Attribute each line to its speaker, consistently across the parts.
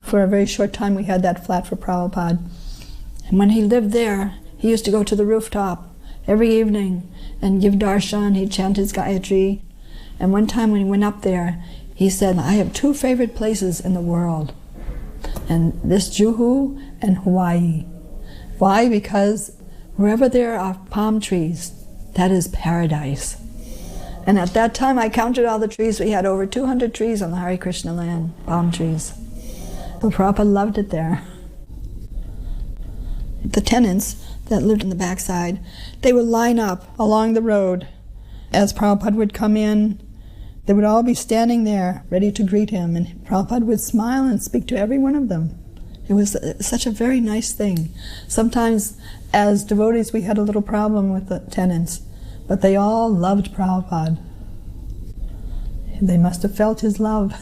Speaker 1: For a very short time we had that flat for Prabhupada. And when he lived there, he used to go to the rooftop every evening and give darshan. He'd chant his Gayatri. And one time when he went up there, he said, I have two favorite places in the world, and this Juhu and Hawaii. Why? Because wherever there are palm trees, that is paradise. And at that time I counted all the trees. We had over 200 trees on the Hare Krishna land, palm trees. So Prabhupada loved it there. The tenants that lived in the backside, they would line up along the road. As Prabhupada would come in, they would all be standing there ready to greet him, and Prabhupada would smile and speak to every one of them. It was such a very nice thing. Sometimes as devotees we had a little problem with the tenants, but they all loved Prabhupada. They must have felt his love.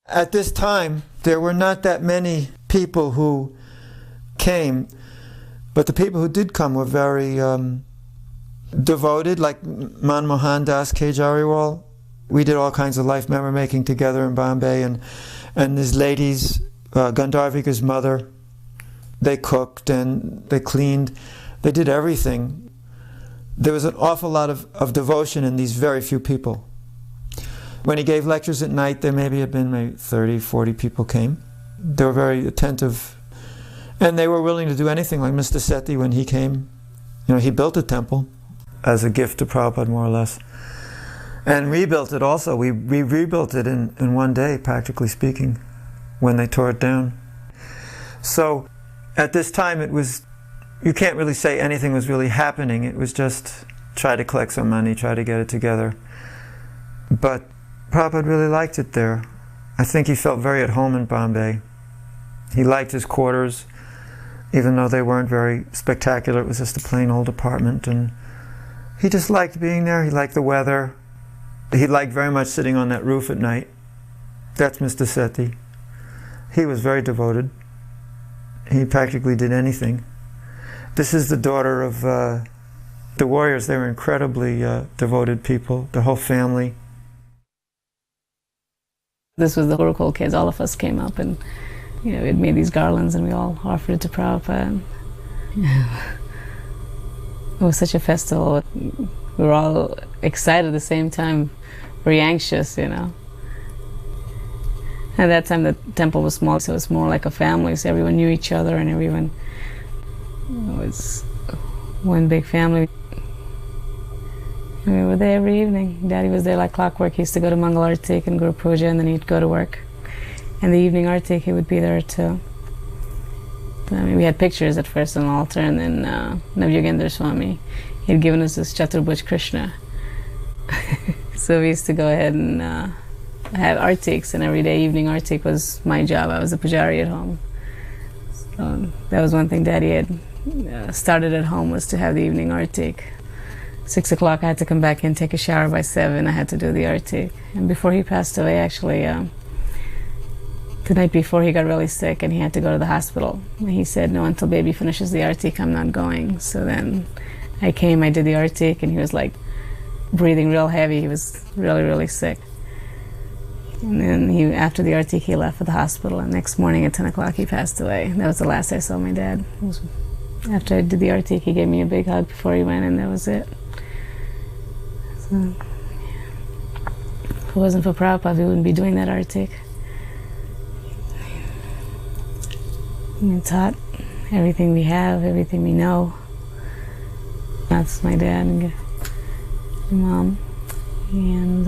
Speaker 2: At this time, there were not that many people who came, but the people who did come were very devoted, like Manmohan Das Kejariwal. We did all kinds of life memory making together in Bombay, and these ladies, Gandharvika's mother, they cooked and they cleaned, they did everything. There was an awful lot of devotion in these very few people. When he gave lectures at night, there maybe had been maybe 30, 40 people came. They were very attentive, and they were willing to do anything, like Mr. Sethi when he came. You know, he built a temple as a gift to Prabhupada, more or less, and rebuilt it also. We rebuilt it in one day, practically speaking, when they tore it down. So at this time it was, you can't really say anything was really happening. It was just try to collect some money, try to get it together. But Prabhupada really liked it there. I think he felt very at home in Bombay. He liked his quarters, even though they weren't very spectacular. It was just a plain old apartment, and he just liked being there. He liked the weather. He liked very much sitting on that roof at night. That's Mr. Sethi. He was very devoted. He practically did anything. This is the daughter of the warriors. They were incredibly devoted people, the whole family.
Speaker 3: This was the Gurukul kids. All of us came up and, you know, we'd made these garlands and we all offered it to Prabhupada. And, yeah. It was such a festival. We were all excited at the same time, very anxious, you know. At that time the temple was small, so it was more like a family, so everyone knew each other and everyone, it was one big family. And we were there every evening. Daddy was there like clockwork. He used to go to Mangal Artik and Guru Puja, and then he'd go to work. And the evening Artik, he would be there too. I mean, we had pictures at first on the altar, and then Navyogendra Swami, he had given us this Chaturbhuj Krishna. So we used to go ahead and have Artiks, and every day evening Artik was my job. I was a pujari at home. So that was one thing Daddy had started at home, was to have the evening Artik. 6 o'clock I had to come back in, take a shower. By 7 I had to do the Artik. And before he passed away, actually, the night before he got really sick and he had to go to the hospital. And he said, no, until baby finishes the Artik, I'm not going. So then I came, I did the Artik, and he was like breathing real heavy. He was really, really sick. And then after the Artik, he left for the hospital, and next morning at 10 o'clock he passed away. That was the last I saw my dad. After I did the Artik, he gave me a big hug before he went, and that was it. So, yeah. If it wasn't for Prabhupada, we wouldn't be doing that Artik. He taught everything we have, everything we know. That's my dad and my mom, and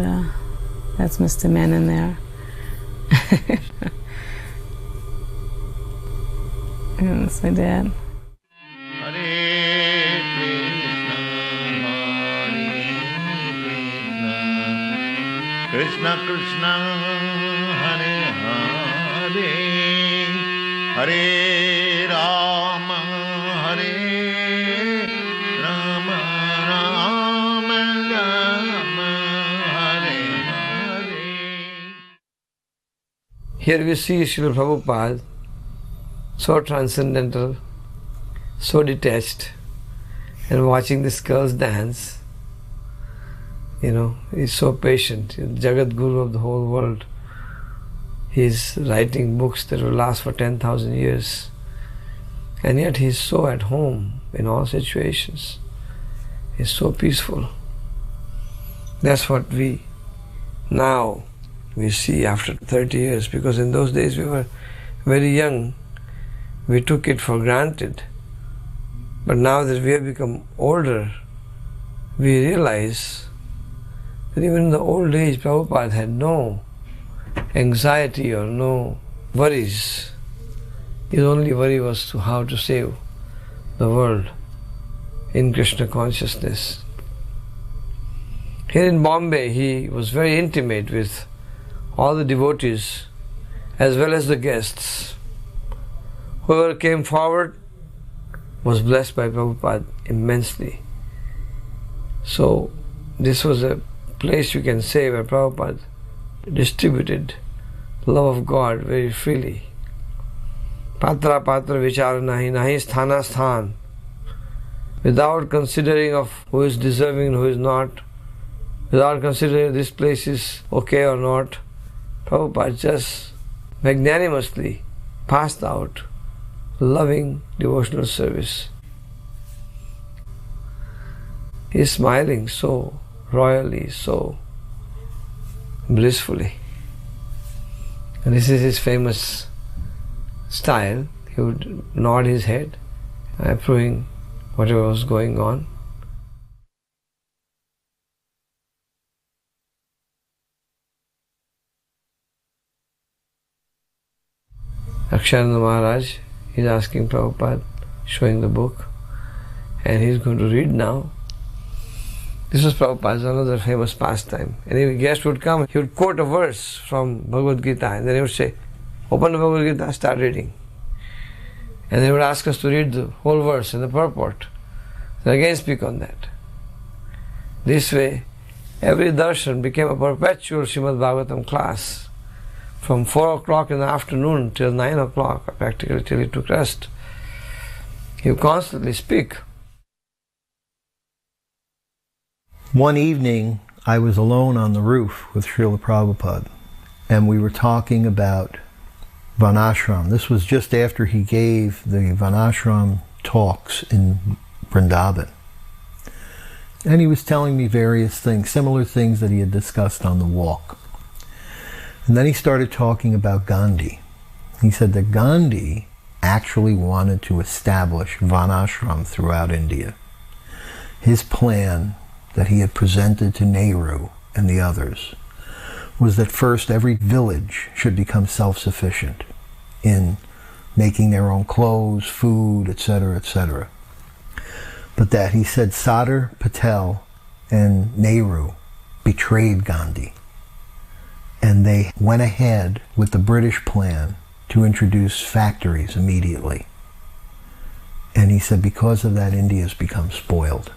Speaker 3: that's Mr. Menon there. And that's my dad.
Speaker 4: Krishna Krishna Hare Hare Hare Rama Hare Rama Rama Rama Hare Hare.
Speaker 5: Here we see Srila Prabhupada, so transcendental, so detached, and watching this girls dance. He's so patient. He's Jagat Guru of the whole world. He's writing books that will last for 10,000 years. And yet he's so at home in all situations. He's so peaceful. That's what we see after 30 years, because in those days we were very young. We took it for granted. But now that we have become older, we realize that even in the old age, Prabhupada had no anxiety or no worries. His only worry was how to save the world in Krishna consciousness. Here in Bombay, he was very intimate with all the devotees as well as the guests. Whoever came forward was blessed by Prabhupada immensely. So this was a place, you can say, where Prabhupada distributed the love of God very freely. Patra patra vichar nahi, nahi sthana sthan. Without considering of who is deserving and who is not, without considering this place is okay or not, Prabhupada just magnanimously passed out loving devotional service. He is smiling so royally, so blissfully. And this is his famous style. He would nod his head, approving whatever was going on. Akshananda Maharaj is asking Prabhupada, showing the book, and he's going to read now. This was Prabhupada's another famous pastime. Any guest would come, he would quote a verse from Bhagavad Gita, and then he would say, open the Bhagavad Gita, start reading. And they would ask us to read the whole verse and the purport. Then again speak on that. This way, every darshan became a perpetual Srimad Bhagavatam class. From 4 o'clock in the afternoon till 9 o'clock, practically till he took rest. He would constantly speak.
Speaker 6: One evening, I was alone on the roof with Srila Prabhupada, and we were talking about Vanashram. This was just after he gave the Vanashram talks in Vrindavan. And he was telling me various things, similar things that he had discussed on the walk. And then he started talking about Gandhi. He said that Gandhi actually wanted to establish Vanashram throughout India. His plan that he had presented to Nehru and the others was that first every village should become self-sufficient in making their own clothes, food, etc., etc. But that, he said, Sardar Patel and Nehru betrayed Gandhi. And they went ahead with the British plan to introduce factories immediately. And he said, because of that, India has become spoiled.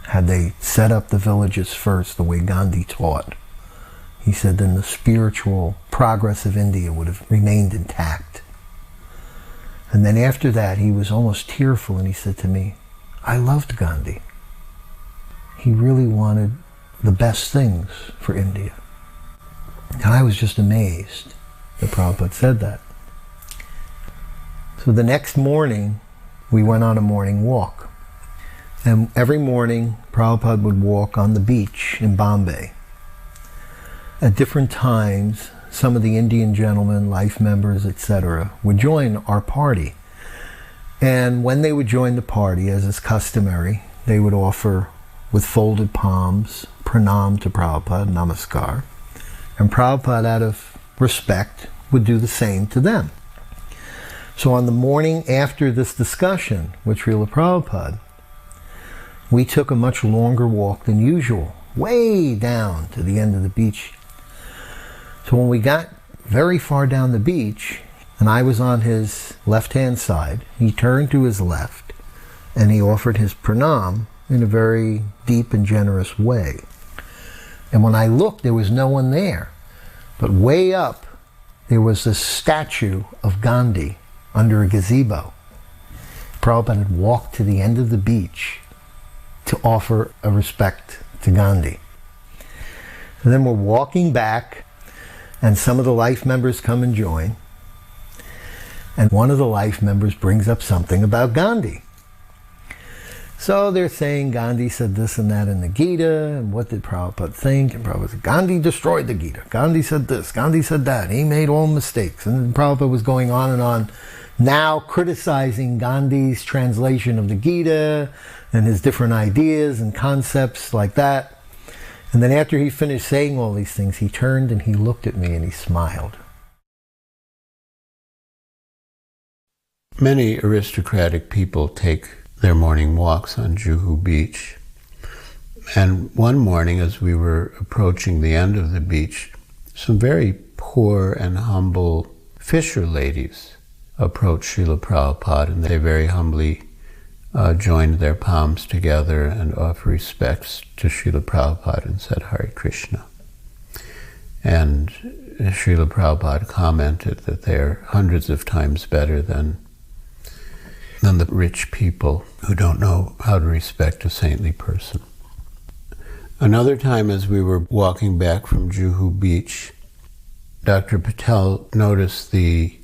Speaker 6: Had they set up the villages first the way Gandhi taught, he said, then the spiritual progress of India would have remained intact. And then after that, he was almost tearful, and he said to me, I loved Gandhi. He really wanted the best things for India. And I was just amazed that Prabhupada said that. So the next morning, we went on a morning walk. And every morning, Prabhupada would walk on the beach in Bombay. At different times, some of the Indian gentlemen, life members, etc., would join our party. And when they would join the party, as is customary, they would offer, with folded palms, pranam to Prabhupada, namaskar. And Prabhupada, out of respect, would do the same to them. So on the morning after this discussion with Srila Prabhupada, we took a much longer walk than usual, way down to the end of the beach. So when we got very far down the beach, and I was on his left-hand side, he turned to his left, and he offered his pranam in a very deep and generous way. And when I looked, there was no one there. But way up, there was this statue of Gandhi under a gazebo. Prabhupada had walked to the end of the beach to offer a respect to Gandhi. And then we're walking back, and some of the life members come and join. And one of the life members brings up something about Gandhi. So they're saying Gandhi said this and that in the Gita, and what did Prabhupada think? And Prabhupada said, Gandhi destroyed the Gita. Gandhi said this, Gandhi said that. He made all mistakes. And then Prabhupada was going on and on, now criticizing Gandhi's translation of the Gita and his different ideas and concepts like that. And then after he finished saying all these things, he turned and he looked at me and he smiled.
Speaker 7: Many aristocratic people take their morning walks on Juhu Beach. And one morning, as we were approaching the end of the beach, some very poor and humble fisher ladies approached Srila Prabhupada, and they very humbly joined their palms together and offered respects to Srila Prabhupada and said Hare Krishna. And Srila Prabhupada commented that they're hundreds of times better than the rich people who don't know how to respect a saintly person. Another time, as we were walking back from Juhu Beach, Dr. Patel noticed the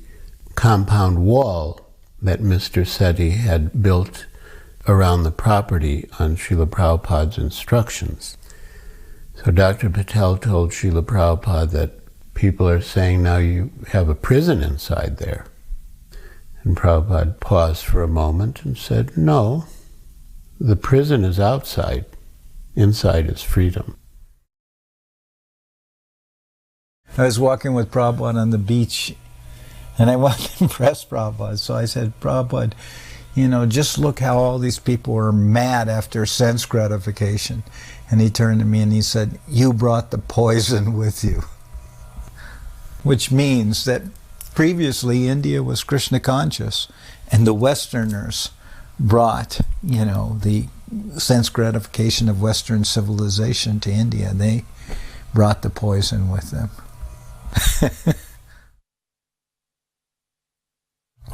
Speaker 7: compound wall that Mr. Sethi had built around the property on Srila Prabhupada's instructions. So Dr. Patel told Srila Prabhupada that people are saying now you have a prison inside there. And Prabhupada paused for a moment and said, no, the prison is outside. Inside is freedom.
Speaker 8: I was walking with Prabhupada on the beach, and I wanted to impress Prabhupada. So I said, Prabhupada, you know, just look how all these people are mad after sense gratification. And he turned to me and he said, you brought the poison with you. Which means that previously India was Krishna conscious, and the Westerners brought, you know, the sense gratification of Western civilization to India. They brought the poison with them.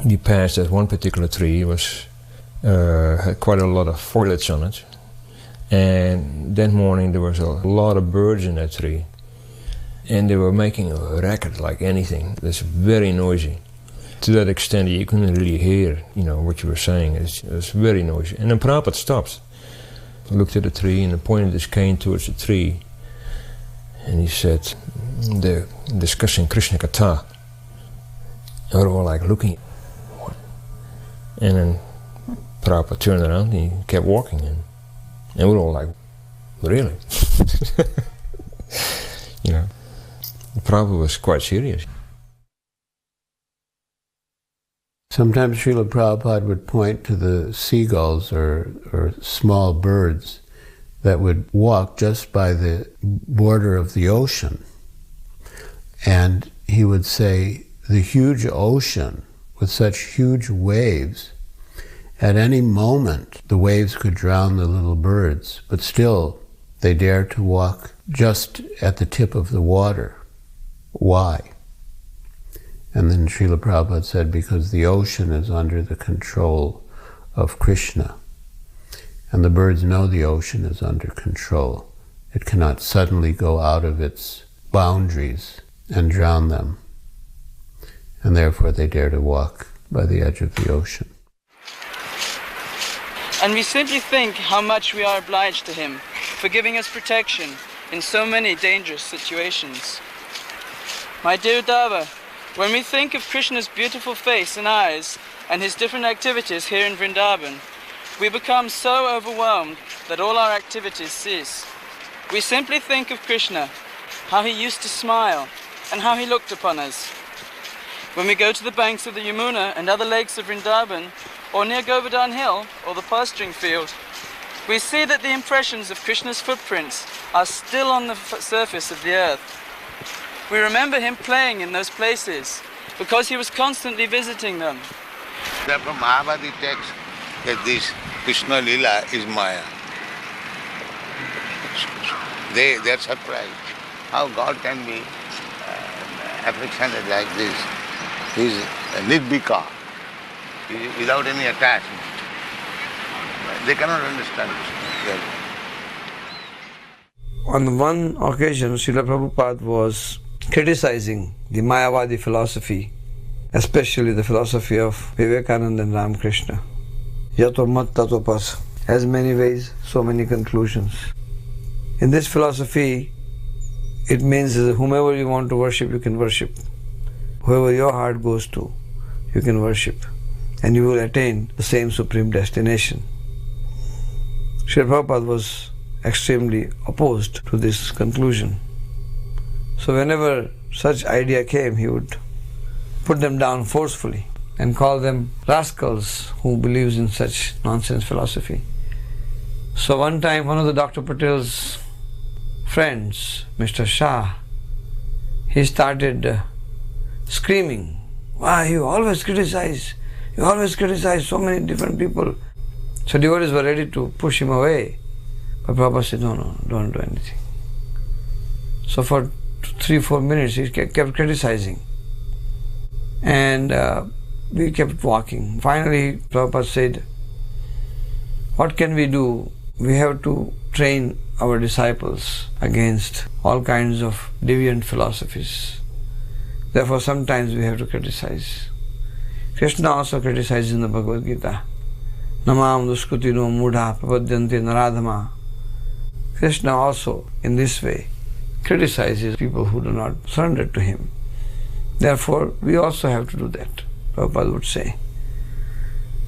Speaker 9: We passed at one particular tree. It was had quite a lot of foliage on it, and that morning there was a lot of birds in that tree, and they were making a racket like anything. It's very noisy, to that extent that you couldn't really hear, you know, what you were saying. It was very noisy. And then Prabhupada stopped, looked at the tree, and pointed his cane towards the tree, and he said, "They're discussing Krishna Katha." And we're all like looking. And then Prabhupada turned around and he kept walking, and we're all like, really? You know, Prabhupada was quite serious.
Speaker 7: Sometimes Srila Prabhupada would point to the seagulls or small birds that would walk just by the border of the ocean. And he would say, the huge ocean with such huge waves, at any moment the waves could drown the little birds, but still they dare to walk just at the tip of the water. Why? And then Srila Prabhupada said, because the ocean is under the control of Krishna, and the birds know the ocean is under control. It cannot suddenly go out of its boundaries and drown them, and therefore they dare to walk by the edge of the ocean.
Speaker 10: And we simply think how much we are obliged to him for giving us protection in so many dangerous situations. My dear Uddhava, when we think of Krishna's beautiful face and eyes and his different activities here in Vrindavan, we become so overwhelmed that all our activities cease. We simply think of Krishna, how he used to smile and how he looked upon us. When we go to the banks of the Yamuna and other lakes of Vrindavan, or near Govardhan Hill or the pasturing field, we see that the impressions of Krishna's footprints are still on the surface of the earth. We remember him playing in those places because he was constantly visiting them.
Speaker 4: Therefore Mahabharata text that this Krishna Lila is Maya. They're surprised. How God can be affectionate like this. He is nirbhika, without any attachment. They cannot understand this.
Speaker 5: on one occasion, Srila Prabhupada was criticizing the Mayavadi philosophy, especially the philosophy of Vivekananda and Ramakrishna. Yato mat tato pas. As many ways, so many conclusions. In this philosophy, it means that whomever you want to worship, you can worship. Whoever your heart goes to, you can worship. And you will attain the same supreme destination. Srila Prabhupada was extremely opposed to this conclusion. So whenever such idea came, he would put them down forcefully and call them rascals who believes in such nonsense philosophy. So one time, one of the Dr. Patel's friends, Mr. Shah, he started screaming, "Why, you always criticize so many different people." So devotees were ready to push him away. But Prabhupada said, no, don't do anything. So for 3-4 minutes he kept criticizing. And we kept walking. Finally Prabhupada said, what can we do? We have to train our disciples against all kinds of deviant philosophies. Therefore sometimes we have to criticize. Krishna also criticizes in the Bhagavad Gita. Namam duskutino mudha prapadyante naradhama. Krishna also, in this way, criticizes people who do not surrender to him. Therefore, we also have to do that, Prabhupada would say.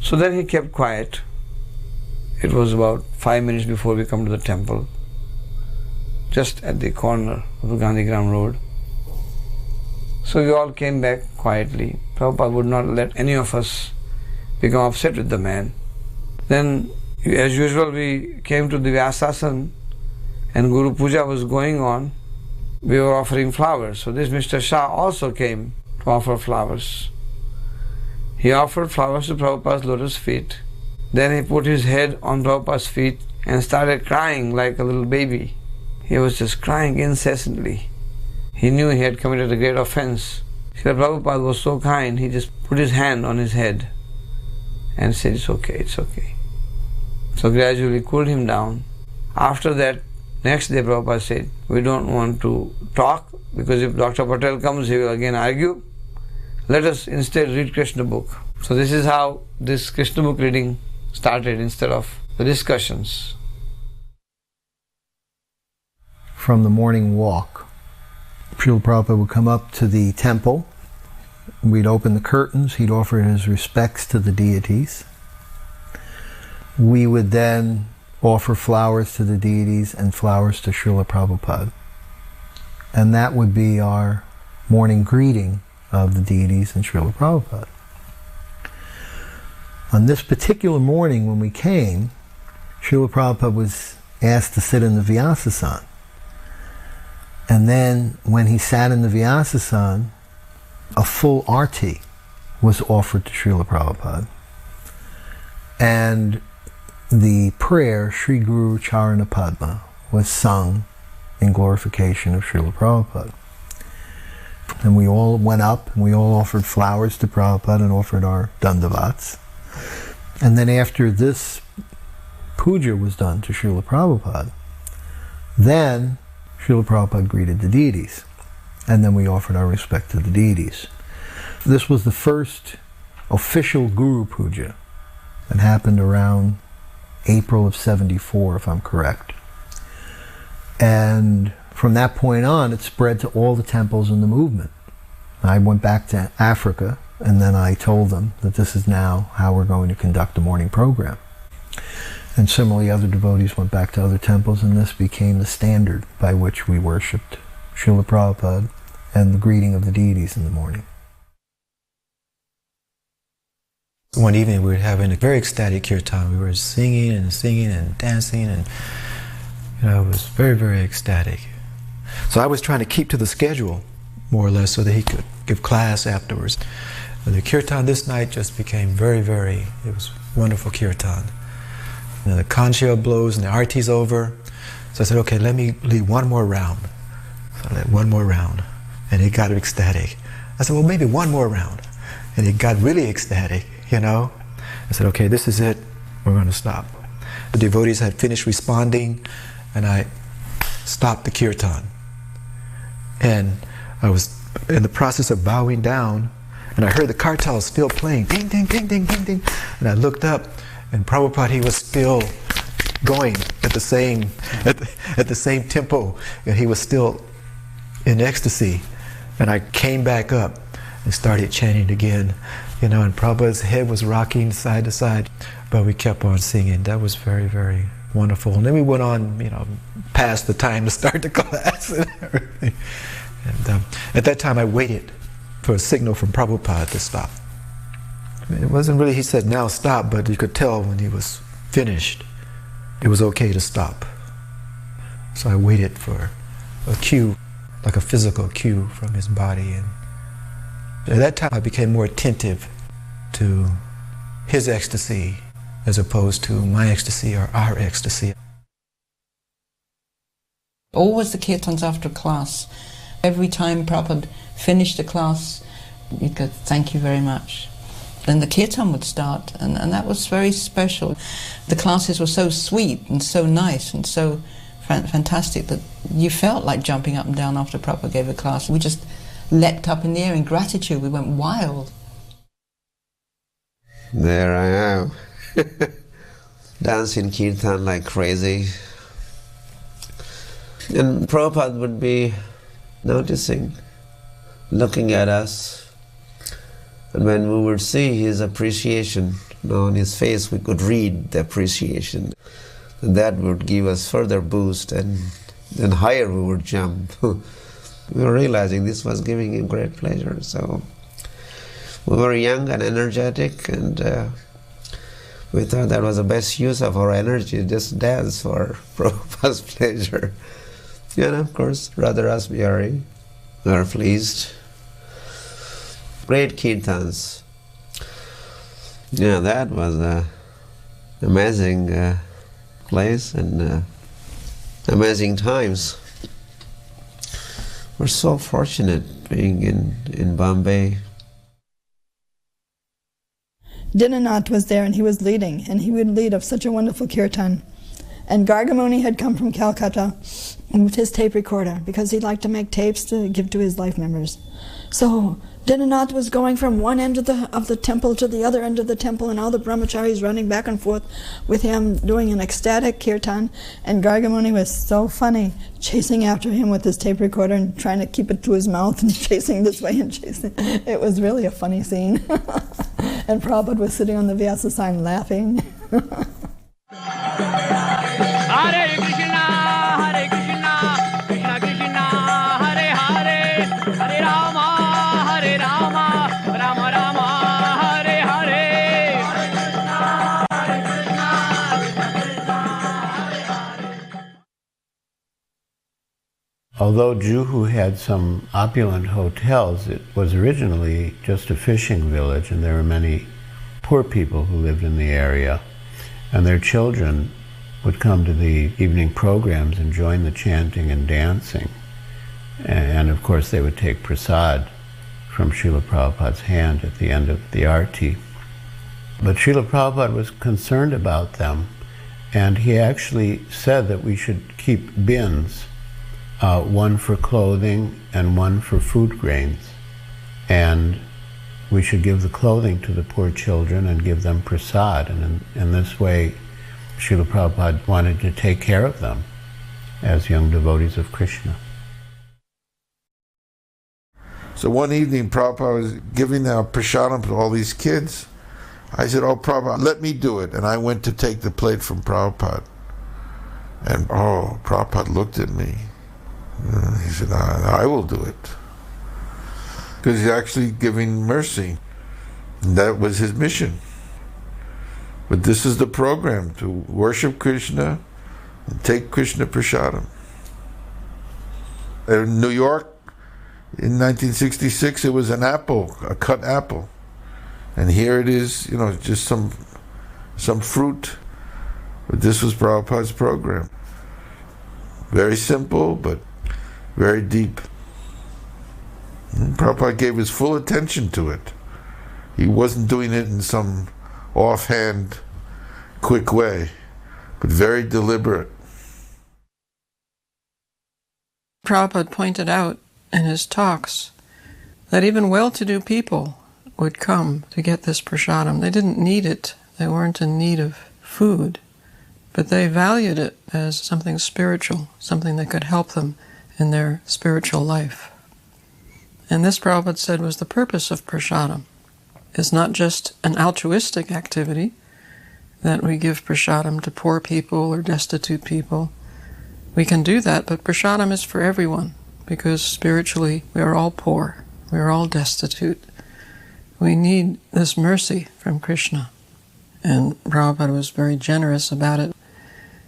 Speaker 5: So then he kept quiet. It was about 5 minutes before we come to the temple, just at the corner of the Gandhigram Road. So we all came back quietly. Prabhupada would not let any of us become upset with the man. Then, as usual, we came to the Vyasasan and Guru Puja was going on. We were offering flowers. So this Mr. Shah also came to offer flowers. He offered flowers to Prabhupada's lotus feet. Then he put his head on Prabhupada's feet and started crying like a little baby. He was just crying incessantly. He knew he had committed a great offense. Srila Prabhupada was so kind, he just put his hand on his head and said, it's okay, it's okay. So gradually cooled him down. After that, next day Prabhupada said, we don't want to talk because if Dr. Patel comes, he will again argue. Let us instead read Krishna book. So this is how this Krishna book reading started instead of the discussions.
Speaker 6: From the morning walk, Srila Prabhupada would come up to the temple. We'd open the curtains. He'd offer his respects to the deities. We would then offer flowers to the deities and flowers to Srila Prabhupada. And that would be our morning greeting of the deities and Srila Prabhupada. On this particular morning when we came, Srila Prabhupada was asked to sit in the Vyasasana. And then when he sat in the Vyasasana, a full arti was offered to Srila Prabhupada. And the prayer, Sri Guru Charana Padma, was sung in glorification of Srila Prabhupada. And we all went up and we all offered flowers to Prabhupada and offered our dandavats. And then after this puja was done to Srila Prabhupada, then Srila Prabhupada greeted the deities. And then we offered our respect to the deities. This was the first official Guru Puja. It happened around April of '74, if I'm correct. And from that point on, it spread to all the temples in the movement. I went back to Africa, and then I told them that this is now how we're going to conduct the morning program. And similarly, other devotees went back to other temples, and this became the standard by which we worshipped Srila Prabhupada and the greeting of the deities in the morning.
Speaker 11: One evening we were having a very ecstatic kirtan. We were singing and dancing, and it was very, very ecstatic. So I was trying to keep to the schedule, more or less, so that he could give class afterwards. But the kirtan this night just became it was wonderful kirtan. And the conchia blows and the arti's over. So I said, okay, let me lead one more round. So I led one more round, and it got ecstatic. I said, well, maybe one more round. And it got really ecstatic, I said, okay, this is it. We're going to stop. The devotees had finished responding, and I stop the kirtan. And I was in the process of bowing down, and I heard the kartal still playing, ding, ding, ding, ding, ding, ding. And I looked up, and Prabhupada, he was still going at the same tempo, and he was still in ecstasy. And I came back up and started chanting again, and Prabhupada's head was rocking side to side, but we kept on singing. That was very, very wonderful. And then we went on, past the time to start the class and everything. And at that time I waited for a signal from Prabhupada to stop. It wasn't really, he said, now stop, but you could tell when he was finished, it was okay to stop. So I waited for a cue, like a physical cue from his body. And at that time I became more attentive to his ecstasy as opposed to my ecstasy or our ecstasy.
Speaker 12: Always the kirtans after class. Every time Prabhupada finished the class, you'd go, thank you very much. Then the kirtan would start, and that was very special. The classes were so sweet and so nice and so fantastic that you felt like jumping up and down after Prabhupada gave a class. We just leapt up in the air in gratitude. We went wild.
Speaker 13: There I am, dancing kirtan like crazy. And Prabhupada would be noticing, looking at us. And when we would see his appreciation on his face, we could read the appreciation. And that would give us further boost, and then higher we would jump. We were realizing this was giving him great pleasure. So we were young and energetic, and we thought that was the best use of our energy, just dance for Prabhupada's pleasure. And of course, Radharas Bihari were pleased. Great kirtans. Yeah, that was an amazing place and amazing times. We're so fortunate being in Bombay.
Speaker 1: Dinanath was there, and he was leading, and he would lead of such a wonderful kirtan. And Gargamuni had come from Calcutta with his tape recorder because he liked to make tapes to give to his life members. So Dinanath was going from one end of the temple to the other end of the temple, and all the brahmacharis running back and forth with him doing an ecstatic kirtan. And Gargamuni was so funny, chasing after him with his tape recorder and trying to keep it to his mouth and chasing this way and chasing. It was really a funny scene. And Prabhupada was sitting on the Vyasa sign laughing.
Speaker 14: Hare Krishna, Krishna Krishna, Hare Hare, Hare Rama, Rama Rama, Hare Hare.
Speaker 7: Although Juhu had some opulent hotels, it was originally just a fishing village, and there were many poor people who lived in the area, and their children would come to the evening programs and join the chanting and dancing. And of course they would take prasad from Srila Prabhupada's hand at the end of the arti. But Srila Prabhupada was concerned about them, and he actually said that we should keep bins, one for clothing and one for food grains. And we should give the clothing to the poor children and give them prasad. And in this way, Srila Prabhupada wanted to take care of them as young devotees of Krishna.
Speaker 15: So one evening, Prabhupada was giving out prasadam to all these kids. I said, oh, Prabhupada, let me do it. And I went to take the plate from Prabhupada. And, Prabhupada looked at me. He said, I will do it. Because he's actually giving mercy. And that was his mission. But this is the program, to worship Krishna and take Krishna prasadam. In New York, in 1966, it was an apple, a cut apple. And here it is, just some fruit. But this was Prabhupada's program. Very simple, but very deep. And Prabhupada gave his full attention to it. He wasn't doing it in some offhand, quick way, but very deliberate.
Speaker 16: Prabhupada pointed out in his talks that even well-to-do people would come to get this prasadam. They didn't need it. They weren't in need of food, but they valued it as something spiritual, something that could help them in their spiritual life. And this, Prabhupada said, was the purpose of prasadam. It's not just an altruistic activity that we give prasadam to poor people or destitute people. We can do that, but prasadam is for everyone, because spiritually we are all poor, we are all destitute. We need this mercy from Krishna. And Prabhupada was very generous about it.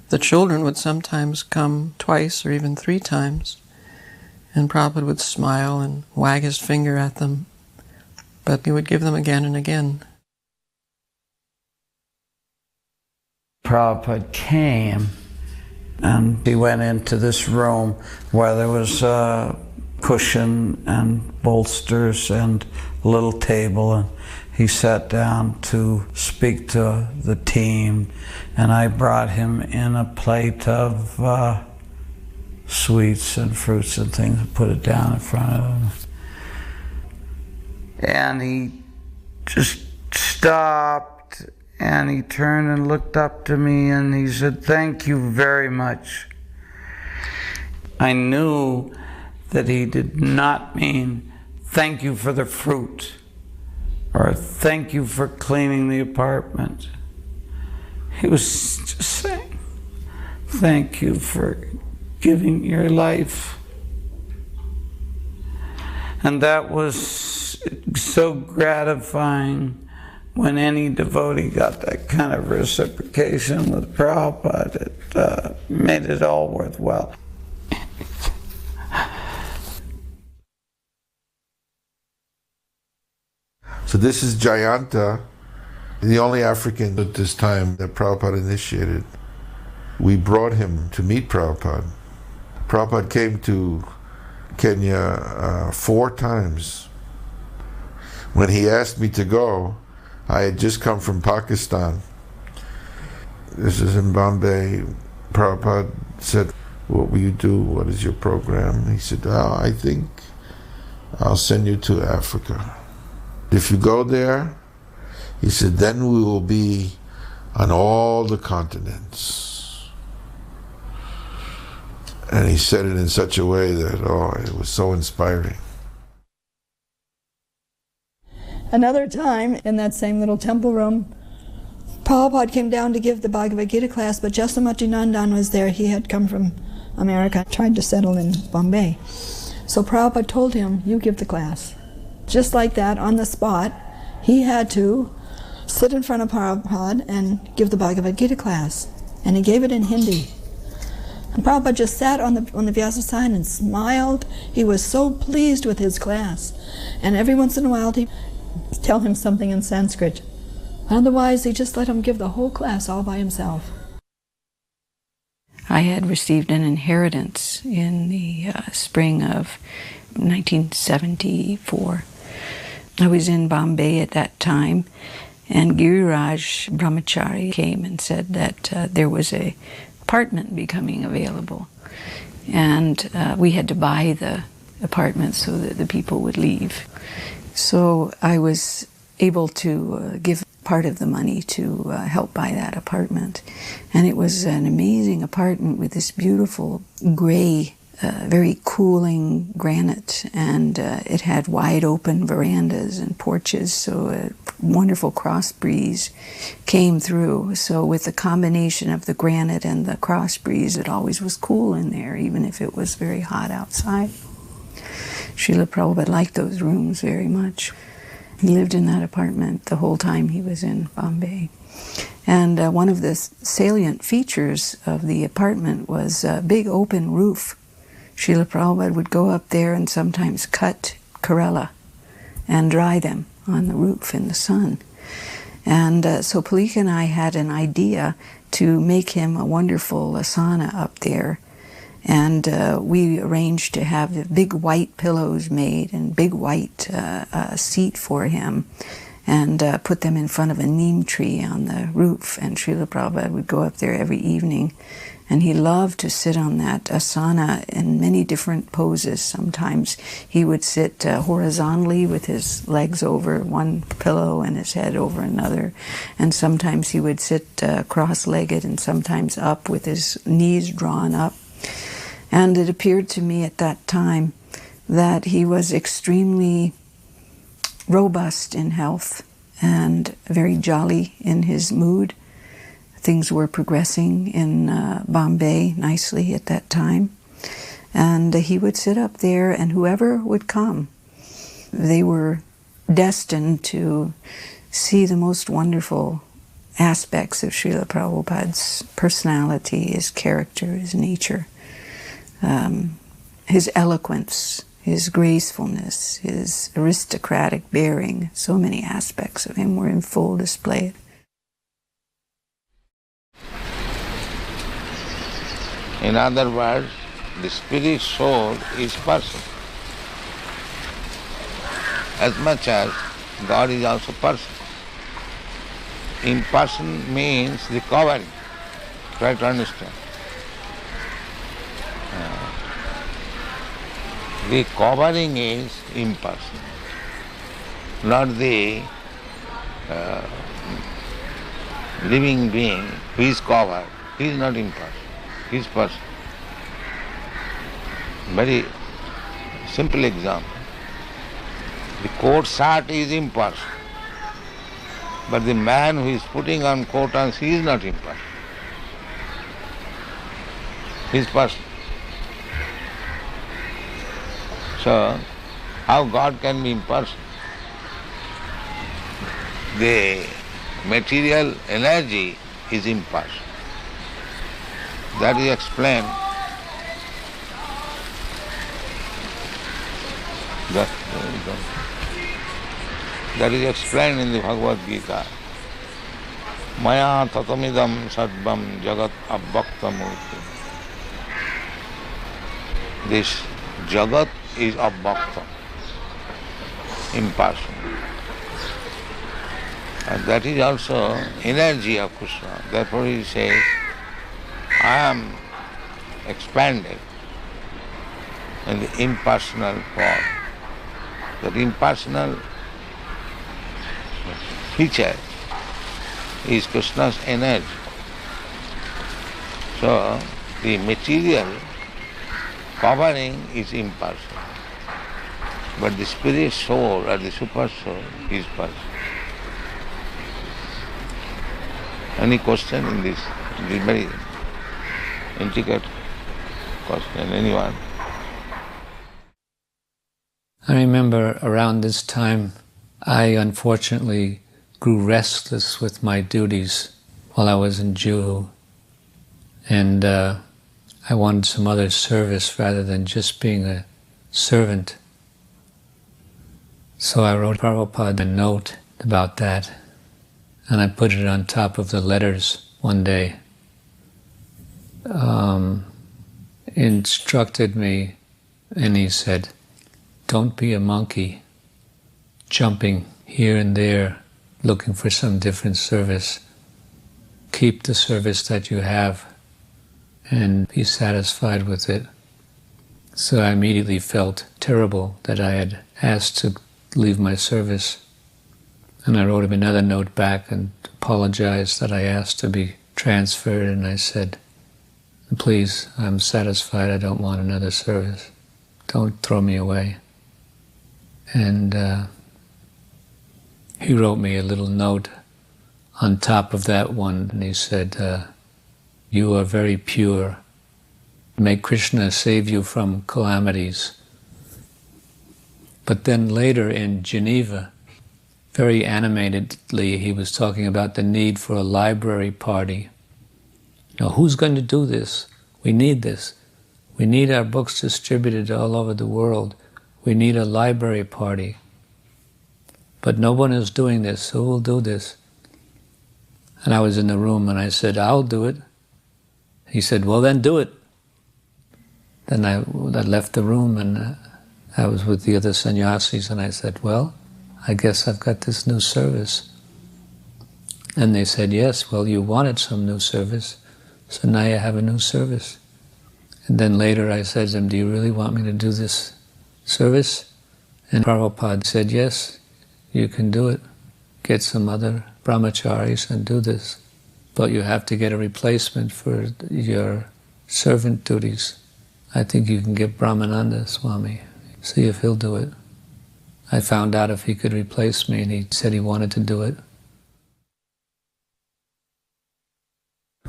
Speaker 16: The children would sometimes come twice or even 3 times, and Prabhupada would smile and wag his finger at them, but he would give them again and again.
Speaker 17: Prabhupada came, and he went into this room where there was a cushion and bolsters and a little table, and he sat down to speak to the team, and I brought him in a plate of sweets and fruits and things and put it down in front of him. And he just stopped, and he turned and looked up to me, and he said, "Thank you very much." I knew that he did not mean thank you for the fruit or thank you for cleaning the apartment. He was just saying, thank you for giving your life. And that was so gratifying when any devotee got that kind of reciprocation with Prabhupada. It made it all worthwhile.
Speaker 15: So this is Jayanta, the only African at this time that Prabhupada initiated. We brought him to meet Prabhupada. Prabhupada came to Kenya 4 times. When he asked me to go, I had just come from Pakistan. This is in Bombay. Prabhupada said, "What will you do? What is your program?" He said, "I think I'll send you to Africa. If you go there," he said, "then we will be on all the continents." And he said it in such a way that, it was so inspiring.
Speaker 1: Another time, in that same little temple room, Prabhupada came down to give the Bhagavad Gita class, but Jasamati Nandan was there. He had come from America, tried to settle in Bombay. So Prabhupada told him, "You give the class." Just like that, on the spot, he had to sit in front of Prabhupada and give the Bhagavad Gita class. And he gave it in Hindi. And Prabhupada just sat on the Vyasasana and smiled. He was so pleased with his class. And every once in a while, he'd tell him something in Sanskrit. Otherwise, he just let him give the whole class all by himself.
Speaker 18: I had received an inheritance in the spring of 1974. I was in Bombay at that time, and Giriraj Brahmachari came and said that there was an apartment becoming available, and we had to buy the apartment so that the people would leave. So I was able to give part of the money to help buy that apartment, and it was an amazing apartment with this beautiful gray, very cooling granite, and it had wide open verandas and porches, so a wonderful cross breeze came through. So with the combination of the granite and the cross breeze, it always was cool in there, even if it was very hot outside. Srila Prabhupada liked those rooms very much. He lived in that apartment the whole time he was in Bombay. And one of the salient features of the apartment was a big open roof. Srila Prabhupada would go up there and sometimes cut Kerala and dry them on the roof in the sun. And so Palika and I had an idea to make him a wonderful asana up there. And we arranged to have big white pillows made and big white seat for him, and put them in front of a neem tree on the roof. And Srila Prabhupada would go up there every evening And he loved to sit on that asana in many different poses. Sometimes he would sit horizontally with his legs over one pillow and his head over another. And sometimes he would sit cross-legged and sometimes up with his knees drawn up. And it appeared to me at that time that he was extremely robust in health and very jolly in his mood. Things were progressing in Bombay nicely at that time. And he would sit up there, and whoever would come, they were destined to see the most wonderful aspects of Srila Prabhupada's personality, his character, his nature, his eloquence, his gracefulness, his aristocratic bearing. So many aspects of him were in full display.
Speaker 4: In other words, the spirit soul is person. As much as God is also person. Imperson means the covering. Try to understand. The covering is imperson, not the living being who is covered. He is not imperson. His person. Very simple example. The coat shirt is imperson, but the man who is putting on coat and he is not imperson. His person. So, how God can be imperson? The material energy is imperson. That is explained. That is explained in the Bhagavad Gita. Maya tatamidam sarvam jagat abbaktamurti. This jagat is abbaktam, impersonal. And that is also energy of Krishna. Therefore he says, I am expanded in the impersonal form. That impersonal feature is Krishna's energy. So the material covering is impersonal, but the spirit soul or the super soul is personal. Any question in this? It is very intricate question. Anyone?
Speaker 19: I remember around this time, I unfortunately grew restless with my duties while I was in Juhu, and I wanted some other service rather than just being a servant. So I wrote Prabhupada a note about that, and I put it on top of the letters one day. Instructed me, and he said, don't be a monkey jumping here and there looking for some different service. Keep the service that you have and be satisfied with it. So I immediately felt terrible that I had asked to leave my service. And I wrote him another note back and apologized that I asked to be transferred, and I said, please, I'm satisfied, I don't want another service. Don't throw me away. And he wrote me a little note on top of that one, and he said, you are very pure. May Krishna save you from calamities. But then later in Geneva, very animatedly, he was talking about the need for a library party. Now, who's going to do this? We need this. We need our books distributed all over the world. We need a library party. But no one is doing this. Who will do this? And I was in the room and I said, I'll do it. He said, well, then do it. Then I left the room and I was with the other sannyasis and I said, well, I guess I've got this new service. And they said, yes, well, you wanted some new service, So now you have a new service. And then later I said to him, do you really want me to do this service? And Prabhupada said, yes, you can do it. Get some other brahmacharis and do this. But you have to get a replacement for your servant duties. I think you can get Brahmananda Swami. See if he'll do it. I found out if he could replace me, and he said he wanted to do it.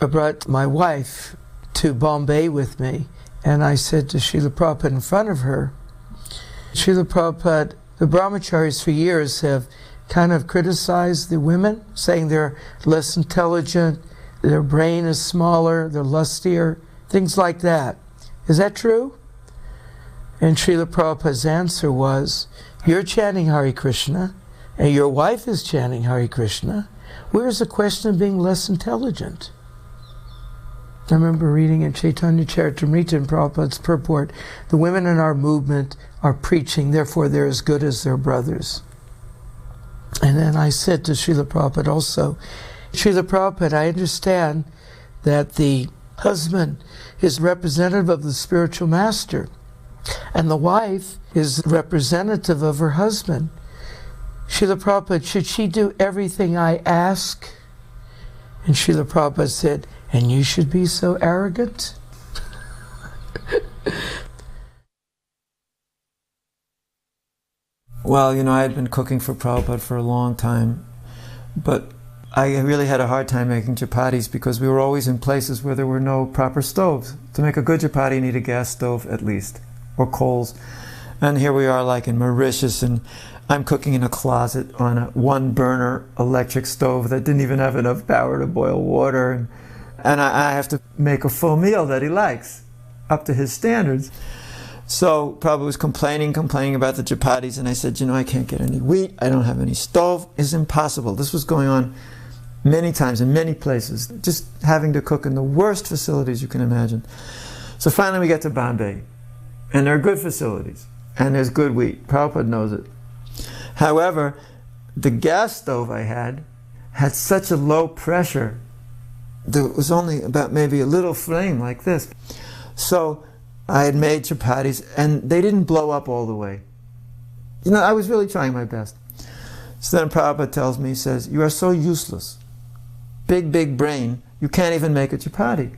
Speaker 17: I brought my wife to Bombay with me, and I said to Srila Prabhupada in front of her, Srila Prabhupada, the brahmacharis for years have kind of criticized the women, saying they're less intelligent, their brain is smaller, they're lustier, things like that. Is that true? And Srila Prabhupada's answer was, you're chanting Hare Krishna, and your wife is chanting Hare Krishna. Where's the question of being less intelligent? I remember reading in Chaitanya Charitamrita in Prabhupada's purport, the women in our movement are preaching, therefore they're as good as their brothers. And then I said to Srila Prabhupada also, Srila Prabhupada, I understand that the husband is representative of the spiritual master, and the wife is representative of her husband. Srila Prabhupada, should she do everything I ask? And Srila Prabhupada said, and you should be so arrogant?
Speaker 2: Well, you know, I had been cooking for Prabhupada for a long time, but I really had a hard time making chapatis because we were always in places where there were no proper stoves. To make a good chapati, you need a gas stove at least, or coals. And here we are like in Mauritius, and I'm cooking in a closet on a one-burner electric stove that didn't even have enough power to boil water. And I have to make a full meal that he likes, up to his standards. So Prabhupada was complaining about the chapatis, and I said, you know, I can't get any wheat, I don't have any stove, it's impossible. This was going on many times in many places, just having to cook in the worst facilities you can imagine. So finally we get to Bombay, and there are good facilities, and there's good wheat. Prabhupada knows it. However, the gas stove I had such a low pressure, there was only about maybe a little flame like this. So I had made chapatis, and they didn't blow up all the way. You know, I was really trying my best. So then Prabhupada tells me, he says, you are so useless. Big brain, you can't even make a chapati.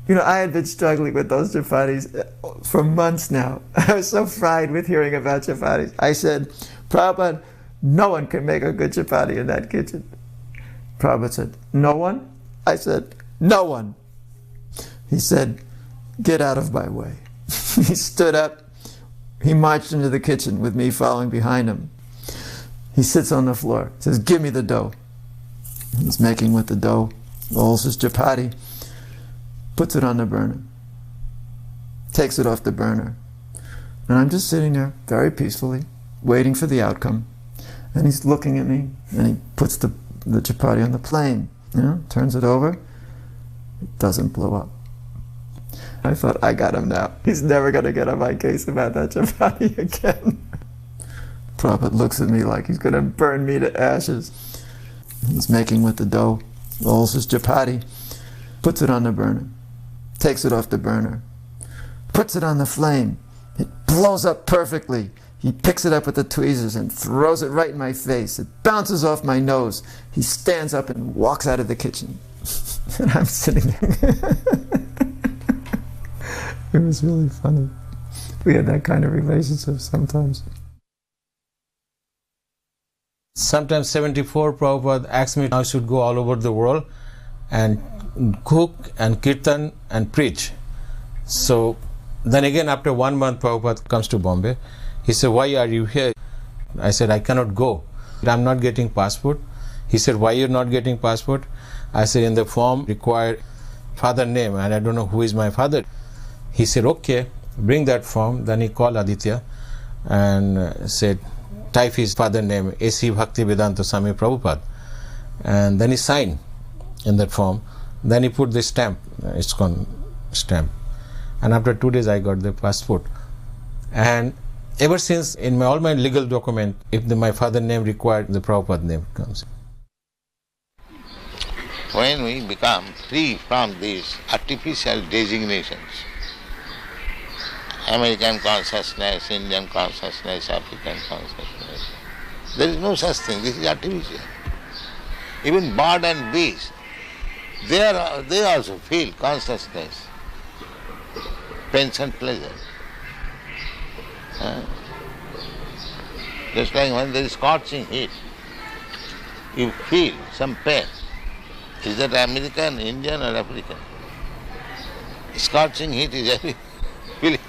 Speaker 2: You know, I had been struggling with those chapatis for months now. I was so fried with hearing about chapatis. I said, Prabhupada, no one can make a good chapati in that kitchen. Prabhupada said, no one? I said, no one. He said, get out of my way. He stood up, he marched into the kitchen with me following behind him. He sits on the floor, says, give me the dough. He's making with the dough, rolls his chapati, puts it on the burner, takes it off the burner. And I'm just sitting there very peacefully, waiting for the outcome. And he's looking at me, and he puts the chapati on the flame, you know, turns it over, it doesn't blow up. I thought, I got him now. He's never going to get on my case about that chapati again. Prabhupada looks at me like he's going to burn me to ashes. He's making with the dough, rolls his chapati, puts it on the burner, takes it off the burner, puts it on the flame. It blows up perfectly. He picks it up with the tweezers and throws it right in my face. It bounces off my nose. He stands up and walks out of the kitchen. And I'm sitting there. It was really funny. We had that kind of relationship sometimes.
Speaker 20: Sometimes 74, Prabhupada asked me I should go all over the world and cook and kirtan and preach. So then again, after 1 month, Prabhupada comes to Bombay. He said, why are you here? I said, I cannot go. I'm not getting passport. He said, why you're not getting passport? I said, in the form required father name, and I don't know who is my father. He said, okay, bring that form. Then he called Aditya and said, type his father name, A.C. Bhaktivedanta Swami Prabhupada. And then he signed in that form. Then he put the stamp, ISKCON stamp. And after 2 days, I got the passport. And ever since, in all my legal document, if my father name required, the Prabhupada name comes.
Speaker 4: when we become free from these artificial designations, American consciousness, Indian consciousness, African consciousness, there is no such thing. This is artificial. Even bird and beast, they also feel consciousness, pain and pleasure. Just like when there is scorching heat, you feel some pain. Is that American, Indian or African? Scorching heat is every feeling.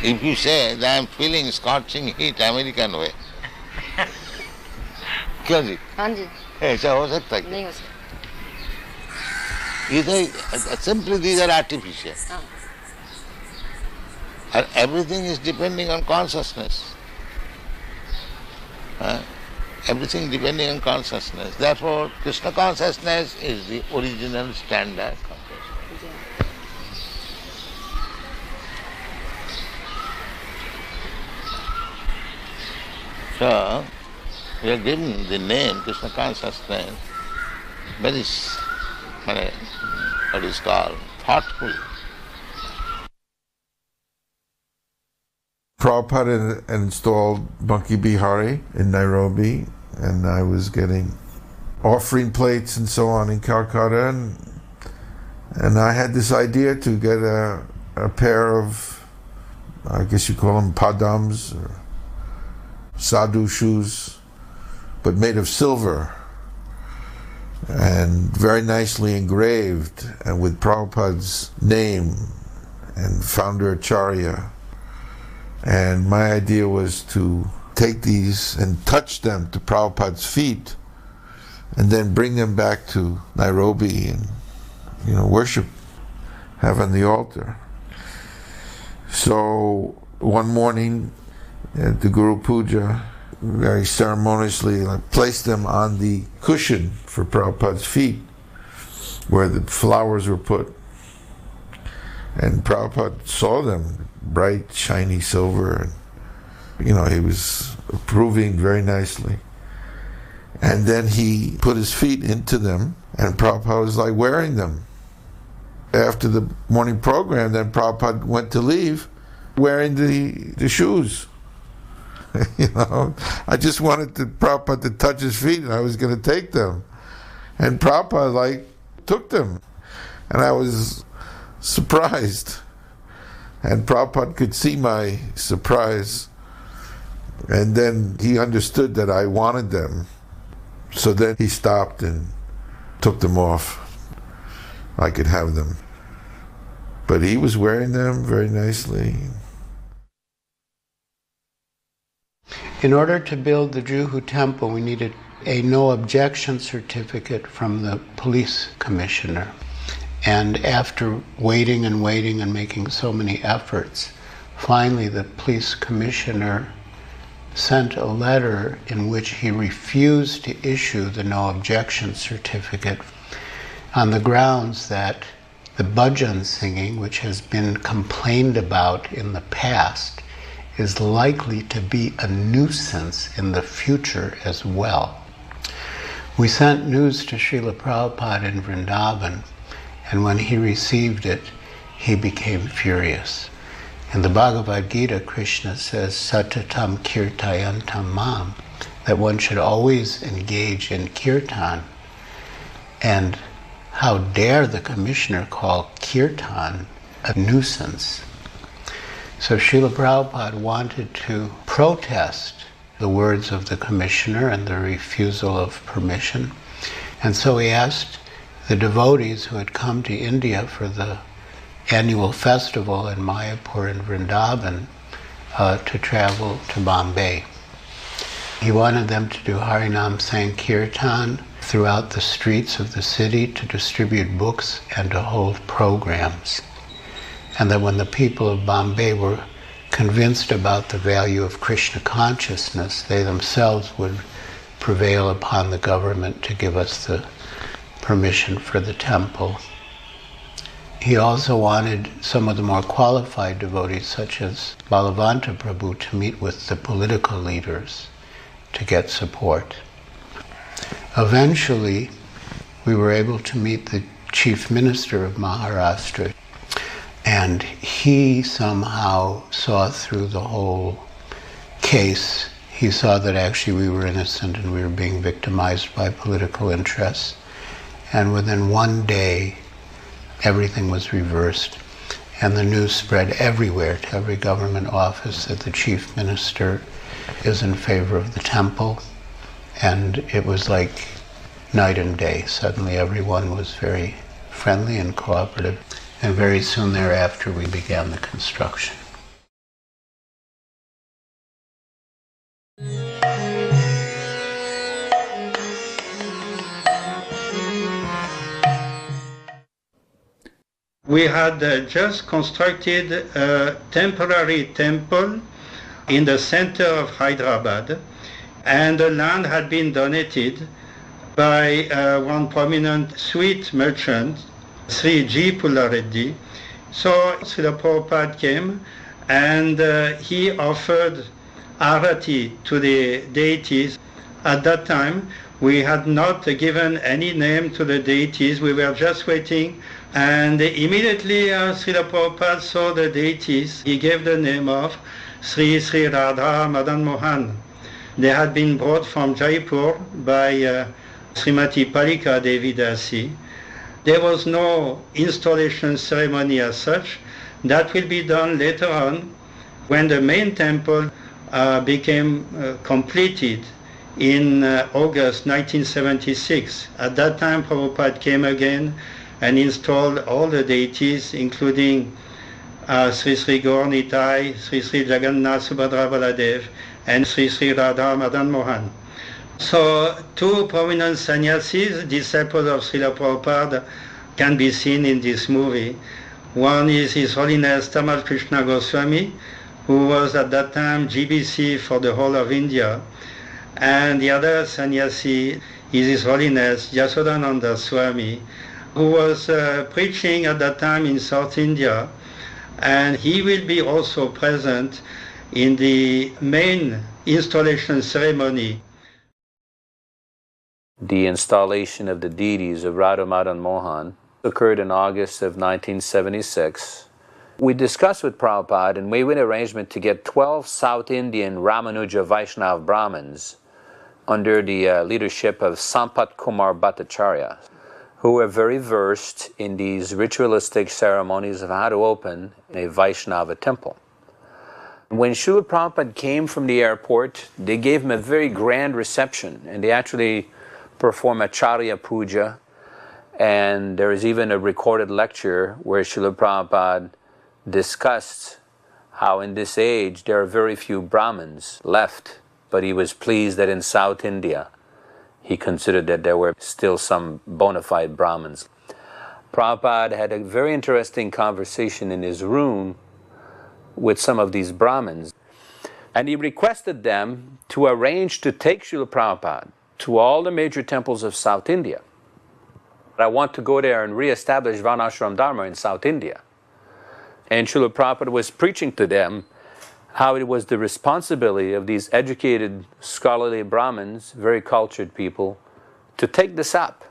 Speaker 4: If you say that I am feeling scorching heat American way, क्यों जी?
Speaker 21: हाँ जी।
Speaker 4: ऐसा हो सकता है?
Speaker 21: नहीं हो सकता।
Speaker 4: Simply these are artificial. And everything is depending on consciousness. Everything depending on consciousness. Therefore, Krishna consciousness is the original standard consciousness. So, we are given the name Krishna consciousness very, what is called, thoughtfully.
Speaker 15: Prabhupada installed Bunky Bihari in Nairobi, and I was getting offering plates and so on in Calcutta, and I had this idea to get a pair of, I guess you call them padams, or sadhu shoes, but made of silver and very nicely engraved and with Prabhupada's name and founder Acharya. And my idea was to take these and touch them to Prabhupada's feet and then bring them back to Nairobi and, worship, have on the altar. So one morning at the Guru Puja, very ceremoniously placed them on the cushion for Prabhupada's feet where the flowers were put. And Prabhupada saw them, bright, shiny silver, and he was approving very nicely. And then he put his feet into them, and Prabhupada was like wearing them. After the morning program, then Prabhupada went to leave wearing the shoes. I just wanted Prabhupada to touch his feet, and I was going to take them. And Prabhupada took them. And I was surprised. And Prabhupada could see my surprise. And then he understood that I wanted them. So then he stopped and took them off. I could have them. But he was wearing them very nicely.
Speaker 7: In order to build the Juhu temple, we needed a no objection certificate from the police commissioner. And after waiting and waiting and making so many efforts, finally the police commissioner sent a letter in which he refused to issue the no objection certificate on the grounds that the bhajan singing, which has been complained about in the past, is likely to be a nuisance in the future as well. We sent news to Srila Prabhupada in Vrindavan, and when he received it, he became furious. In the Bhagavad Gita, Krishna says, Satatam kirtayantam mam, that one should always engage in kirtan. And how dare the commissioner call kirtan a nuisance? So Srila Prabhupada wanted to protest the words of the commissioner and the refusal of permission. And so he asked the devotees who had come to India for the annual festival in Mayapur and Vrindavan to travel to Bombay. He wanted them to do Harinam Sankirtan throughout the streets of the city, to distribute books and to hold programs. And that when the people of Bombay were convinced about the value of Krishna consciousness, they themselves would prevail upon the government to give us the permission for the temple. He also wanted some of the more qualified devotees, such as Balavanta Prabhu, to meet with the political leaders to get support. Eventually, we were able to meet the chief minister of Maharashtra, and he somehow saw through the whole case. He saw that actually we were innocent and we were being victimized by political interests. And within one day, everything was reversed. And the news spread everywhere to every government office that the chief minister is in favor of the temple. And it was like night and day. Suddenly everyone was very friendly and cooperative. And very soon thereafter we began the construction.
Speaker 21: We had just constructed a temporary temple in the center of Hyderabad, and the land had been donated by one prominent sweet merchant, Sri G. Pullareddy. So Srila Prabhupada came and he offered arati to the deities. At that time, we had not given any name to the deities. We were just waiting. And immediately Srila Prabhupada saw the deities. He gave the name of Sri Radha Madan Mohan. They had been brought from Jaipur by Srimati Palika Devi Dasi. There was no installation ceremony as such. That will be done later on when the main temple became completed in August 1976. At that time, Prabhupada came again and installed all the deities, including Sri Sri Gaur Nitai, Sri Sri Jagannath Subhadra Baladev, and Sri Sri Radha Madan Mohan. So two prominent sannyasis, disciples of Srila Prabhupada, can be seen in this movie. One is His Holiness Tamal Krishna Goswami, who was at that time GBC for the whole of India. And the other sannyasi is His Holiness Yasodananda Swami, who was preaching at that time in South India. And he will be also present in the main installation ceremony.
Speaker 22: The installation of the deities of Radha Madan Mohan occurred in August of 1976. We discussed with Prabhupada and we made an arrangement to get 12 South Indian Ramanuja Vaishnav Brahmins under the leadership of Sampat Kumar Bhattacharya, who were very versed in these ritualistic ceremonies of how to open a Vaishnava temple. When Srila Prabhupada came from the airport, they gave him a very grand reception, and they actually performed a Charya Puja, and there is even a recorded lecture where Srila Prabhupada discussed how in this age there are very few Brahmins left, but he was pleased that in South India he considered that there were still some bona fide Brahmins. Prabhupada had a very interesting conversation in his room with some of these Brahmins, and he requested them to arrange to take Srila Prabhupada to all the major temples of South India. I want to go there and re-establish Varnashram Dharma in South India. And Srila Prabhupada was preaching to them how it was the responsibility of these educated, scholarly Brahmins, very cultured people, to take this up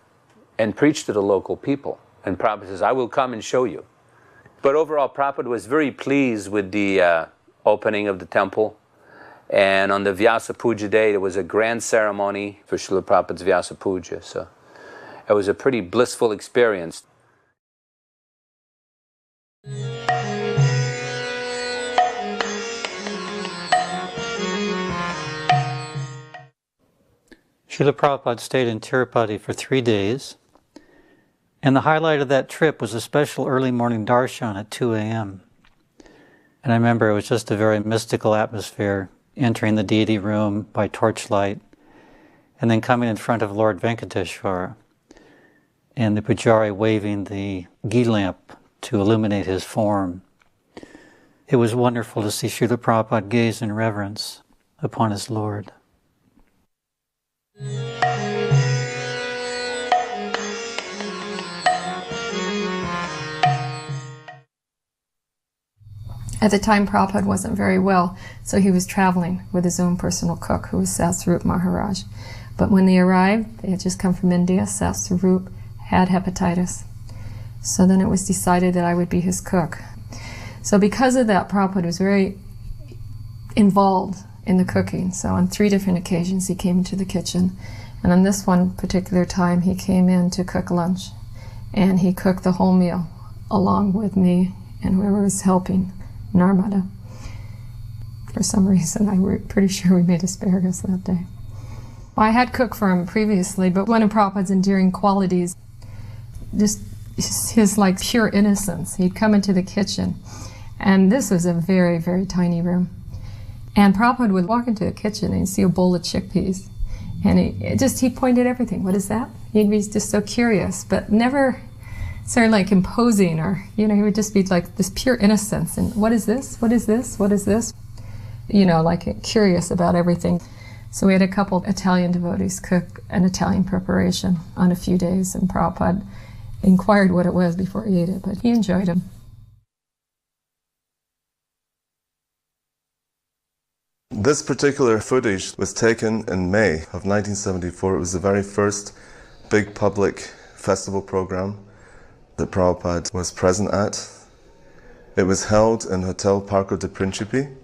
Speaker 22: and preach to the local people. And Prabhupada says, I will come and show you. But overall, Prabhupada was very pleased with the opening of the temple. And on the Vyasa Puja day, there was a grand ceremony for Srila Prabhupada's Vyasa Puja. So it was a pretty blissful experience.
Speaker 23: Srila Prabhupada stayed in Tirupati for 3 days, and the highlight of that trip was a special early morning darshan at 2 a.m. And I remember it was just a very mystical atmosphere, entering the deity room by torchlight, and then coming in front of Lord Venkateshwara, and the pujari waving the ghee lamp to illuminate his form. It was wonderful to see Srila Prabhupada gaze in reverence upon his Lord.
Speaker 24: At the time, Prabhupada wasn't very well, so he was traveling with his own personal cook, who was Sasrup Maharaj. But when they arrived, they had just come from India, Swarup had hepatitis. So then it was decided that I would be his cook. So because of that, Prabhupada was very involved in the cooking. So on 3 different occasions he came into the kitchen. And on this one particular time he came in to cook lunch. And he cooked the whole meal along with me and whoever was helping, Narmada. For some reason, I'm pretty sure we made asparagus that day. Well, I had cooked for him previously, but one of Prabhupada's endearing qualities, just his like pure innocence. He'd come into the kitchen, and this was a very, very tiny room. And Prabhupada would walk into the kitchen and he'd see a bowl of chickpeas. And he pointed everything. What is that? He'd be just so curious, but never sort of like imposing, or, he would just be like this pure innocence. And what is this? What is this? What is this? Like curious about everything. So we had a couple of Italian devotees cook an Italian preparation on a few days, and Prabhupada inquired what it was before he ate it, but he enjoyed them.
Speaker 3: This particular footage was taken in May of 1974. It was the very first big public festival program that Prabhupada was present at. It was held in Hotel Parco de Principi,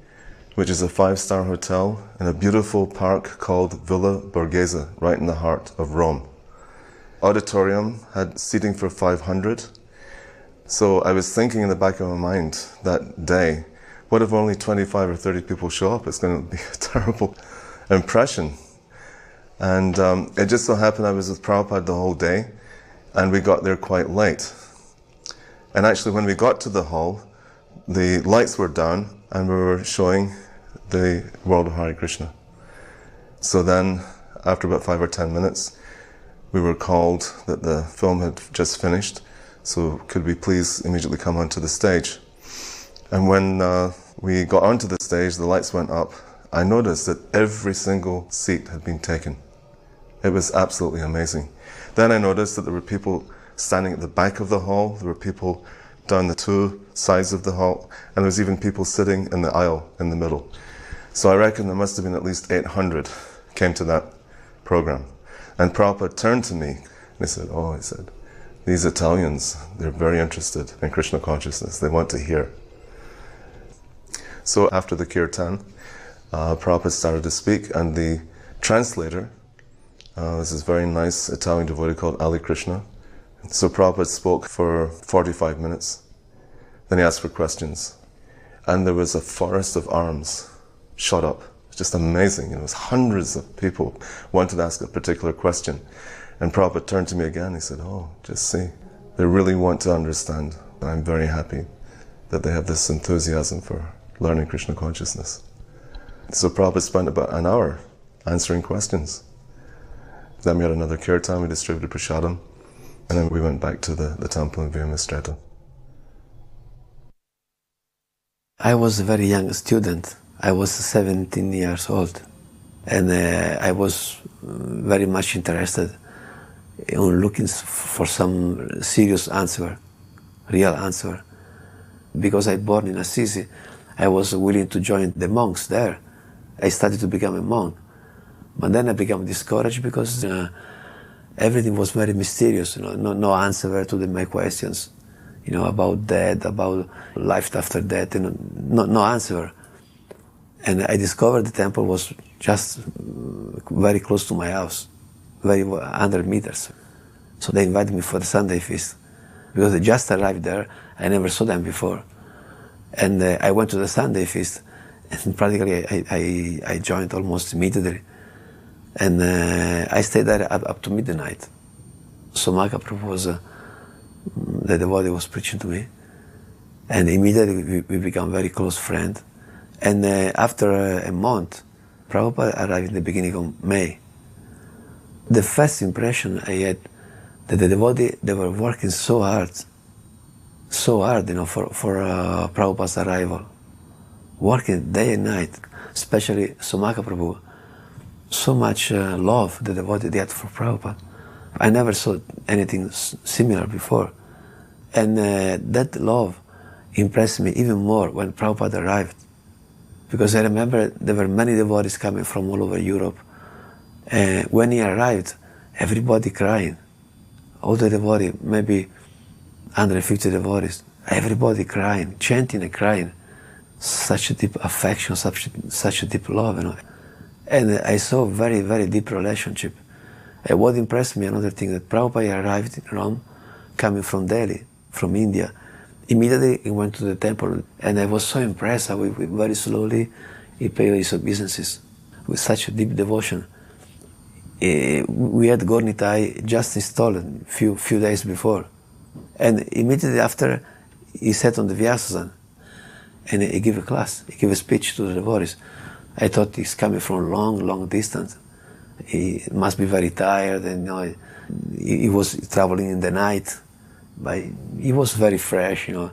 Speaker 3: which is a 5-star hotel in a beautiful park called Villa Borghese, right in the heart of Rome. Auditorium had seating for 500. So I was thinking in the back of my mind that day, what if only 25 or 30 people show up? It's going to be a terrible impression. And it just so happened I was with Prabhupada the whole day, and we got there quite late. And actually when we got to the hall, the lights were down, and we were showing the world of Hare Krishna. So then, after about 5 or 10 minutes, we were called that the film had just finished, so could we please immediately come onto the stage. And when we got onto the stage, the lights went up, I noticed that every single seat had been taken. It was absolutely amazing. Then I noticed that there were people standing at the back of the hall, there were people down the 2 sides of the hall, and there was even people sitting in the aisle in the middle. So I reckon there must have been at least 800 came to that program. And Prabhupada turned to me and he said, these Italians, they're very interested in Krishna consciousness. They want to hear. So after the kirtan, Prabhupada started to speak, and the translator, this is a very nice Italian devotee called Ali Krishna. So Prabhupada spoke for 45 minutes. Then he asked for questions. And there was a forest of arms shot up. It's just amazing. It was hundreds of people wanted to ask a particular question. And Prabhupada turned to me again. He said, just see. They really want to understand. And I'm very happy that they have this enthusiasm for learning Krishna consciousness. So Prabhupada spent about an hour answering questions. Then we had another kirtan, we distributed prasadam, and then we went back to the temple in Via Mistreto.
Speaker 8: I was a very young student. I was 17 years old, and I was very much interested in looking for some serious answer, real answer. Because I was born in Assisi, I was willing to join the monks there. I started to become a monk. But then I became discouraged because everything was very mysterious, no answer to my questions, about death, about life after death, no answer. And I discovered the temple was just very close to my house, 100 meters. So they invited me for the Sunday feast. Because I just arrived there, I never saw them before. And I went to the Sunday feast, and practically I joined almost immediately. And I stayed there up to midnight. So Mahaprabhu was, the devotee was preaching to me. And immediately we became very close friends. And after a month, Prabhupada arrived in the beginning of May. The first impression I had that the devotee, they were working so hard, for Prabhupada's arrival. Working day and night, especially Somaka Prabhu. So much love the devotee they had for Prabhupada. I never saw anything similar before. And that love impressed me even more when Prabhupada arrived. Because I remember there were many devotees coming from all over Europe, When he arrived, everybody crying. All the devotees, maybe 150 devotees, everybody crying, chanting and crying. Such a deep affection, such a deep love, you know. And I saw very, very deep relationship. What impressed me, another thing, that Prabhupada arrived in Rome, coming from Delhi, from India. Immediately he went to the temple, and I was so impressed how very slowly he paid his obeisances with such a deep devotion. We had Gornitai just installed a few days before. And immediately after, he sat on the Vyasasan, and he gave a class, he gave a speech to the devotees. I thought he's coming from long distance. He must be very tired, and you know, he was traveling in the night, but he was very fresh, you know.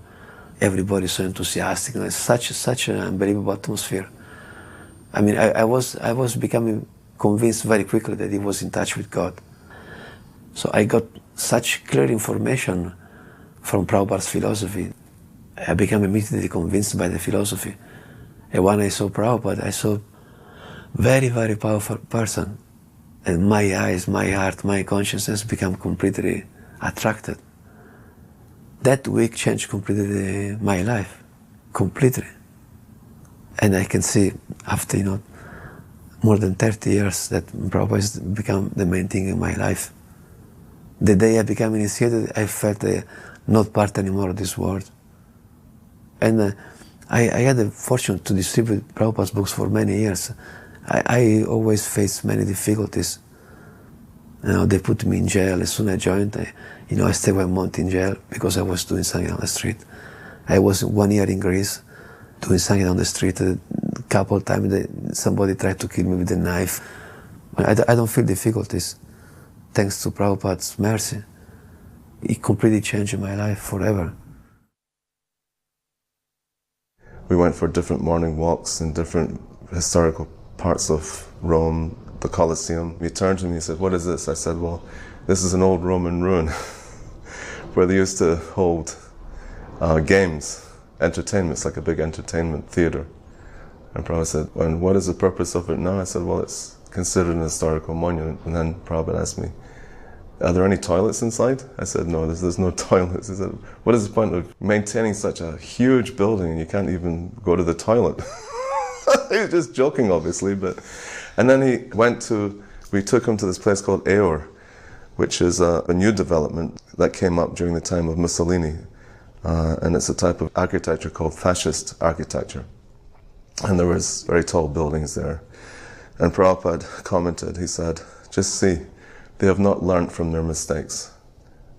Speaker 8: Everybody so enthusiastic, you know. It's such an unbelievable atmosphere. I mean, I was becoming convinced very quickly that he was in touch with God. So I got such clear information from Prabhupada's philosophy. I became immediately convinced by the philosophy. And when I saw Prabhupada, I saw very, very powerful person. And my eyes, my heart, my consciousness became completely attracted. That week changed completely my life, completely. And I can see after, you know, more than 30 years that Prabhupada has become the main thing in my life. The day I became initiated, I felt not part anymore of this world. And I had the fortune to distribute Prabhupada's books for many years. I always faced many difficulties. You know, they put me in jail. As soon as I joined, I stayed 1 month in jail because I was doing something on the street. I was 1 year in Greece doing something on the street. A couple of times somebody tried to kill me with a knife. I don't feel difficulties. Thanks to Prabhupada's mercy. It completely changed my life forever.
Speaker 3: We went for different morning walks in different historical parts of Rome, the Colosseum. He turned to me and said, "What is this?" I said, "Well, this is an old Roman ruin where they used to hold games, entertainments, like a big entertainment theater." And Prabhupada said, "And what is the purpose of it now?" I said, "Well, it's considered an historical monument." And then Prabhupada asked me, "Are there any toilets inside?" I said, "No, there's no toilets." He said, "What is the point of maintaining such a huge building and you can't even go to the toilet?" He was just joking, obviously, but... And then we took him to this place called Eor, which is a new development that came up during the time of Mussolini. And it's a type of architecture called fascist architecture. And there was very tall buildings there. And Prabhupada commented, he said, "Just see, they have not learnt from their mistakes.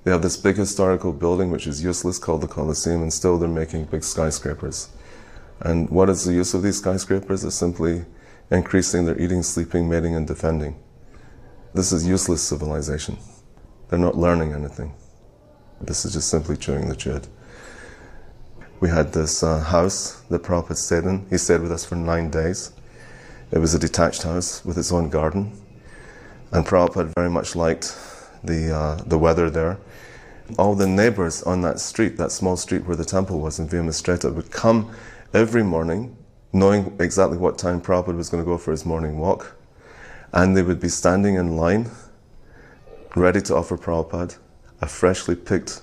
Speaker 3: They have this big historical building which is useless called the Colosseum, and still they're making big skyscrapers. And what is the use of these skyscrapers? It's simply increasing their eating, sleeping, mating, and defending. This is useless civilization. They're not learning anything. This is just simply chewing the chewed." We had this house that Prabhupada stayed in. He stayed with us for 9 days. It was a detached house with its own garden. And Prabhupada very much liked the weather there. All the neighbors on that street, that small street where the temple was in Via Mistreta, would come every morning, knowing exactly what time Prabhupada was going to go for his morning walk. And they would be standing in line, ready to offer Prabhupada a freshly picked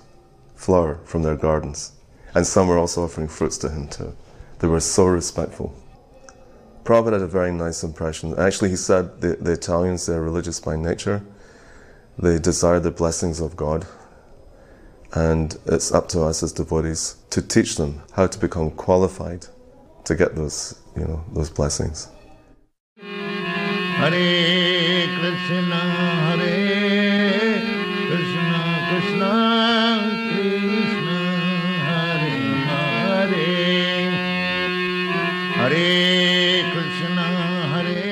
Speaker 3: flower from their gardens. And some were also offering fruits to him too. They were so respectful. Prabhupada had a very nice impression. Actually, he said the Italians, they're religious by nature. They desire the blessings of God. And it's up to us as devotees to teach them how to become qualified to get those, those blessings.
Speaker 5: Hare Krishna, Hare Krishna, Krishna Krishna, Hare Hare, Hare Krishna, Hare.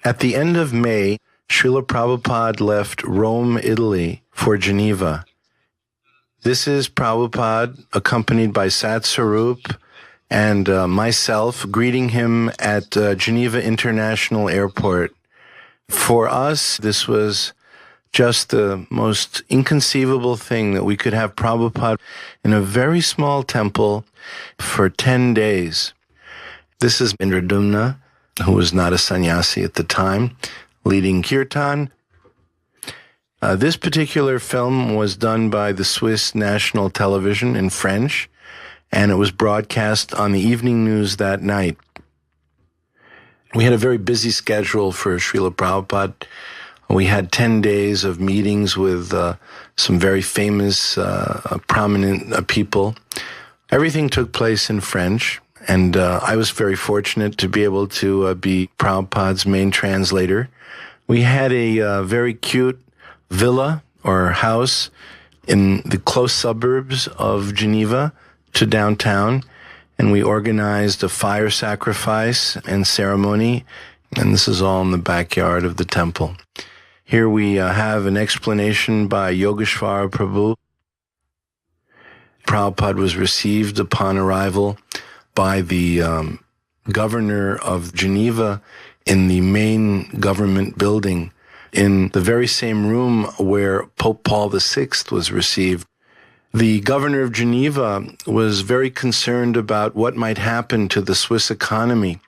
Speaker 6: At the end of May, Srila Prabhupada left Rome, Italy, for Geneva. This is Prabhupada, accompanied by Sat Sarup and myself, greeting him at Geneva International Airport. For us, this was just the most inconceivable thing that we could have Prabhupada in a very small temple for 10 days. This is Indradumna, who was not a sannyasi at the time, leading kirtan. This particular film was done by the Swiss National Television in French, and it was broadcast on the evening news that night. We had a very busy schedule for Srila Prabhupada. We had 10 days of meetings with some very famous, prominent people. Everything took place in French, and I was very fortunate to be able to be Prabhupada's main translator. We had a very cute villa or house in the close suburbs of Geneva to downtown, and we organized a fire sacrifice and ceremony, and this is all in the backyard of the temple. Here we have an explanation by Yogeshwara Prabhu. Prabhupada was received upon arrival by the governor of Geneva in the main government building, in the very same room where Pope Paul VI was received. The governor of Geneva was very concerned about what might happen to the Swiss economy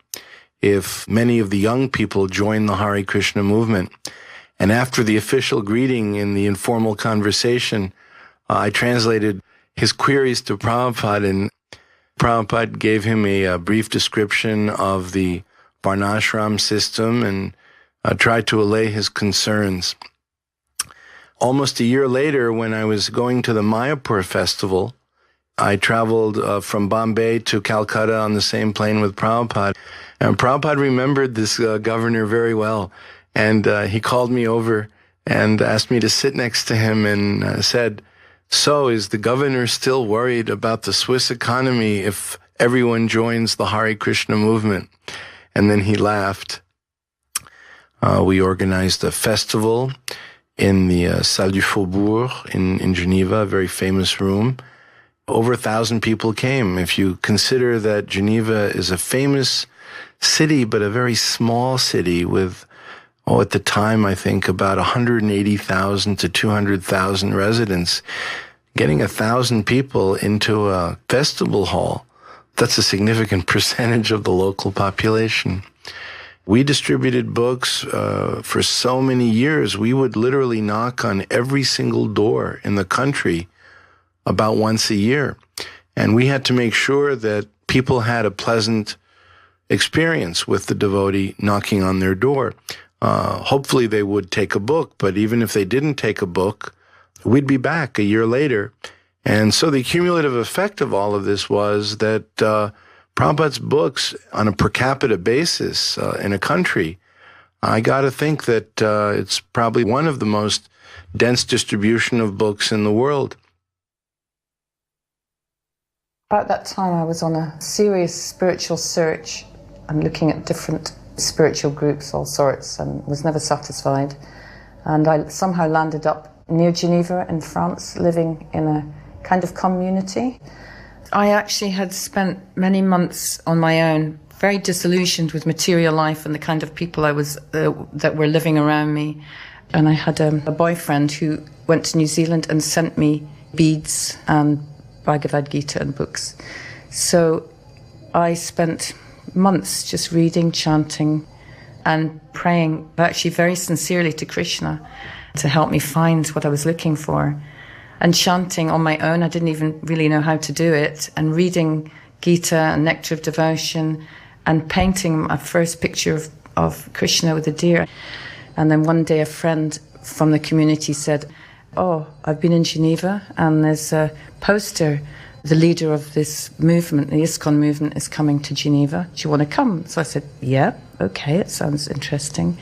Speaker 6: if many of the young people joined the Hare Krishna movement. And after the official greeting in the informal conversation, I translated his queries to Prabhupada, and Prabhupada gave him a brief description of the Varnashram system and tried to allay his concerns. Almost a year later, when I was going to the Mayapur festival, I traveled from Bombay to Calcutta on the same plane with Prabhupada. And Prabhupada remembered this governor very well. And he called me over and asked me to sit next to him and said, "So, is the governor still worried about the Swiss economy if everyone joins the Hare Krishna movement?" And then he laughed. We organized a festival in the Salle du Faubourg in Geneva, a very famous room. Over 1,000 people came. If you consider that Geneva is a famous city, but a very small city with, at the time, I think about 180,000 to 200,000 residents, getting 1,000 people into a festival hall, that's a significant percentage of the local population. We distributed books for so many years. We would literally knock on every single door in the country about once a year. And we had to make sure that people had a pleasant experience with the devotee knocking on their door. Hopefully they would take a book, but even if they didn't take a book, we'd be back a year later. And so the cumulative effect of all of this was that Prabhupada's books on a per capita basis in a country, I got to think that it's probably one of the most dense distribution of books in the world.
Speaker 9: About that time I was on a serious spiritual search and looking at different spiritual groups, all sorts, and was never satisfied. And I somehow landed up near Geneva in France, living in a kind of community. I actually had spent many months on my own, very disillusioned with material life and the kind of people I was that were living around me. And I had a boyfriend who went to New Zealand and sent me beads and Bhagavad Gita and books. So I spent months just reading, chanting, and praying, actually very sincerely to Krishna to help me find what I was looking for. And chanting on my own, I didn't even really know how to do it, and reading Gita and Nectar of Devotion, and painting my first picture of Krishna with a deer. And then one day a friend from the community said, "Oh, I've been in Geneva and there's a poster. The leader of this movement, the ISKCON movement, is coming to Geneva. Do you want to come?" So I said, "Yeah, okay, it sounds interesting."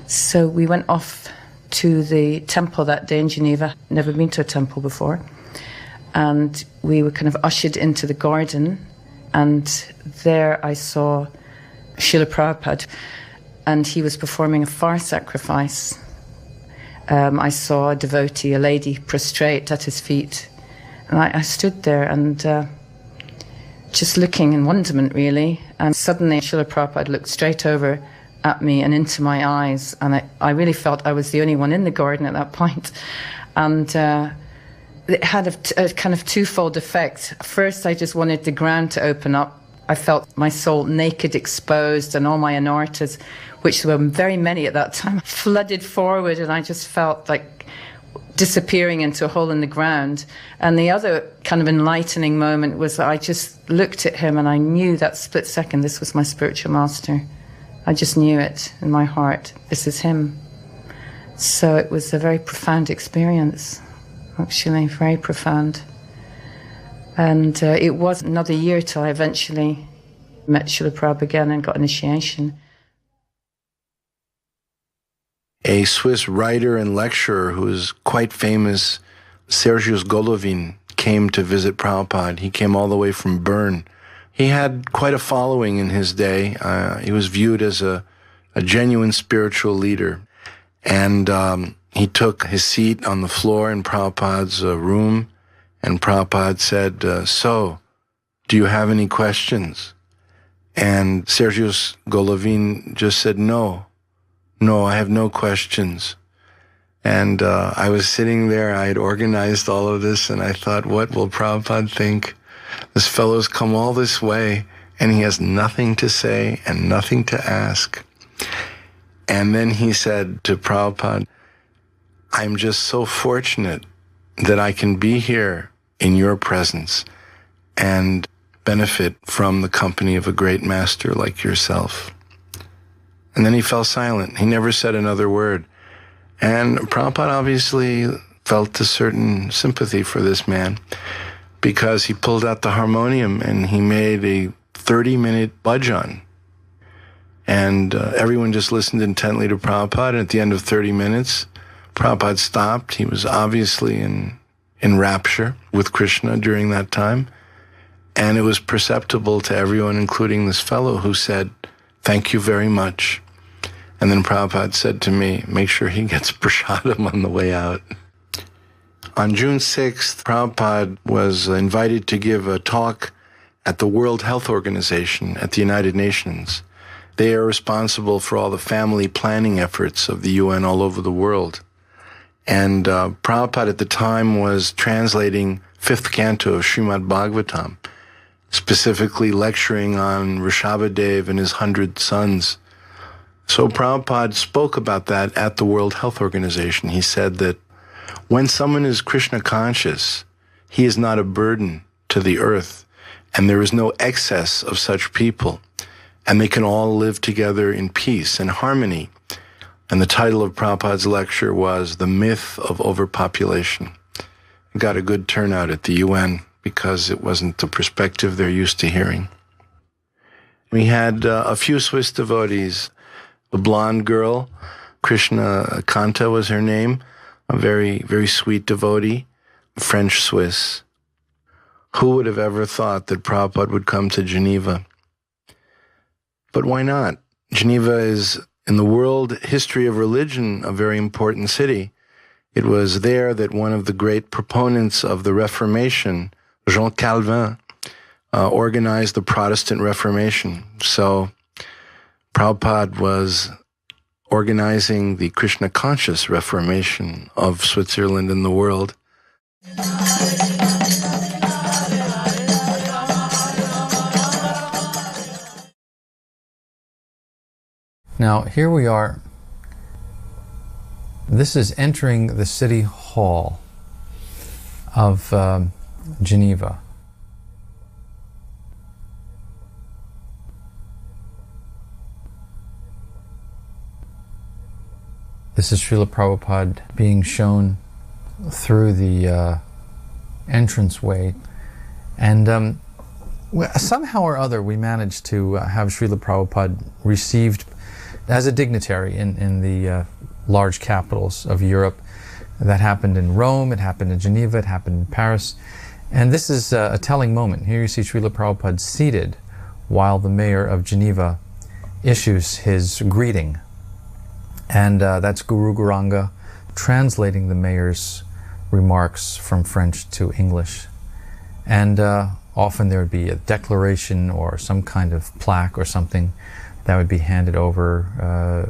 Speaker 9: So we went off to the temple that day in Geneva. Never been to a temple before. And we were kind of ushered into the garden, and there I saw Srila Prabhupada, and he was performing a fire sacrifice. I saw a devotee, a lady, prostrate at his feet. And I stood there and just looking in wonderment, really. And suddenly Srila Prabhupada looked straight over at me and into my eyes, and I really felt I was the only one in the garden at that point. And it had a kind of twofold effect. First, I just wanted the ground to open up. I felt my soul naked, exposed, and all my anartas, which there were very many at that time, flooded forward, and I just felt like disappearing into a hole in the ground. And the other kind of enlightening moment was that I just looked at him and I knew that split second this was my spiritual master. I just knew it in my heart. This is him. So it was a very profound experience, actually, very profound. And it was another year till I eventually met Srila Prabhupada again and got initiation.
Speaker 6: A Swiss writer and lecturer who is quite famous, Sergius Golovin, came to visit Prabhupada. He came all the way from Bern. He had quite a following in his day. He was viewed as a genuine spiritual leader. And he took his seat on the floor in Prabhupada's room, and Prabhupada said, "So, do you have any questions?" And Sergius Golovin just said, No, I have no questions. And I was sitting there, I had organized all of this, and I thought, what will Prabhupada think? This fellow's come all this way, and he has nothing to say and nothing to ask. And then he said to Prabhupada, I'm just so fortunate that I can be here in your presence and benefit from the company of a great master like yourself. And then he fell silent. He never said another word. And Prabhupada obviously felt a certain sympathy for this man because he pulled out the harmonium and he made a 30-minute bhajan. And everyone just listened intently to Prabhupada. And at the end of 30 minutes, Prabhupada stopped. He was obviously in rapture with Krishna during that time. And it was perceptible to everyone, including this fellow, who said, "Thank you very much." And then Prabhupada said to me, make sure he gets prasadam on the way out. On June 6th, Prabhupada was invited to give a talk at the World Health Organization at the United Nations. They are responsible for all the family planning efforts of the UN all over the world. And Prabhupada at the time was translating 5th canto of Srimad Bhagavatam, specifically lecturing on Rishabhadev and his 100 sons. So Prabhupada spoke about that at the World Health Organization. He said that when someone is Krishna conscious, he is not a burden to the earth, and there is no excess of such people, and they can all live together in peace and harmony. And the title of Prabhupada's lecture was The Myth of Overpopulation. It got a good turnout at the UN because it wasn't the perspective they're used to hearing. We had a few Swiss devotees. The blonde girl, Krishna Kanta was her name, a very, very sweet devotee, French-Swiss. Who would have ever thought that Prabhupada would come to Geneva? But why not? Geneva is, in the world history of religion, a very important city. It was there that one of the great proponents of the Reformation, Jean Calvin, organized the Protestant Reformation. So Prabhupada was organizing the Krishna conscious Reformation of Switzerland and the world.
Speaker 10: Now, here we are. This is entering the city hall of Geneva. This is Srila Prabhupada being shown through the entranceway. And somehow or other we managed to have Srila Prabhupada received as a dignitary in the large capitals of Europe. That happened in Rome, it happened in Geneva, it happened in Paris. And this is a telling moment. Here you see Srila Prabhupada seated while the mayor of Geneva issues his greeting. And that's Guru Gauranga translating the mayor's remarks from French to English. And often there would be a declaration or some kind of plaque or something that would be handed over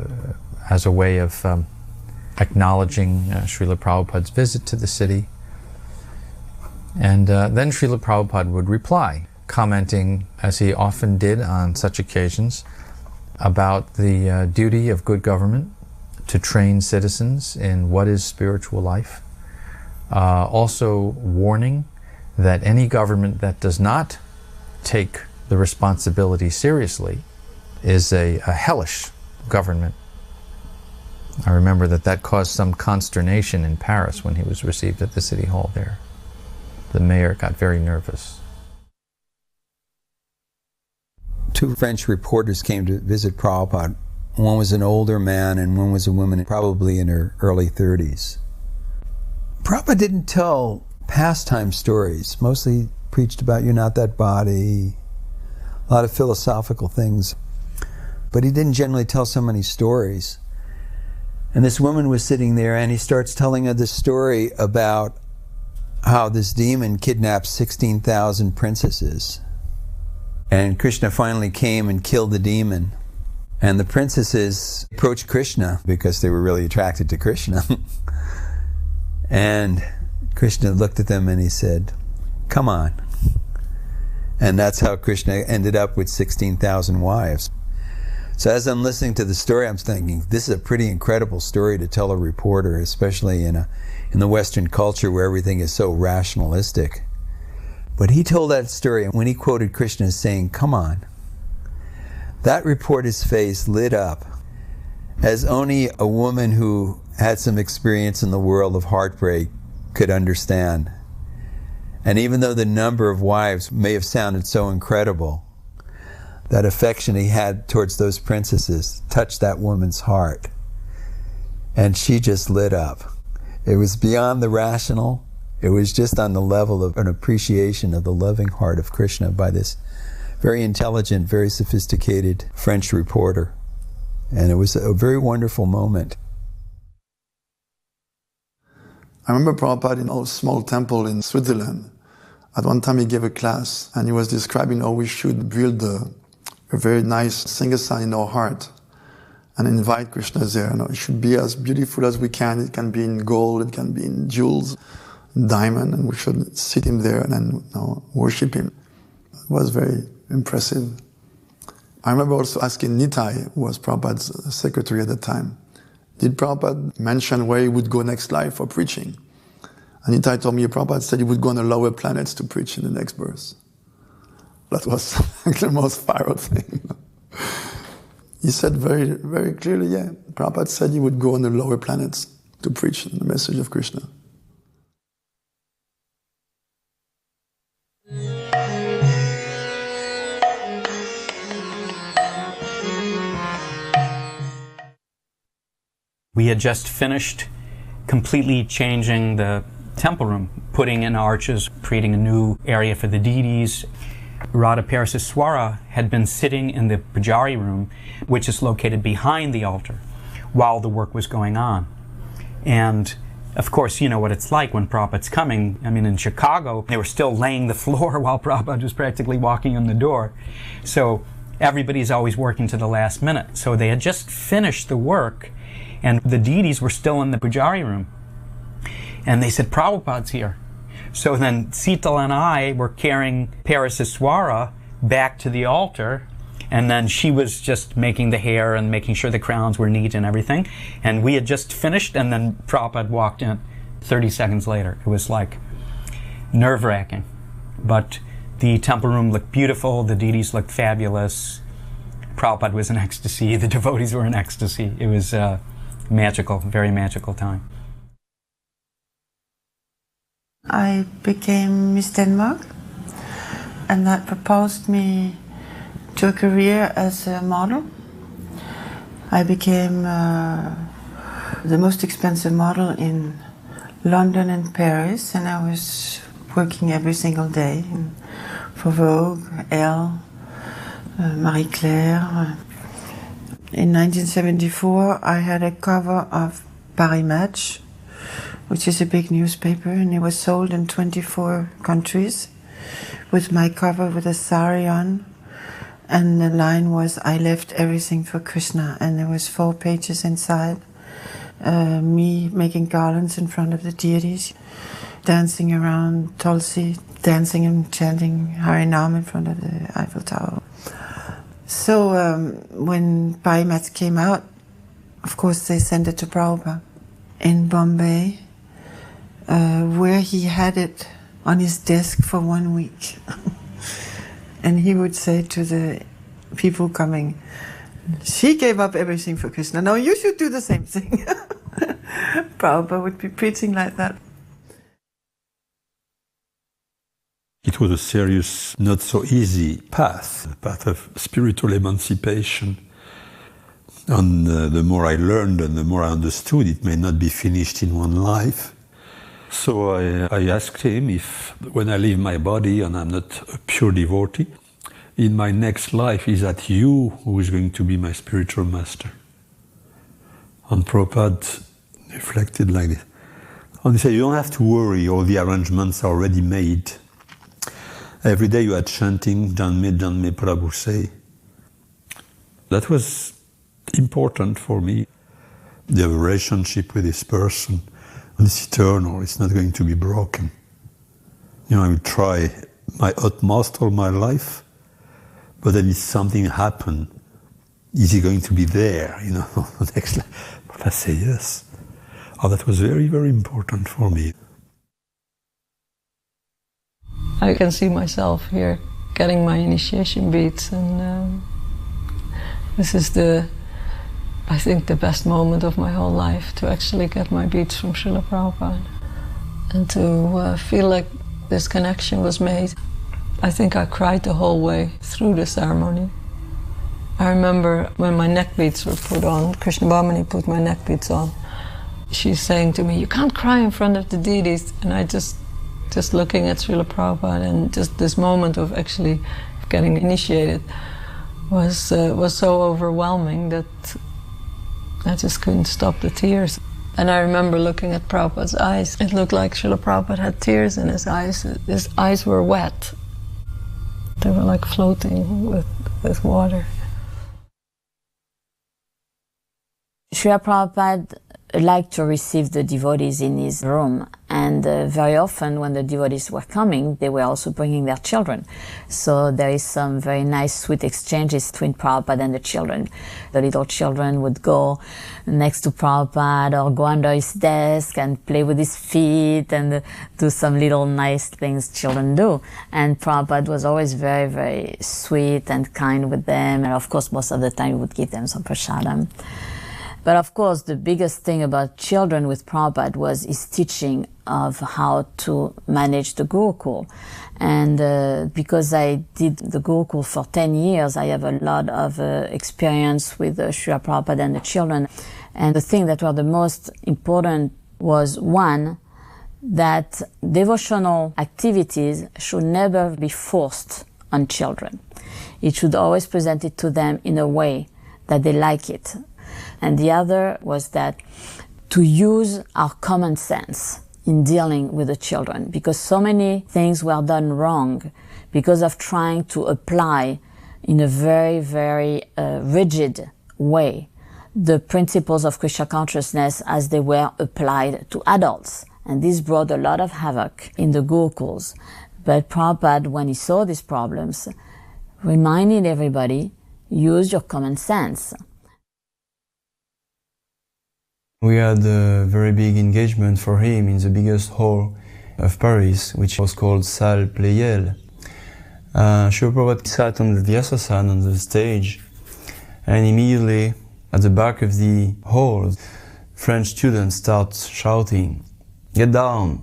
Speaker 10: as a way of acknowledging Srila Prabhupada's visit to the city. And then Srila Prabhupada would reply, commenting, as he often did on such occasions, about the duty of good government to train citizens in what is spiritual life. Also warning that any government that does not take the responsibility seriously is a hellish government. I remember that caused some consternation in Paris when he was received at the city hall there. The mayor got very nervous.
Speaker 11: Two French reporters came to visit Prabhupada. One was an older man and one was a woman probably in her early 30s. Prabhupada didn't tell pastime stories, mostly preached about you're not that body, a lot of philosophical things. But he didn't generally tell so many stories. And this woman was sitting there and he starts telling her this story about how this demon kidnapped 16,000 princesses. And Krishna finally came and killed the demon. And the princesses approached Krishna because they were really attracted to Krishna. And Krishna looked at them and he said, "Come on." And that's how Krishna ended up with 16,000 wives. So as I'm listening to the story, I'm thinking, this is a pretty incredible story to tell a reporter, especially in the Western culture where everything is so rationalistic. But he told that story, and when he quoted Krishna as saying, "Come on," that reporter's face lit up, as only a woman who had some experience in the world of heartbreak could understand. And even though the number of wives may have sounded so incredible, that affection he had towards those princesses touched that woman's heart. And she just lit up. It was beyond the rational. It was just on the level of an appreciation of the loving heart of Krishna by this very intelligent, very sophisticated French reporter. And it was a very wonderful moment.
Speaker 12: I remember Prabhupada in a small temple in Switzerland. At one time he gave a class and he was describing how we should build a very nice singasana in our heart and invite Krishna there. It should be as beautiful as we can. It can be in gold, it can be in jewels, diamond, and we should sit him there and then worship him. It was very impressive. I remember also asking Nitai, who was Prabhupada's secretary at the time, did Prabhupada mention where he would go next life for preaching? And Nitai told me Prabhupada said he would go on the lower planets to preach in the next birth. That was the most viral thing. He said very, very clearly, yeah, Prabhupada said he would go on the lower planets to preach the message of Krishna.
Speaker 13: We had just finished completely changing the temple room, putting in arches, creating a new area for the deities. Radha Paraseswara had been sitting in the Pujari room, which is located behind the altar, while the work was going on. And of course, you know what it's like when Prabhupada's coming. I mean, in Chicago, they were still laying the floor while Prabhupada was practically walking in the door. So everybody's always working to the last minute. So they had just finished the work, and the deities were still in the Pujari room. And they said, "Prabhupada's here." So then Sital and I were carrying Paraseswara back to the altar, and then she was just making the hair and making sure the crowns were neat and everything. And we had just finished, and then Prabhupada walked in 30 seconds later. It was like nerve-wracking. But the temple room looked beautiful, the deities looked fabulous. Prabhupada was in ecstasy, the devotees were in ecstasy. It was magical, very magical time.
Speaker 14: I became Miss Denmark, and that proposed me to a career as a model. I became the most expensive model in London and Paris, and I was working every single day for Vogue, Elle, Marie Claire. In 1974, I had a cover of Paris Match, which is a big newspaper, and it was sold in 24 countries with my cover with a sari on And the line was, I left everything for Krishna. And there was 4 pages inside. Me making garlands in front of the deities, dancing around Tulsi, dancing and chanting Harinam in front of the Eiffel Tower. So when Bhai Mats came out, of course they sent it to Prabhupada in Bombay, where he had it on his desk for 1 week. And he would say to the people coming, she gave up everything for Krishna, now you should do the same thing. Prabhupada would be preaching like that.
Speaker 1: It was a serious, not so easy path, a path of spiritual emancipation. And the more I learned and the more I understood, it may not be finished in one life. So I asked him if, when I leave my body and I'm not a pure devotee, in my next life, is that you who is going to be my spiritual master? And Prabhupada reflected like this. And he said, you don't have to worry, all the arrangements are already made. Every day you are chanting, Janme, Janme, Prabhu say. That was important for me. The relationship with this person, and it's eternal, it's not going to be broken. You know, I will try my utmost all my life, but then if something happen, is he going to be there, you know, next life? But I say yes. Oh, that was very, very important for me.
Speaker 16: I can see myself here getting my initiation beads, and this is I think the best moment of my whole life, to actually get my beads from Srila Prabhupada and to feel like this connection was made. I think I cried the whole way through the ceremony. I remember when my neck beads were put on, Krishna Bhamani put my neck beads on. She's saying to me, you can't cry in front of the deities. And I just looking at Srila Prabhupada, and just this moment of actually getting initiated was so overwhelming that I just couldn't stop the tears. And I remember looking at Prabhupada's eyes. It looked like Srila Prabhupada had tears in his eyes. His eyes were wet. They were like floating with water.
Speaker 18: Srila Prabhupada liked to receive the devotees in his room, and very often when the devotees were coming, they were also bringing their children. So there is some very nice, sweet exchanges between Prabhupada and the children. The little children would go next to Prabhupada or go under his desk and play with his feet and do some little nice things children do. And Prabhupada was always very, very sweet and kind with them, and of course most of the time he would give them some prasadam. But of course, the biggest thing about children with Prabhupada was his teaching of how to manage the Gurukul. And because I did the Gurukul for 10 years, I have a lot of experience with Srila Prabhupada and the children. And the thing that were the most important was, one, that devotional activities should never be forced on children. It should always present it to them in a way that they like it. And the other was that to use our common sense in dealing with the children, because so many things were done wrong because of trying to apply in a very, very rigid way the principles of Krishna consciousness as they were applied to adults. And this brought a lot of havoc in the Gurukuls. But Prabhupada, when he saw these problems, reminded everybody, use your common sense.
Speaker 19: We had a very big engagement for him in the biggest hall of Paris, which was called Salle Pleyel. Srila Prabhupada sat on the Vyasasana on the stage, and immediately at the back of the hall, French students start shouting, "Get down,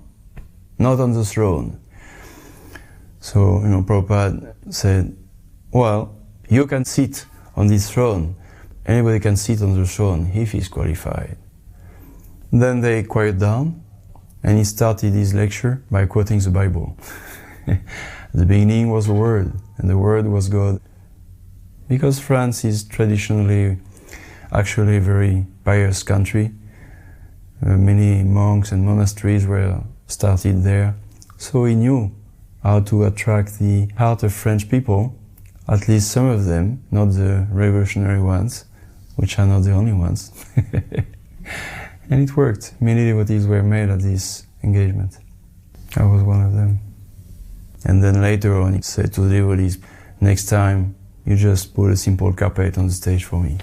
Speaker 19: not on the throne." So, Prabhupada said, well, you can sit on this throne. Anybody can sit on the throne if he's qualified. Then they quiet down, and he started his lecture by quoting the Bible. The beginning was the Word, and the Word was God. Because France is traditionally actually a very pious country, many monks and monasteries were started there. So he knew how to attract the heart of French people At least some of them, not the revolutionary ones, which are not the only ones. And it worked. Many devotees were made at this engagement. I was one of them. And then later on, he said to the devotees, next time, you just put a simple carpet on the stage for me.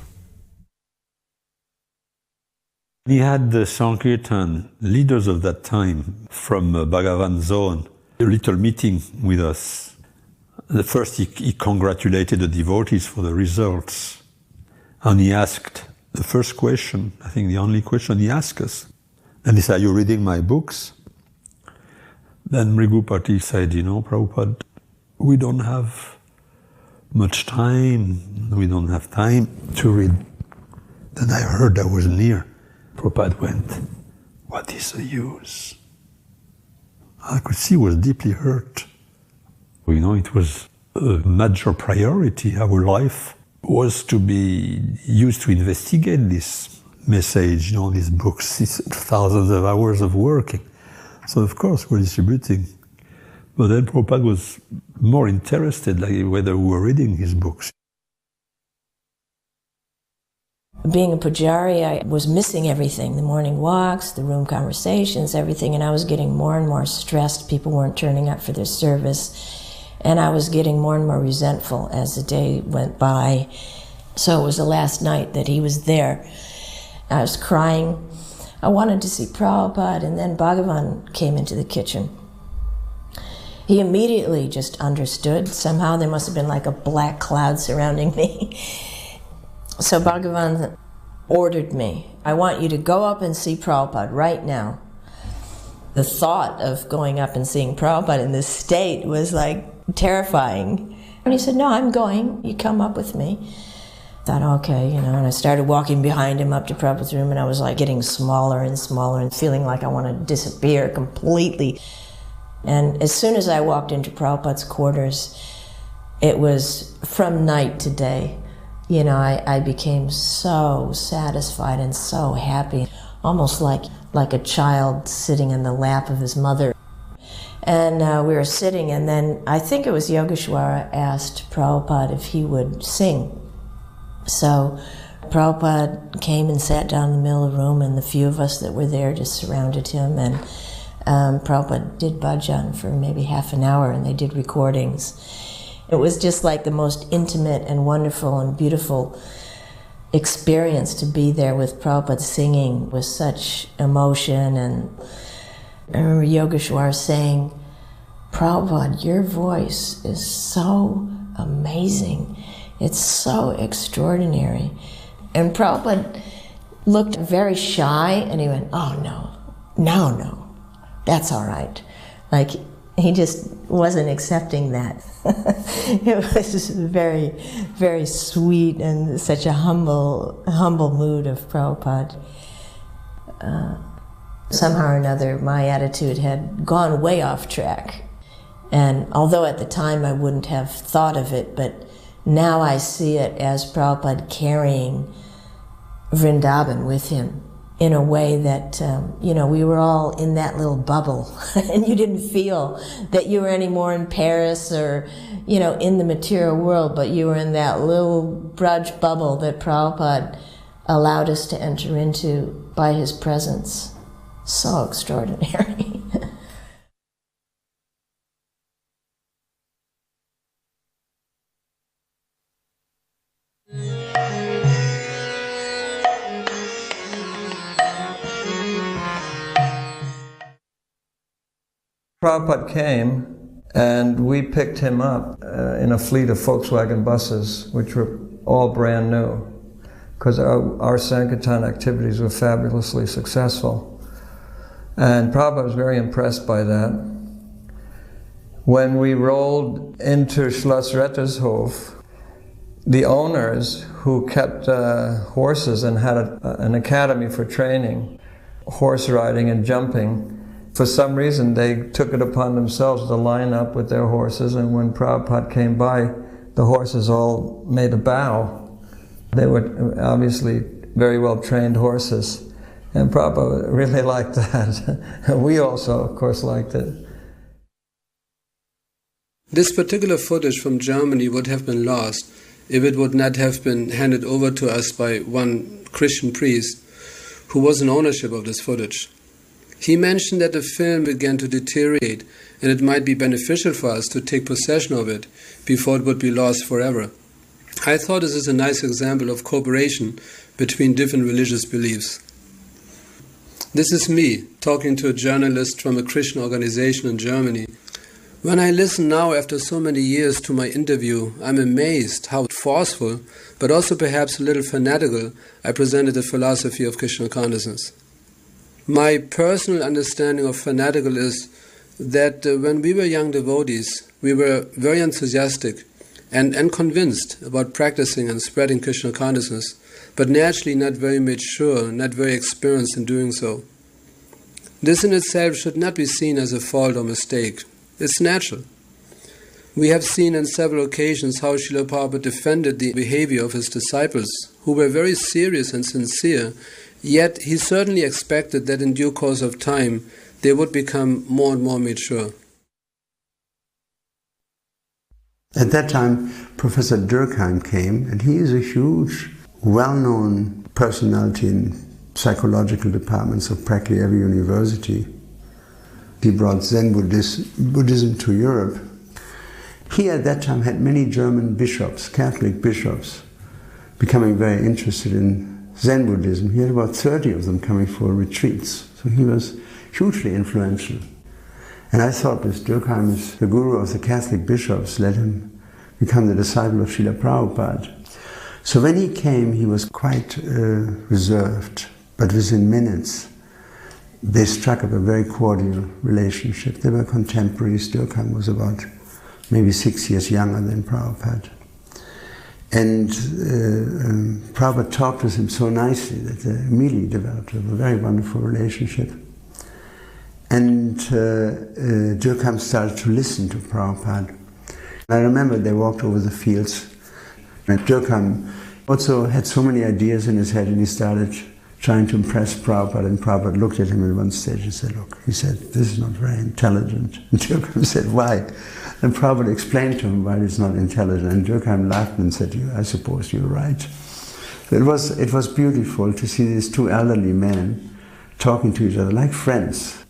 Speaker 1: He had the Sankirtan leaders of that time from Bhagavan zone, a little meeting with us. The first, he congratulated the devotees for the results. And he asked the first question, I think the only question he asked us. And he said, are you reading my books? Then Mrigupati said, Prabhupada, we don't have much time. We don't have time to read. Then I heard I was near. Prabhupada went, what is the use? I could see he was deeply hurt. It was a major priority. Our life was to be used to investigate this message, these books, these thousands of hours of working. So of course we're distributing. But then Prabhupada was more interested, like whether we were reading his books.
Speaker 2: Being a pujari, I was missing everything, the morning walks, the room conversations, everything, and I was getting more and more stressed. People weren't turning up for their service, and I was getting more and more resentful as the day went by. So it was the last night that he was there. I was crying. I wanted to see Prabhupada, and then Bhagavan came into the kitchen. He immediately just understood. Somehow there must have been like a black cloud surrounding me. So Bhagavan ordered me, I want you to go up and see Prabhupada right now. The thought of going up and seeing Prabhupada in this state was like terrifying. And he said, no, I'm going, you come up with me. I thought, okay, and I started walking behind him up to Prabhupada's room, and I was like getting smaller and smaller and feeling like I want to disappear completely. And as soon as I walked into Prabhupada's quarters, it was from night to day. I became so satisfied and so happy, almost like a child sitting in the lap of his mother. And we were sitting, and then I think it was Yogeshwara asked Prabhupada if he would sing. So Prabhupada came and sat down in the middle of the room, and the few of us that were there just surrounded him, and Prabhupada did bhajan for maybe half an hour, and they did recordings. It was just like the most intimate and wonderful and beautiful experience to be there with Prabhupada singing with such emotion. And I remember Yogeshwar saying, Prabhupada, your voice is so amazing. It's so extraordinary. And Prabhupada looked very shy, and he went, oh no, that's all right. Like, he just wasn't accepting that. It was very, very sweet and such a humble mood of Prabhupada. Somehow or another, my attitude had gone way off track. And although at the time I wouldn't have thought of it, but now I see it as Prabhupada carrying Vrindavan with him in a way that, we were all in that little bubble, and you didn't feel that you were any more in Paris or, in the material world, but you were in that little Braj bubble that Prabhupada allowed us to enter into by his presence. So extraordinary.
Speaker 4: Prabhupada came, and we picked him up in a fleet of Volkswagen buses, which were all brand new, because our Sankirtan activities were fabulously successful. And Prabhupada was very impressed by that. When we rolled into Schloss Rettershof, the owners who kept horses and had an academy for training, horse riding and jumping, for some reason, they took it upon themselves to line up with their horses, and when Prabhupada came by, the horses all made a bow. They were obviously very well trained horses, and Prabhupada really liked that. And we also, of course, liked it.
Speaker 7: This particular footage from Germany would have been lost if it would not have been handed over to us by one Christian priest who was in ownership of this footage. He mentioned that the film began to deteriorate and it might be beneficial for us to take possession of it before it would be lost forever. I thought this is a nice example of cooperation between different religious beliefs. This is me talking to a journalist from a Christian organization in Germany. When I listen now after so many years to my interview, I'm amazed how forceful, but also perhaps a little fanatical, I presented the philosophy of Krishna consciousness. My personal understanding of fanatical is that when we were young devotees, we were very enthusiastic and convinced about practicing and spreading Krishna consciousness, but naturally not very mature, not very experienced in doing so. This in itself should not be seen as a fault or mistake. It's natural. We have seen on several occasions how Srila Prabhupada defended the behavior of his disciples, who were very serious and sincere, yet he certainly expected that in due course of time they would become more and more mature.
Speaker 15: At that time, Professor Durkheim came, and he is a huge, well-known personality in psychological departments of practically every university. He brought Zen Buddhism to Europe. He at that time had many German bishops, Catholic bishops, becoming very interested in Zen Buddhism. He had about 30 of them coming for retreats. So he was hugely influential. And I thought this Durkheim is the guru of the Catholic bishops, let him become the disciple of Srila Prabhupada. So when he came, he was quite reserved, but within minutes, they struck up a very cordial relationship. They were contemporaries. Durkheim was about maybe 6 years younger than Prabhupada. And Prabhupada talked with him so nicely that they immediately developed a very wonderful relationship. And Durkheim started to listen to Prabhupada. I remember they walked over the fields, and Durkheim also had so many ideas in his head, and he started trying to impress Prabhupada, and Prabhupada looked at him at one stage and said, look, he said, this is not very intelligent. And Durkheim said, why? And Prabhupada explained to him why it's not intelligent, and Durkheim laughed and said, I suppose you're right. So it was beautiful to see these two elderly men talking to each other like friends.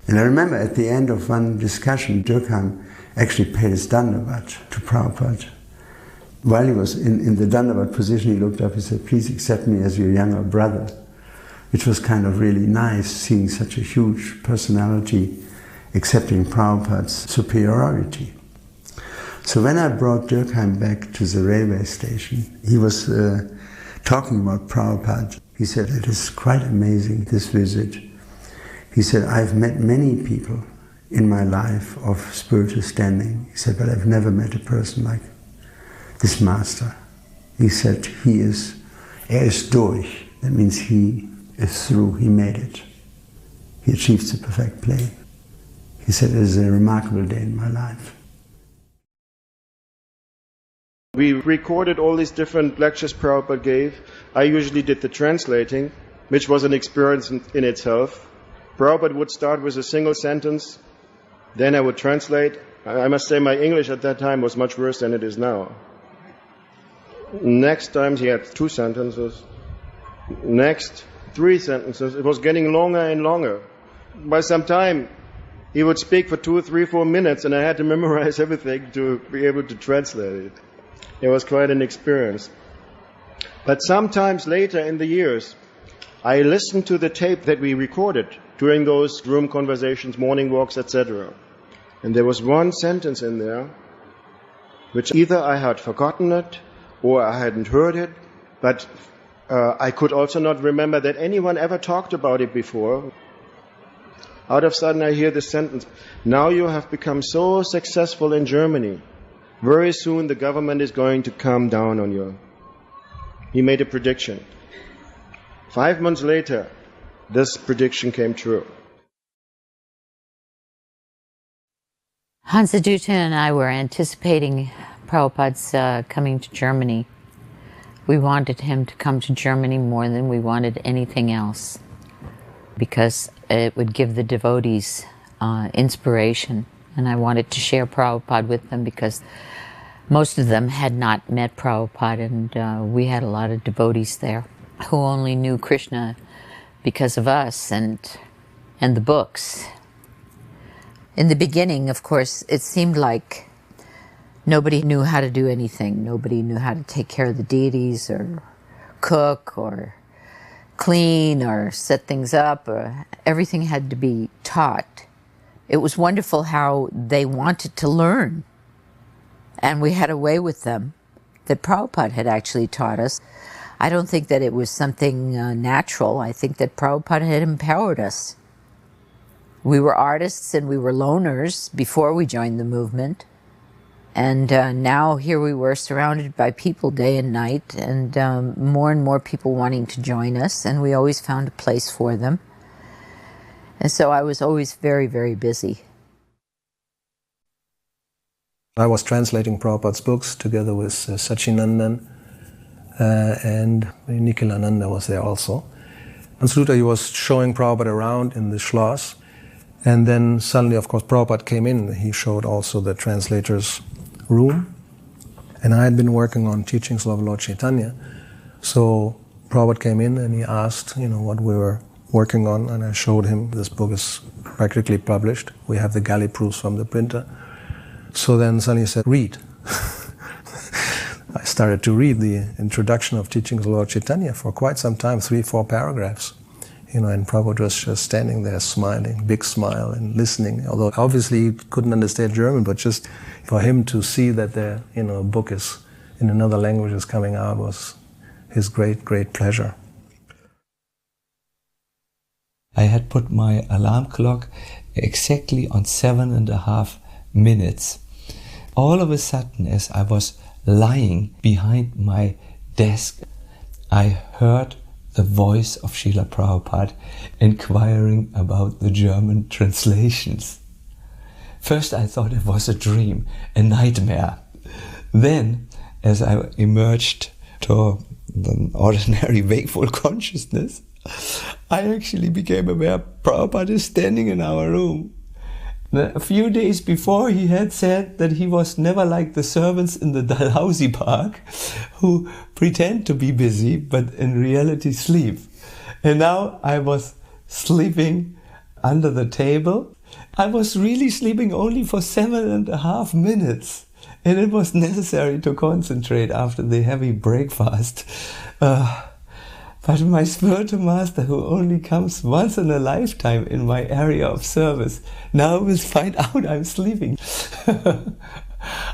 Speaker 15: And I remember at the end of one discussion, Durkheim actually paid his Dandavat to Prabhupada. While he was in the Dandavat position, he looked up and said, please accept me as your younger brother, which was kind of really nice, seeing such a huge personality accepting Prabhupada's superiority. So when I brought Durkheim back to the railway station, he was talking about Prabhupada. He said, it is quite amazing, this visit. He said, I've met many people in my life of spiritual standing. He said, but I've never met a person like this master. He said, er ist durch. That means he is through, he made it. He achieved the perfect plane. He said, it is a remarkable day in my life.
Speaker 17: We recorded all these different lectures Prabhupada gave. I usually did the translating, which was an experience in itself. Prabhupada would start with a single sentence, then I would translate. I must say my English at that time was much worse than it is now. Next time he had 2 sentences. Next, 3 sentences. It was getting longer and longer. By some time, he would speak for 2, 3, 4 minutes, and I had to memorize everything to be able to translate it. It was quite an experience. But sometimes later in the years, I listened to the tape that we recorded during those room conversations, morning walks, etc. And there was one sentence in there, which either I had forgotten it, or I hadn't heard it, but I could also not remember that anyone ever talked about it before. Out of sudden I hear this sentence, now you have become so successful in Germany, very soon the government is going to come down on you. He made a prediction. 5 months later, this prediction came true.
Speaker 20: Hansa Dutta and I were anticipating Prabhupada's coming to Germany. We wanted him to come to Germany more than we wanted anything else, because it would give the devotees inspiration And I wanted to share Prabhupada with them because most of them had not met Prabhupada, and we had a lot of devotees there who only knew Krishna because of us and the books. In the beginning, of course, it seemed like nobody knew how to do anything. Nobody knew how to take care of the deities or cook or clean or set things up. Everything had to be taught. It was wonderful how they wanted to learn. And we had a way with them that Prabhupada had actually taught us. I don't think that it was something natural. I think that Prabhupada had empowered us. We were artists and we were loners before we joined the movement. And now here we were surrounded by people day and night, and more people wanting to join us, and we always found a place for them. And so I was always very, very busy.
Speaker 21: I was translating Prabhupada's books together with Sachinandan, and Nikhilananda was there also. And Sruta, he was showing Prabhupada around in the Schloss, and then suddenly, of course, Prabhupada came in. He showed also the translator's room, and I had been working on teachings of Lord Chaitanya. So Prabhupada came in and he asked, what we were working on, and I showed him this book is practically published. We have the galley proofs from the printer. So then suddenly he said, read. I started to read the introduction of teachings of Lord Chaitanya for quite some time, 3-4 paragraphs. And Prabhupada was just standing there smiling, big smile, and listening. Although obviously he couldn't understand German, but just for him to see that a book is in another language is coming out was his great, great pleasure.
Speaker 22: I had put my alarm clock exactly on 7.5 minutes. All of a sudden, as I was lying behind my desk, I heard the voice of Srila Prabhupada inquiring about the German translations. First I thought it was a dream, a nightmare. Then, as I emerged to the ordinary wakeful consciousness, I actually became aware Prabhupada is standing in our room. A few days before, he had said that he was never like the servants in the Dalhousie Park who pretend to be busy but in reality sleep. And now I was sleeping under the table. I was really sleeping only for 7.5 minutes. And it was necessary to concentrate after the heavy breakfast. But my spiritual master, who only comes once in a lifetime in my area of service, now will find out I'm sleeping.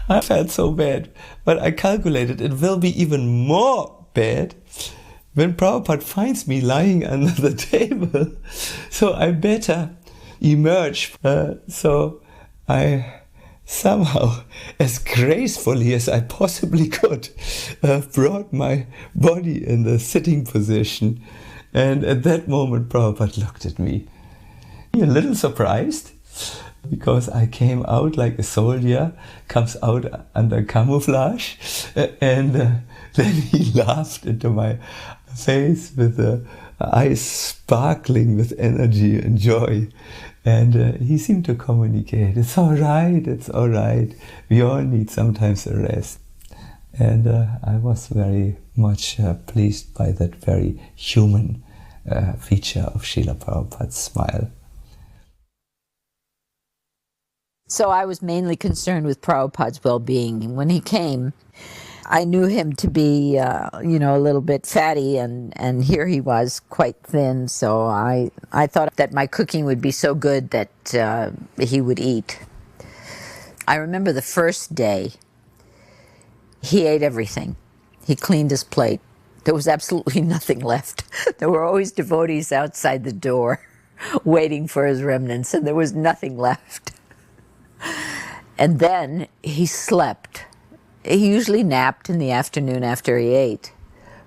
Speaker 22: I felt so bad, but I calculated it will be even more bad when Prabhupada finds me lying under the table. So I better emerge. So I somehow, as gracefully as I possibly could, brought my body in the sitting position. And at that moment, Prabhupada looked at me, a little surprised, because I came out like a soldier comes out under camouflage. And then he laughed into my face with the eyes sparkling with energy and joy. And he seemed to communicate, it's all right, we all need sometimes a rest. And I was very much pleased by that very human feature of Srila Prabhupada's smile.
Speaker 20: So I was mainly concerned with Prabhupada's well-being. When he came, I knew him to be, a little bit fatty, and here he was quite thin, so I thought that my cooking would be so good that he would eat. I remember the first day, he ate everything. He cleaned his plate. There was absolutely nothing left. There were always devotees outside the door waiting for his remnants, and there was nothing left. And then he slept. He usually napped in the afternoon after he ate,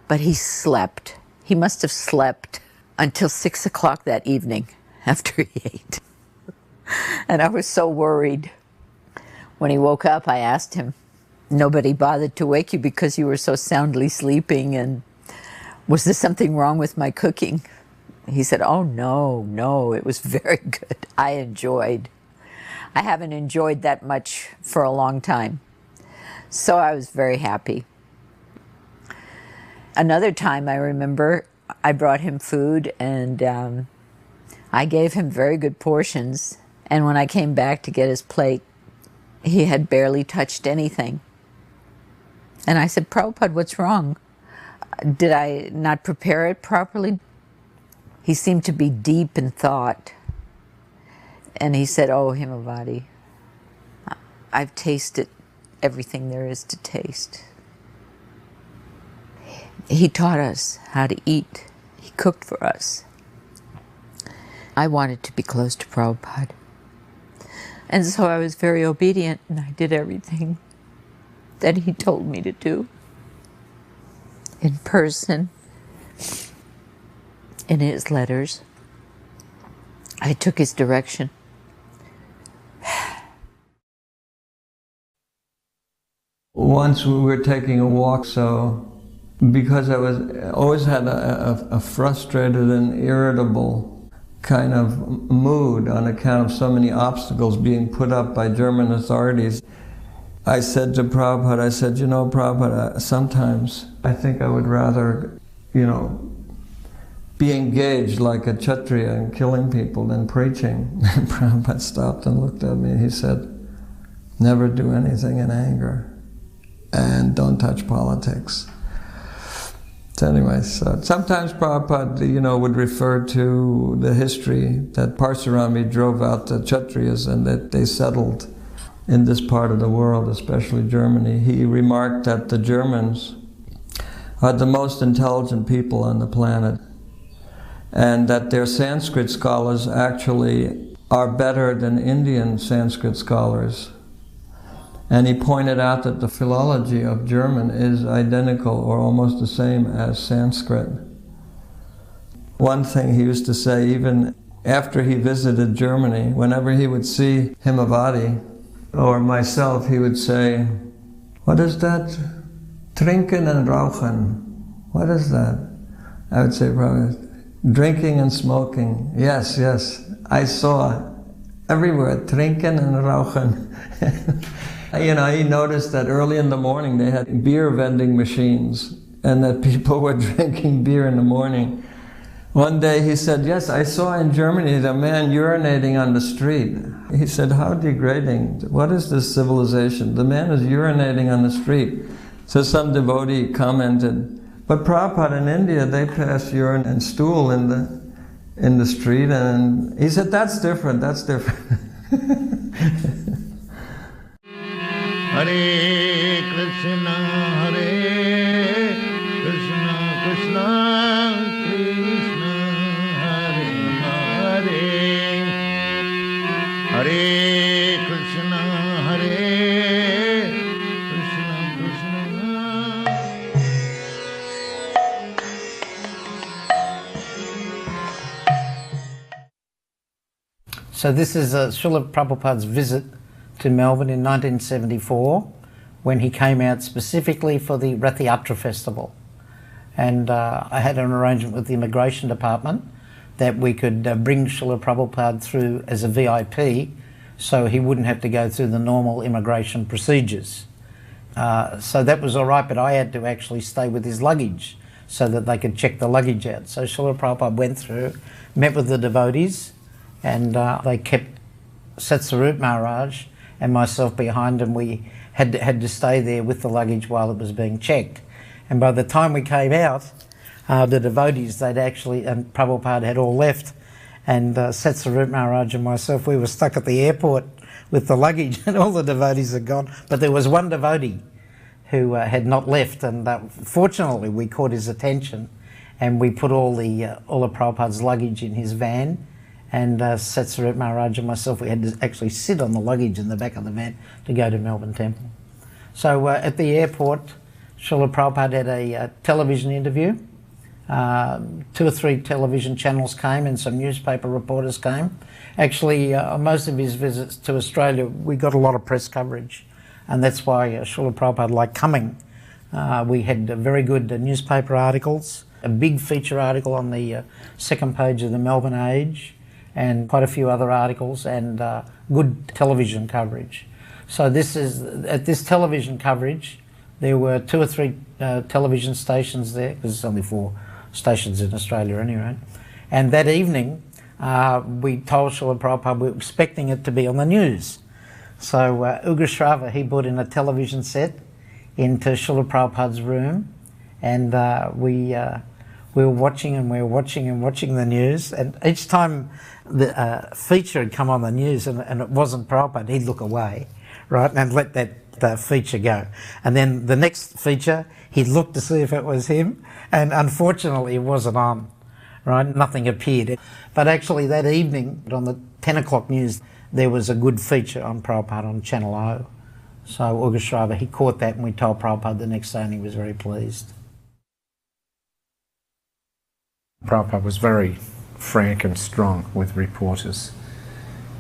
Speaker 20: but he slept. He must have slept until 6 o'clock that evening after he ate. And I was so worried. When he woke up, I asked him, nobody bothered to wake you because you were so soundly sleeping, and was there something wrong with my cooking? He said, oh no, it was very good. I I haven't enjoyed that much for a long time. So I was very happy. Another time I remember I brought him food and I gave him very good portions. And when I came back to get his plate, he had barely touched anything. And I said, Prabhupada, what's wrong? Did I not prepare it properly? He seemed to be deep in thought. And he said, oh, Himavati, I've tasted everything there is to taste. He taught us how to eat. He cooked for us. I wanted to be close to Prabhupada. And so I was very obedient and I did everything that he told me to do. In person, in his letters. I took his direction.
Speaker 4: Once we were taking a walk, so because I always had a frustrated and irritable kind of mood on account of so many obstacles being put up by German authorities, I said to Prabhupada, I said, you know, Prabhupada, sometimes I think I would rather, you know, be engaged like a Kshatriya in killing people than preaching. And Prabhupada stopped and looked at me and he said, never do anything in anger and don't touch politics. So anyway, so sometimes Prabhupada, you know, would refer to the history that Parsurami drove out the Kshatriyas and that they settled in this part of the world, especially Germany. He remarked that the Germans are the most intelligent people on the planet and that their Sanskrit scholars actually are better than Indian Sanskrit scholars. And he pointed out that the philology of German is identical or almost the same as Sanskrit. One thing he used to say, even after he visited Germany, whenever he would see Himavati or myself, he would say, what is that? Trinken and rauchen. What is that? I would say, probably, drinking and smoking. Yes, yes. I saw everywhere, trinken and rauchen. You know, he noticed that early in the morning they had beer vending machines and that people were drinking beer in the morning. One day he said, yes, I saw in Germany a man urinating on the street. He said, how degrading. What is this civilization? The man is urinating on the street. So some devotee commented, but Prabhupada in India, they pass urine and stool in the street. And he said, that's different, that's different.
Speaker 5: Hare Krishna, Hare Krishna, Krishna Krishna, Hare Hare, Hare Krishna, Hare Krishna, Krishna.
Speaker 3: So this is Srila Prabhupada's visit to Melbourne in 1974 when he came out specifically for the Rath Yatra festival. And I had an arrangement with the immigration department that we could bring Srila Prabhupada through as a VIP so he wouldn't have to go through the normal immigration procedures. So that was all right, but I had to actually stay with his luggage so that they could check the luggage out. So Srila Prabhupada went through, met with the devotees, and they kept Satsarup Maharaj and myself behind, and we had to stay there with the luggage while it was being checked. And by the time we came out, the devotees, they'd actually, and Prabhupada had all left, and Satsarup Maharaj and myself, we were stuck at the airport with the luggage, and all the devotees had gone. But there was one devotee who had not left, and fortunately we caught his attention, and we put all of Prabhupada's luggage in his van. And Satsarup Maharaj and myself, we had to actually sit on the luggage in the back of the van to go to Melbourne Temple. So at the airport, Srila Prabhupada had a television interview. 2 or 3 television channels came and some newspaper reporters came. Actually, on most of his visits to Australia, we got a lot of press coverage. And that's why Srila Prabhupada liked coming. We had very good newspaper articles, a big feature article on the second page of the Melbourne Age, and quite a few other articles and good television coverage. So at this television coverage, there were 2 or 3 television stations there, because there's only 4 stations in Australia anyway. And that evening, we told Srila Prabhupada we were expecting it to be on the news. So Ugrashrava, he brought in a television set into Srila Prabhupada's room, and we were watching and we were watching and watching the news, and each time the feature had come on the news and it wasn't Prabhupada, he'd look away, right, and let that feature go. And then the next feature, he'd look to see if it was him, and unfortunately it wasn't on, right, nothing appeared. But actually that evening, on the 10 o'clock news, there was a good feature on Prabhupada on Channel O. So Ugrashrava, he caught that, and we told Prabhupada the next day, and he was very pleased.
Speaker 8: Prabhupada was very frank and strong with reporters.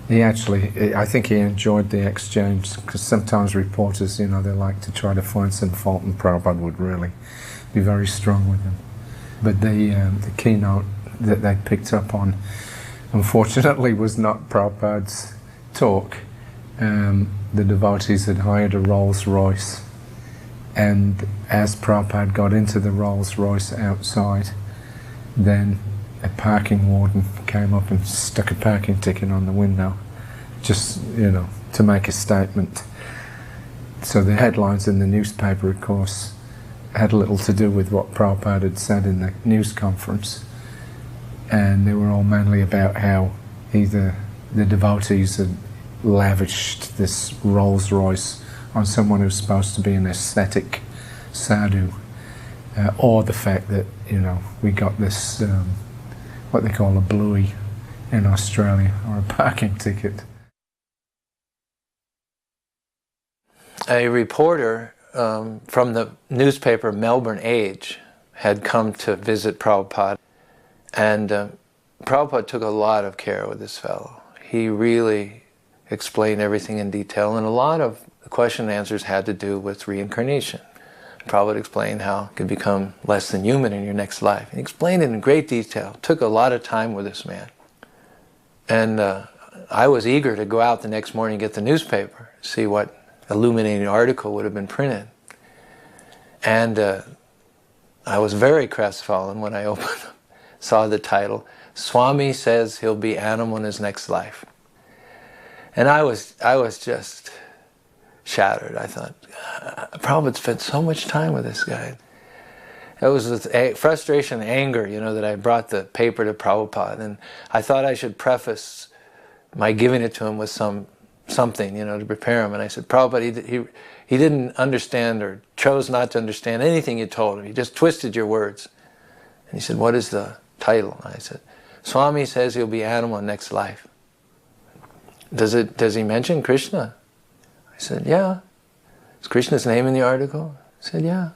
Speaker 8: I think he enjoyed the exchange, because sometimes reporters, they like to try to find some fault, and Prabhupada would really be very strong with them. But the keynote that they picked up on, unfortunately, was not Prabhupada's talk. The devotees had hired a Rolls Royce, and as Prabhupada got into the Rolls Royce outside, then a parking warden came up and stuck a parking ticket on the window, just, to make a statement. So the headlines in the newspaper, of course, had little to do with what Prabhupada had said in the news conference. And they were all mainly about how either the devotees had lavished this Rolls Royce on someone who's supposed to be an ascetic sadhu, or the fact that, we got this, what they call a bluey in Australia, or a parking ticket.
Speaker 9: A reporter from the newspaper Melbourne Age had come to visit Prabhupada, and Prabhupada took a lot of care with this fellow. He really explained everything in detail, and a lot of the question and answers had to do with reincarnation. Prabhupada explained how you could become less than human in your next life. He explained it in great detail. Took a lot of time with this man. And I was eager to go out the next morning and get the newspaper, see what illuminating article would have been printed. And I was very crestfallen when I opened them, saw the title, Swami says he'll be animal in his next life. And I was just shattered. I thought, Prabhupada spent so much time with this guy. It was with frustration and anger, that I brought the paper to Prabhupada, and I thought I should preface my giving it to him with something, to prepare him. And I said, Prabhupada, he didn't understand, or chose not to understand anything you told him. He just twisted your words. And he said, what is the title? And I said, Swami says he'll be animal in next life. Does he mention Krishna? I said, yeah. Is Krishna's name in the article? I said, yeah.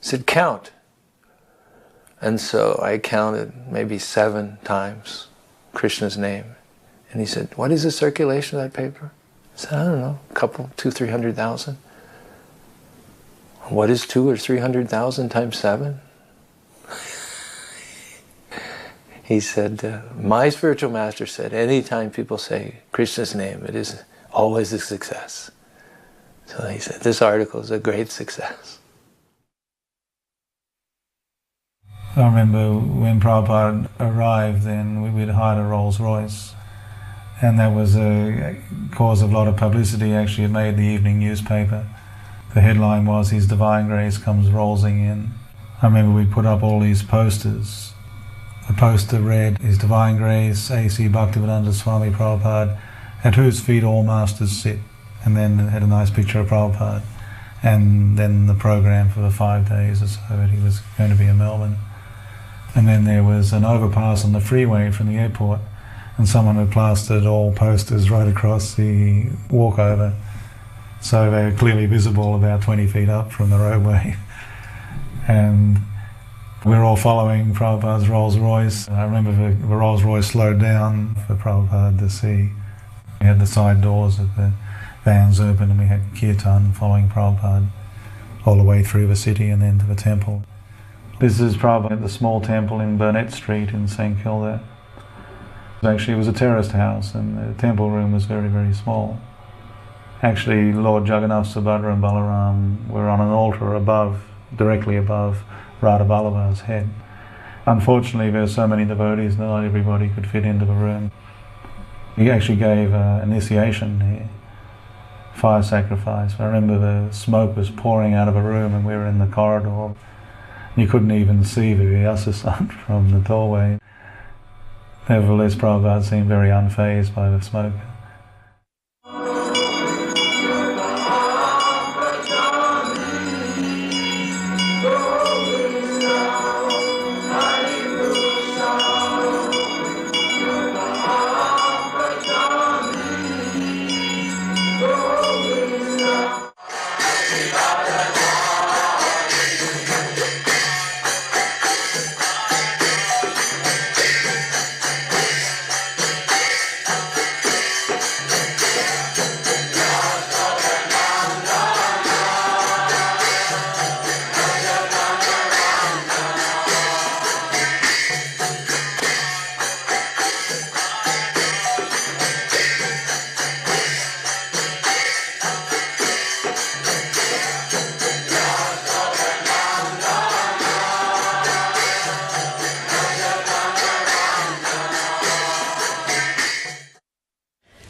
Speaker 9: He said, count. And so I counted maybe 7 times Krishna's name. And he said, what is the circulation of that paper? I said, I don't know, a couple, 200,000-300,000. What is 200,000 or 300,000 times 7? He said, my spiritual master said, anytime people say Krishna's name, it is always a success. So he said, this article is a great success.
Speaker 23: I remember when Prabhupada arrived, then we'd hired a Rolls Royce, and that was a cause of a lot of publicity. Actually, it made the evening newspaper. The headline was, His Divine Grace comes rolling in. I remember we put up all these posters. The poster read, His Divine Grace, A.C. Bhaktivedanta Swami Prabhupada, at whose feet all masters sit. And then it had a nice picture of Prabhupada. And then the program for the 5 days or so that he was going to be in Melbourne. And then there was an overpass on the freeway from the airport, and someone had plastered all posters right across the walkover. So they were clearly visible about 20 feet up from the roadway. And we're all following Prabhupada's Rolls Royce. I remember the Rolls Royce slowed down for Prabhupada to see. We had the side doors of the vans open, and we had kirtan following Prabhupada all the way through the city and then to the temple. This is Prabhupada at the small temple in Burnett Street in St Kilda. Actually, it was a terraced house, and the temple room was very, very small. Actually, Lord Jagannath, Subhadra and Balaram were on an altar above, directly above Radha Vallabha's head. Unfortunately, there were so many devotees that not everybody could fit into the room. He actually gave initiation here, fire sacrifice. I remember the smoke was pouring out of a room and we were in the corridor. You couldn't even see the Vyasa from the doorway. Nevertheless, Prabhupada seemed very unfazed by the smoke.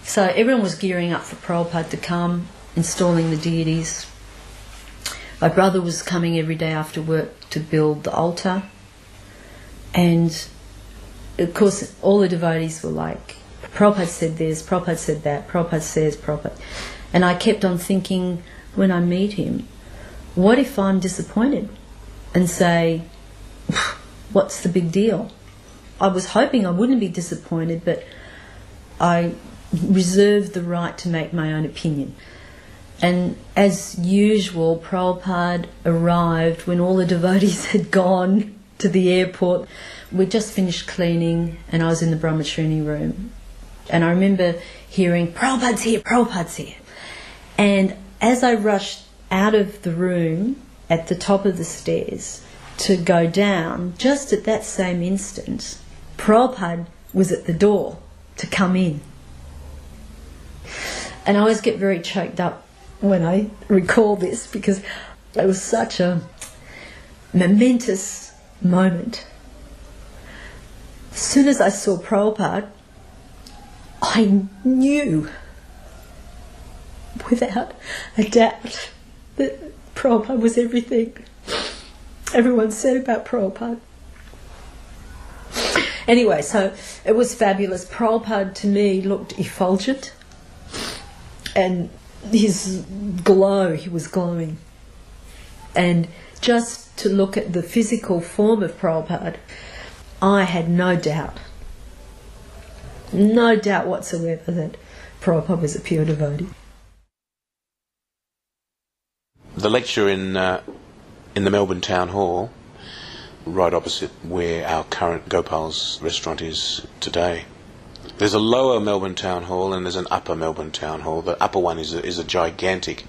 Speaker 6: So everyone was gearing up for Prabhupada to come, installing the deities. My brother was coming every day after work to build the altar. And of course all the devotees were like, Prabhupada said this, Prabhupada said that, Prabhupada says, Prabhupada. And I kept on thinking, when I meet him, what if I'm disappointed and say, what's the big deal? I was hoping I wouldn't be disappointed, but I reserved the right to make my own opinion. And as usual, Prabhupada arrived when all the devotees had gone to the airport. We'd just finished cleaning and I was in the Brahmachari room. And I remember hearing, Prabhupada's here, Prabhupada's here. And as I rushed out of the room at the top of the stairs to go down, just at that same instant, Prabhupada was at the door to come in. And I always get very choked up when I recall this because it was such a momentous moment. As soon as I saw Prabhupada, I knew without a doubt that Prabhupada was everything everyone said about Prabhupada. Anyway, so it was fabulous. Prabhupada to me looked effulgent. And his glow, he was glowing. And just to look at the physical form of Prabhupada, I had no doubt whatsoever that Prabhupada was a pure devotee.
Speaker 10: The lecture in the Melbourne Town Hall, right opposite where our current Gopal's restaurant is today. There's a lower Melbourne Town Hall and there's an upper Melbourne Town Hall. The upper one is a gigantic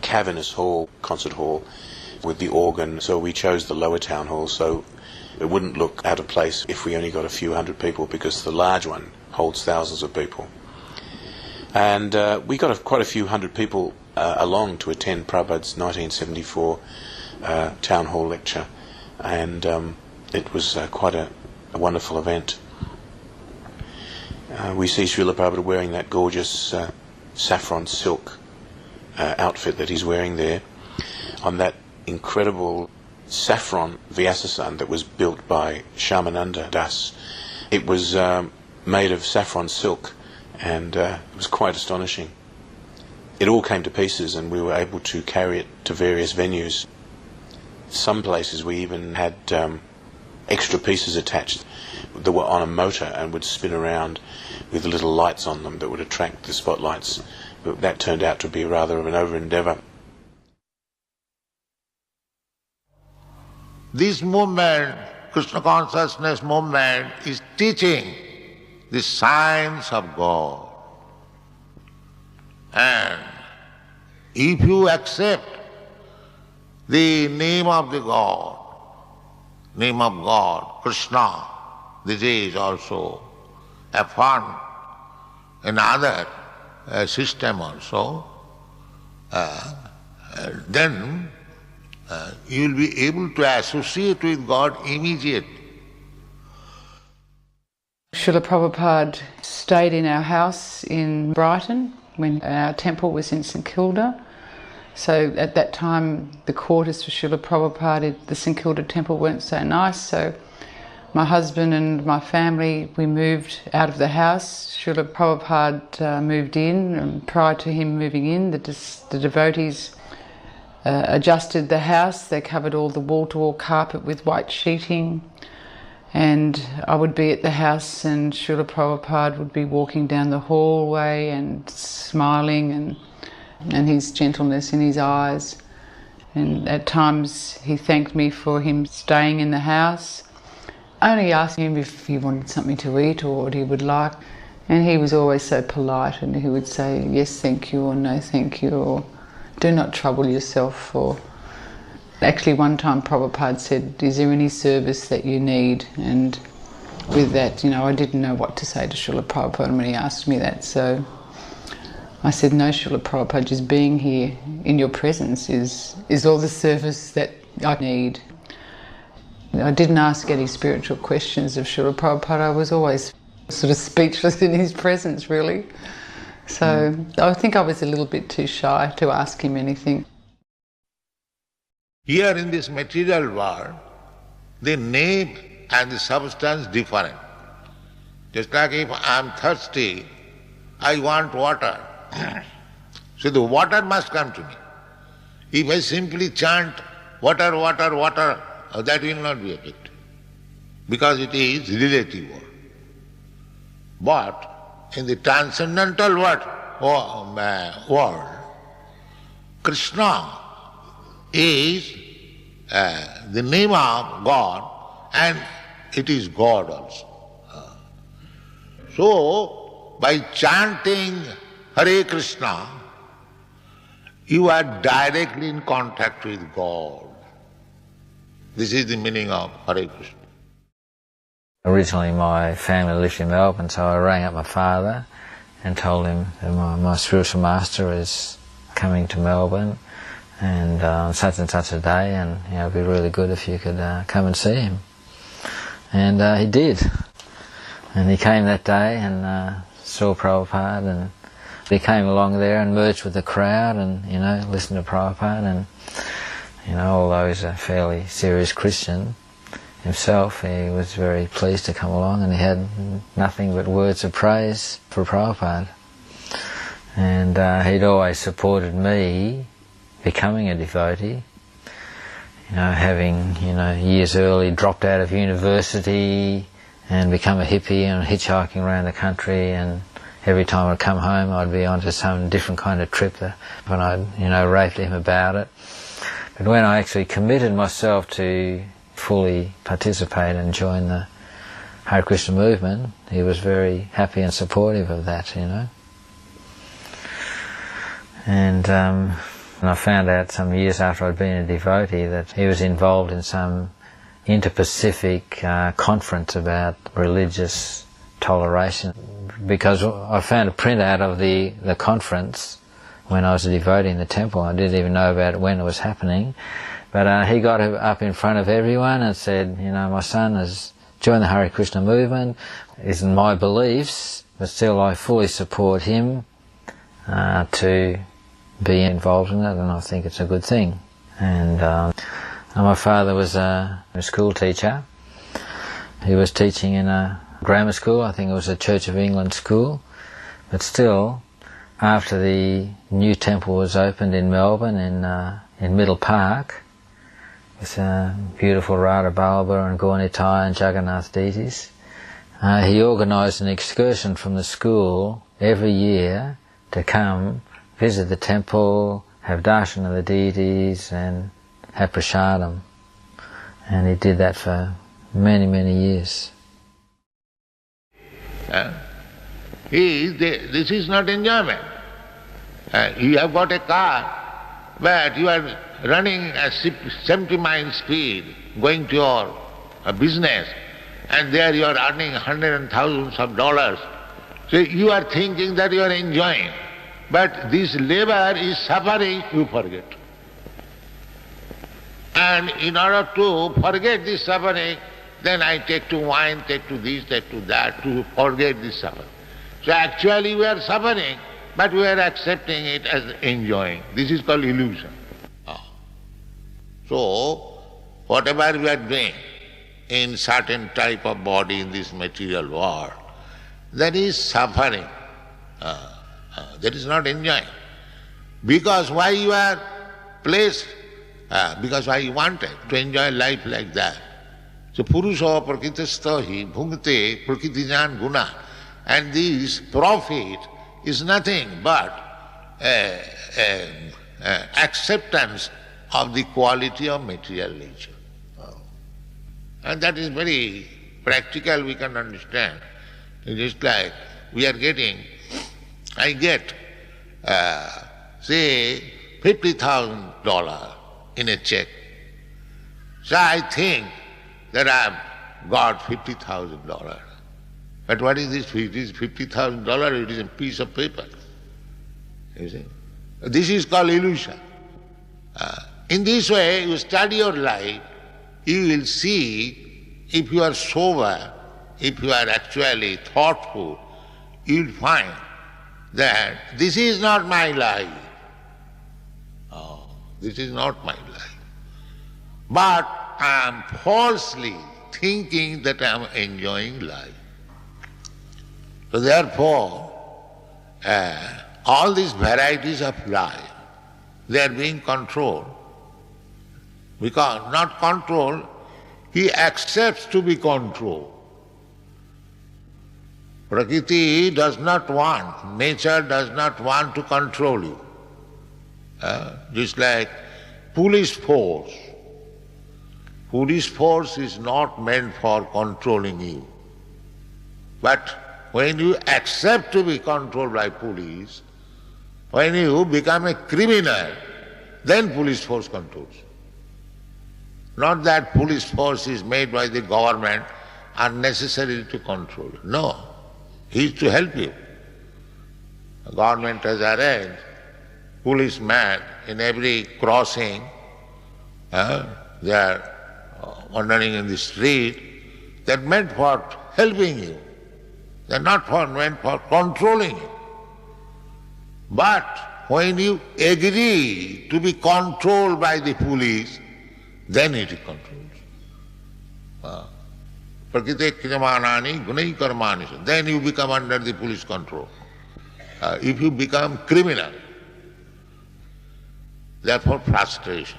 Speaker 10: cavernous hall, concert hall, with the organ. So we chose the lower town hall so it wouldn't look out of place if we only got a few hundred people, because the large one holds thousands of people. And we got quite a few hundred people along to attend Prabhupada's 1974 town hall lecture. And it was quite a wonderful event. We see Srila Prabhupada wearing that gorgeous saffron silk outfit that he's wearing there on that incredible saffron Vyasa that was built by Shyamananda Das. It was made of saffron silk and it was quite astonishing. It all came to pieces and we were able to carry it to various venues. Some places we even had extra pieces attached that were on a motor and would spin around with little lights on them that would attract the spotlights. But that turned out to be rather of an over-endeavour.
Speaker 5: This movement, Krishna consciousness movement, is teaching the science of God. And if you accept the name of the God, name of God, Krishna, this is also found another system also, then you will be able to associate with God immediately.
Speaker 11: Srila Prabhupada stayed in our house in Brighton when our temple was in St Kilda. So at that time, the quarters for Srila Prabhupada at the St Kilda temple weren't so nice. So my husband and my family, we moved out of the house. Srila Prabhupada moved in, and prior to him moving in, the devotees adjusted the house. They covered all the wall-to-wall carpet with white sheeting. And I would be at the house and Srila Prabhupada would be walking down the hallway and smiling, and his gentleness in his eyes. And at times he thanked me for him staying in the house. I only asked him if he wanted something to eat or what he would like. And he was always so polite, and he would say, yes, thank you, or no, thank you, or do not trouble yourself. Or actually one time Prabhupada said, is there any service that you need? And with that, I didn't know what to say to Srila Prabhupada when he asked me that. So I said, no, Srila Prabhupada, just being here in your presence is all the service that I need. I didn't ask any spiritual questions of Srila Prabhupada. I was always sort of speechless in his presence, really. So I think I was a little bit too shy to ask him anything.
Speaker 5: Here in this material world, the name and the substance different. Just like if I am thirsty, I want water. So the water must come to me. If I simply chant water, water, water, that will not be effective, because it is relative word. But in the transcendental world, Krishna is the name of God, and it is God also. So, by chanting Hare Krishna, you are directly in contact with God. This is the meaning of Hare Krishna.
Speaker 12: Originally my family lived in Melbourne, so I rang up my father and told him that my spiritual master is coming to Melbourne and on such and such a day, and it'd be really good if you could come and see him. And he did. And he came that day and saw Prabhupada, and he came along there and merged with the crowd and, listened to Prabhupada, and, although he's a fairly serious Christian himself, he was very pleased to come along, and he had nothing but words of praise for Prabhupada. And he'd always supported me becoming a devotee, having, years early dropped out of university and become a hippie and hitchhiking around the country, and every time I'd come home I'd be onto some different kind of trip, and I'd, rave to him about it. But when I actually committed myself to fully participate and join the Hare Krishna movement, he was very happy and supportive of that, And I found out some years after I'd been a devotee that he was involved in some inter-Pacific conference about religious toleration, because I found a printout of the conference when I was a devotee in the temple. I didn't even know about it when it was happening, but he got up in front of everyone and said, my son has joined the Hare Krishna movement. It isn't my beliefs, but still I fully support him to be involved in it, and I think it's a good thing. And my father was a school teacher. He was teaching in a grammar school. I think it was a Church of England school. But still, after the new temple was opened in Melbourne, in Middle Park, with beautiful Radha Balba and Gaunitai and Jagannath deities, he organised an excursion from the school every year to come visit the temple, have darshan of the deities, and have prasadam. And he did that for many, many years.
Speaker 5: This is not enjoyment. You have got a car, but you are running at 70 miles speed, going to your business. and there you are earning hundreds and thousands of dollars. So you are thinking that you are enjoying. But this labor is suffering, you forget. And in order to forget this suffering, then I take to wine, take to this, take to that, to forget this suffering. So actually we are suffering, but we are accepting it as enjoying. This is called illusion. So, whatever we are doing in certain type of body in this material world, that is suffering. That is not enjoying. Because why you are placed? Because why you wanted to enjoy life like that. So Purusha prakritastha bhungte prakritijan guna. And this profit is nothing but acceptance of the quality of material nature. And that is very practical, we can understand. It is like we are getting, I get, say, $50,000 in a check. So I think that I have got $50,000. But what is this? It is $50,000, it is a piece of paper. You see? This is called illusion. In this way, you study your life, you will see if you are sober, if you are actually thoughtful, you will find that this is not my life. This is not my life. But I am falsely thinking that I am enjoying life. So therefore, all these varieties of life, they are being controlled. Because not controlled, he accepts to be controlled. Prakriti does not want, nature does not want to control you. Just like police force. Police force is not meant for controlling you. But when you accept to be controlled by police, when you become a criminal, then police force controls. Not that police force is made by the government unnecessarily to control you. No, he is to help you. The government has arranged policemen in every crossing. They are wandering in the street. They are meant for helping you. They are not meant for controlling you. But when you agree to be controlled by the police, then it controls. Prakriti kriyamanani gunai karmani. Then you become under the police control. If you become criminal, therefore frustration.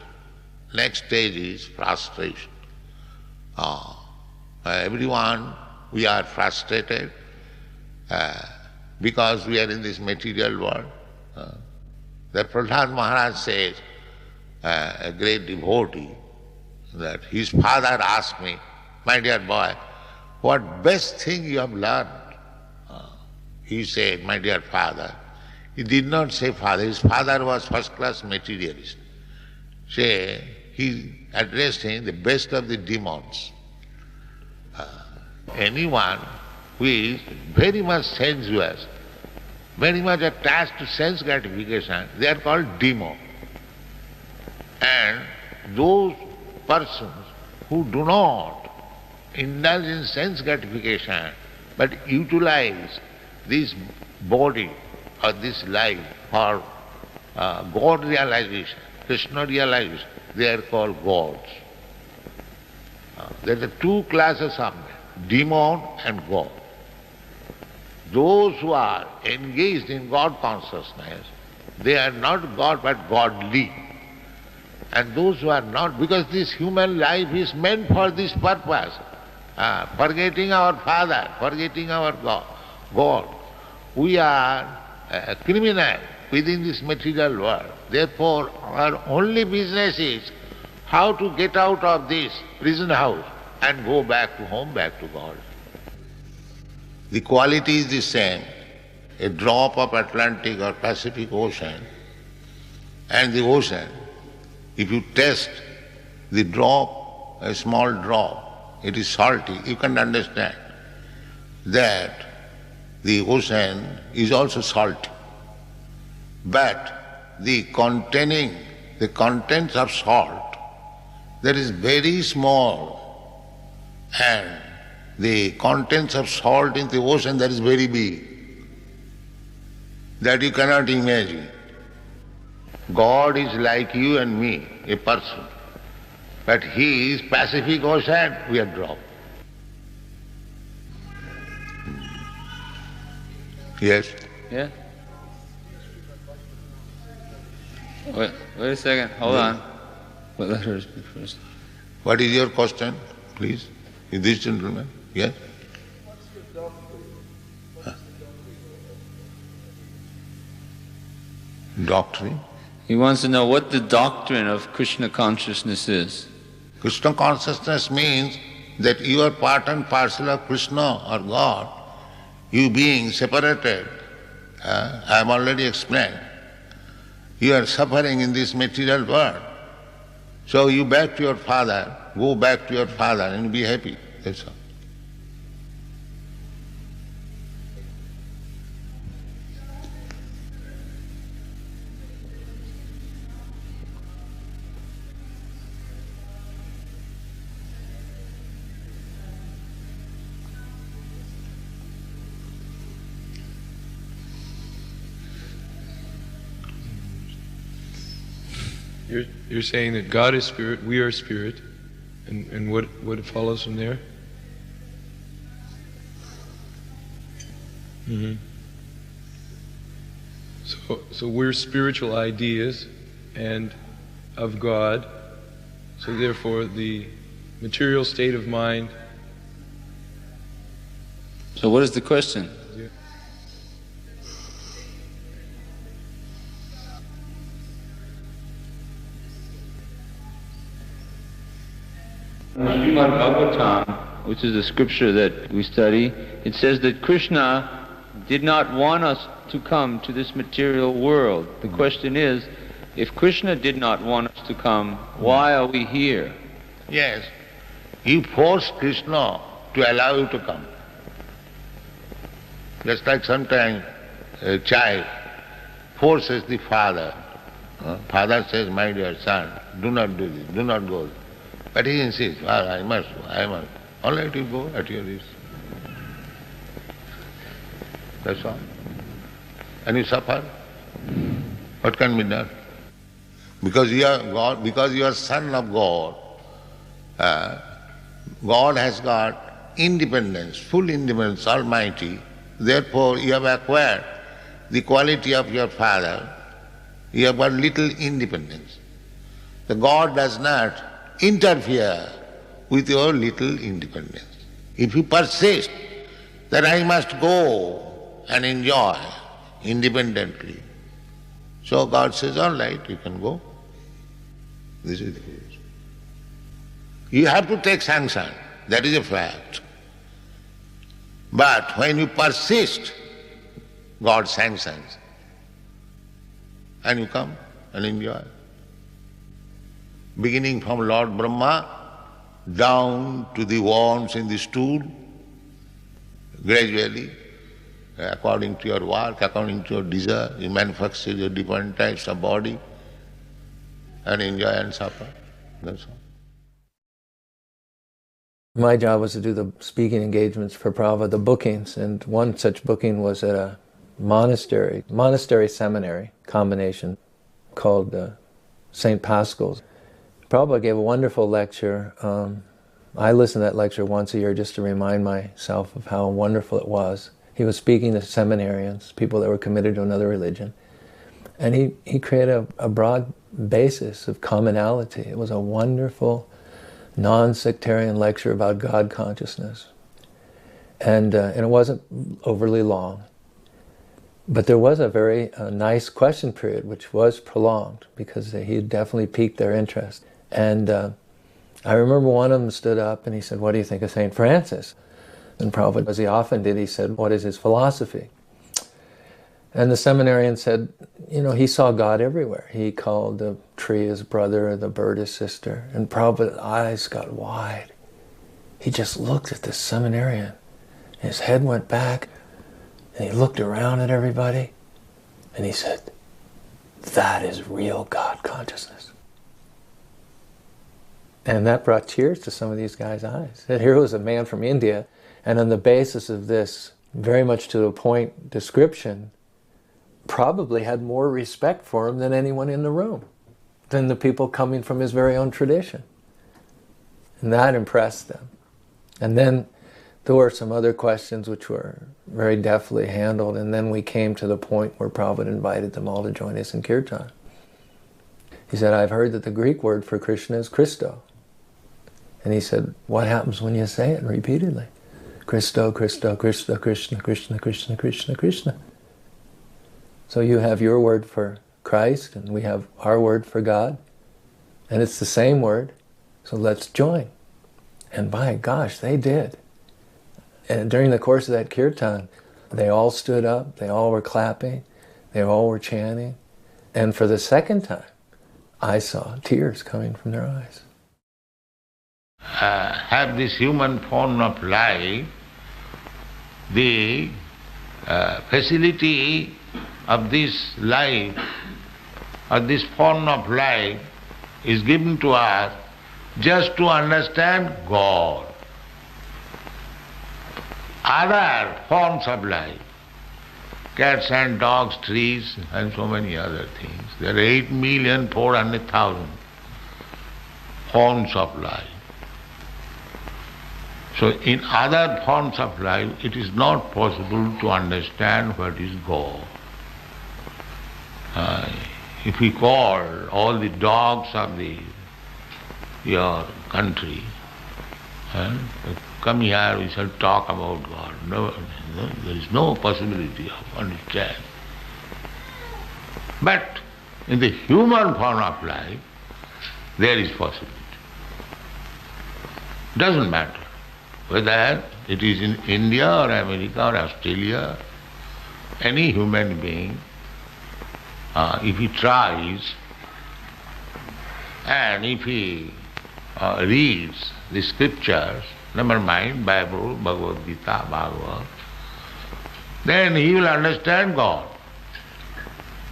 Speaker 5: Next stage is frustration. Everyone, we are frustrated because we are in this material world. The Prahlad Maharaj says, a great devotee, that his father asked me, my dear boy, what best thing you have learned? He said, my dear father. He did not say father. His father was first-class materialist. Say, he addressed him the best of the demons. Anyone who is very much sensuous, very much attached to sense gratification, they are called demons. And those persons who do not indulge in sense gratification but utilize this body or this life for God realization, Krishna realization, they are called gods. There are two classes of men, demon and God. Those who are engaged in God consciousness, they are not God but godly. And those who are not, because this human life is meant for this purpose, forgetting our Father, forgetting our God. We are criminal within this material world. Therefore, our only business is how to get out of this prison house and go back to home, back to God. The quality is the same. A drop of Atlantic or Pacific Ocean and the ocean, if you test the drop, a small drop, it is salty, you can understand that the ocean is also salty. But the contents of salt, that is very small, and the contents of salt in the ocean, that is very big, that you cannot imagine. God is like you and me, a person, but He is Pacific Ocean, we are dropped. Yes?
Speaker 13: Yeah? Wait a second, hold on. Well, let her speak first.
Speaker 5: What is your question, please? Is this gentleman? Yes? Doctrine?
Speaker 13: He wants to know what the doctrine of Krishna consciousness is.
Speaker 5: Krishna consciousness means that you are part and parcel of Krishna or God. You being separated, I have already explained. You are suffering in this material world. So you back to your father, go back to your father and be happy. That's all.
Speaker 14: You're saying that God is spirit, we are spirit, and what follows from there? Mm-hmm. So we're spiritual ideas and of God, so therefore the material state of mind.
Speaker 13: So what is the question? In Srimad Bhagavatam, which is a scripture that we study, it says that Krishna did not want us to come to this material world. The question is, if Krishna did not want us to come, why are we here?
Speaker 5: Yes, you force Krishna to allow you to come. Just like sometimes a child forces the father. Father says, my dear son, do not do this, do not go. But he insists, well, I must. All right, you go at your risk. That's all. And you suffer. What can be done? Because you are God, because you are son of God, God has got independence, full independence, almighty. Therefore, you have acquired the quality of your father. You have got little independence. The God does not interfere with your little independence. If you persist that I must go and enjoy independently, so God says, all right, you can go. This is the case. You have to take sanction, that is a fact. But when you persist, God sanctions. And you come and enjoy. Beginning from Lord Brahma down to the worms in the stool, gradually, according to your work, according to your desire, you manufacture your different types of body and enjoy and suffer. That's all.
Speaker 9: My job was to do the speaking engagements for Prabhupada, the bookings, and one such booking was at a monastery seminary combination called St. Pascal's. Prabhupada gave a wonderful lecture. I listened to that lecture once a year just to remind myself of how wonderful it was. He was speaking to seminarians, people that were committed to another religion, and he created a broad basis of commonality. It was a wonderful, non-sectarian lecture about God consciousness. And it wasn't overly long. But there was a very nice question period, which was prolonged, because he definitely piqued their interest. And I remember one of them stood up and he said, what do you think of St. Francis? And Prabhupada, as he often did, he said, what is his philosophy? And the seminarian said, he saw God everywhere. He called the tree his brother, the bird his sister. And Prabhupada's eyes got wide. he just looked at this seminarian. His head went back, and he looked around at everybody, and he said, "That is real God consciousness." And that brought tears to some of these guys' eyes. And here was a man from India, and on the basis of this very much to the point description, probably had more respect for him than anyone in the room, than the people coming from his very own tradition. And that impressed them. And then there were some other questions which were very deftly handled, and then we came to the point where Prabhupada invited them all to join us in Kirtan. He said, "I've heard that the Greek word for Krishna is Christo." And he said, "What happens when you say it repeatedly? Christo, Christo, Christo, Krishna, Krishna, Krishna, Krishna, Krishna." So you have your word for Christ, and we have our word for God, and it's the same word, so let's join. And by gosh, they did. And during the course of that kirtan, they all stood up, they all were clapping, they all were chanting, and for the second time, I saw tears coming from their eyes.
Speaker 5: Have this human form of life, the facility of this life, or this form of life, is given to us just to understand God. Other forms of life, cats and dogs, trees, and so many other things. There are 8,400,000 forms of life. So in other forms of life, it is not possible to understand what is God. If we call all the dogs of your country, come here, we shall talk about God. No, there is no possibility of understanding. But in the human form of life, there is possibility. Doesn't matter whether it is in India or America or Australia, any human being, if he tries and if he reads the scriptures, never mind Bible, Bhagavad Gita, Bhagavad, then he will understand God.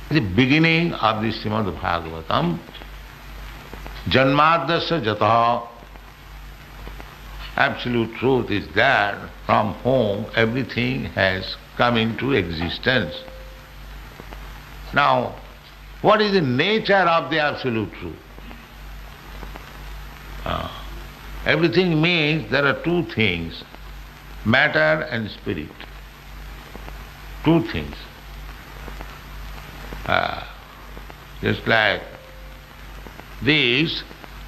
Speaker 5: The beginning of the Srimad Bhagavatam, Janmadasya Jataha, absolute truth is that from whom everything has come into existence. Now, what is the nature of the absolute truth? Everything means there are two things, matter and spirit. Two things. Just like this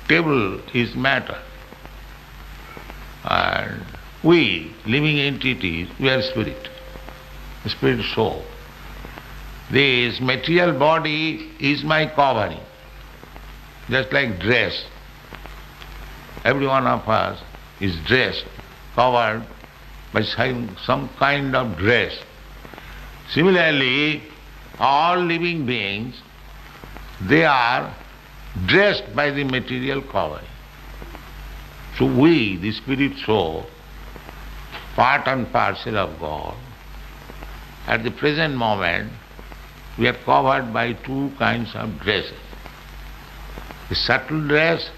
Speaker 5: table is matter, and we, living entities, we are spirit, spirit soul. This material body is my covering, just like dress. Every one of us is dressed, covered by some kind of dress. Similarly, all living beings, they are dressed by the material covering. So we, the spirit soul, part and parcel of God, at the present moment, we are covered by two kinds of dresses. The subtle dress,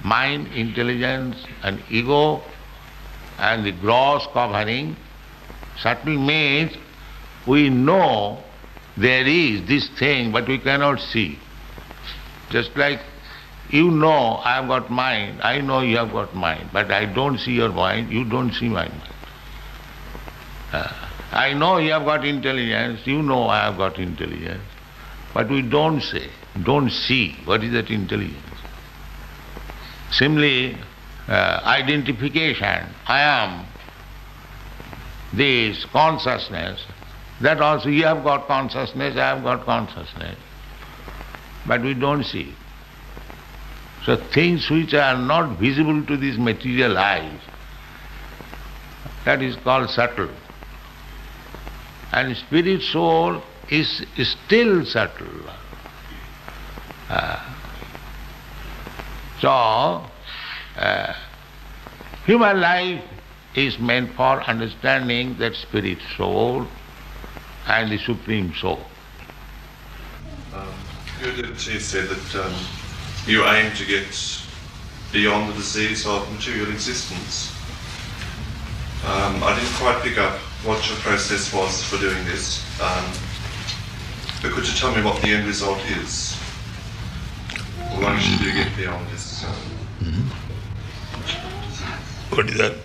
Speaker 5: mind, intelligence and ego, and the gross covering. Subtle means we know there is this thing but we cannot see. Just like you know I have got mind, I know you have got mind, but I don't see your mind, you don't see my mind. I know you have got intelligence, you know I have got intelligence, but we don't see what is that intelligence. Similarly, identification, I am this consciousness, that also you have got consciousness, I have got consciousness, but we don't see. So things which are not visible to these material eyes, that is called subtle. And spirit soul is still subtle. Human life is meant for understanding that spirit soul and the Supreme Soul.
Speaker 16: Your devotee said that you aim to get beyond the disease of material existence. I didn't quite pick up what your process was for doing this, but could you tell me what the end result is? Once you do get beyond this.
Speaker 5: What is that?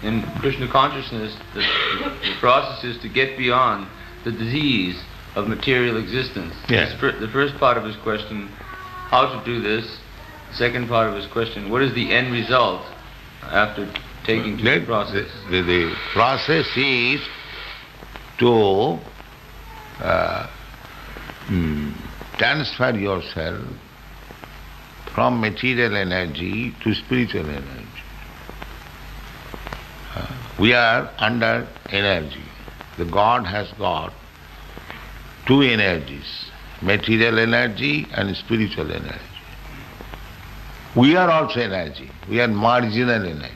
Speaker 13: In Krishna consciousness, the process is to get beyond the disease of material existence.
Speaker 5: Yes.
Speaker 13: The first part of his question, how to do this. The second part of his question, what is the end result after taking to the process?
Speaker 5: The process is to transfer yourself from material energy to spiritual energy. We are under energy. The God has got two energies, material energy and spiritual energy. We are also energy. We are marginal energy.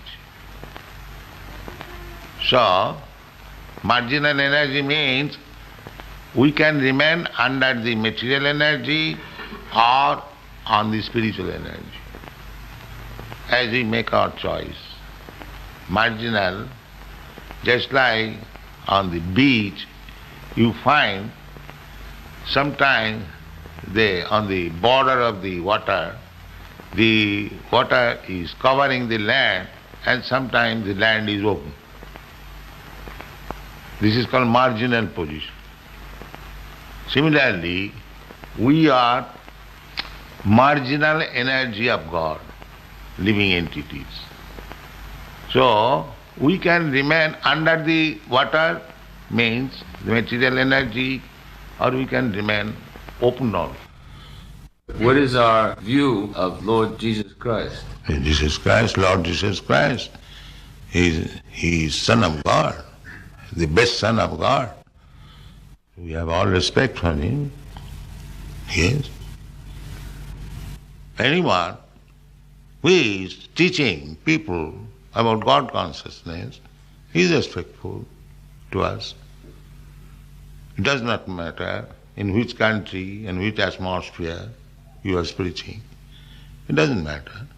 Speaker 5: So, marginal energy means we can remain under the material energy or on the spiritual energy, as we make our choice. Marginal, just like on the beach, you find sometimes on the border of the water is covering the land, and sometimes the land is open. This is called marginal position. Similarly, we are marginal energy of God, living entities. So, we can remain under the water, means the material energy, or we can remain open only.
Speaker 13: What is our view of Lord Jesus Christ?
Speaker 5: Jesus Christ, Lord Jesus Christ, he is Son of God, the best Son of God. We have all respect for him. Yes. Anyone who is teaching people about God consciousness is respectful to us. It does not matter in which country and which atmosphere you are preaching. It doesn't matter.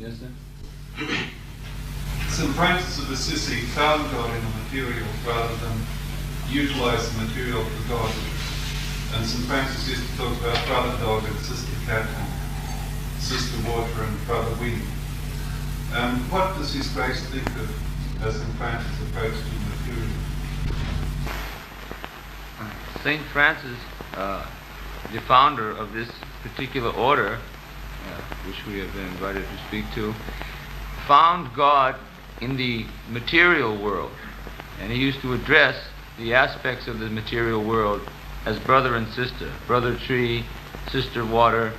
Speaker 13: Yes, sir?
Speaker 16: St. Francis of Assisi found God in the material rather than utilize the material for God. And St. Francis used to talk about brother dog and sister cat, sister water and brother wind. What does His Grace think of as St. Francis approach to the material?
Speaker 13: St. Francis, the founder of this particular order, which we have been invited to speak to, found God in the material world, and he used to address the aspects of the material world as brother and sister, brother tree, sister water,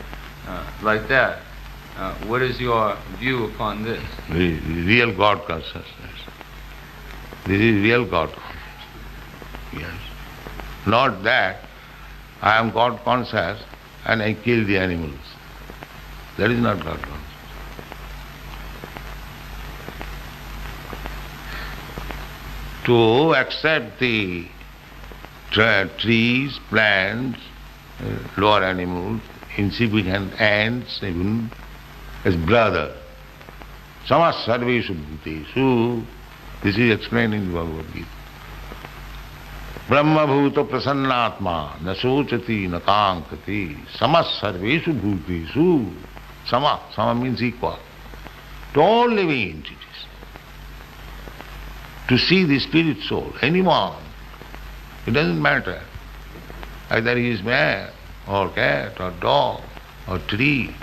Speaker 13: like that. What is your view upon this?
Speaker 5: The real God consciousness. This is real God consciousness. Yes. Not that I am God conscious and I kill the animals. That is not God consciousness. To accept the trees, plants, lower animals, insignificant ants even, as brother. Samas sarveshu bhutesu. This is explained in the Bhagavad Gita. Brahma bhuta prasannatma na sochati na kankati samas sarveshu bhutesu. Sama means equal. To all living entities. To see the spirit soul, anyone, it doesn't matter. Either he is man, or cat, or dog, or tree,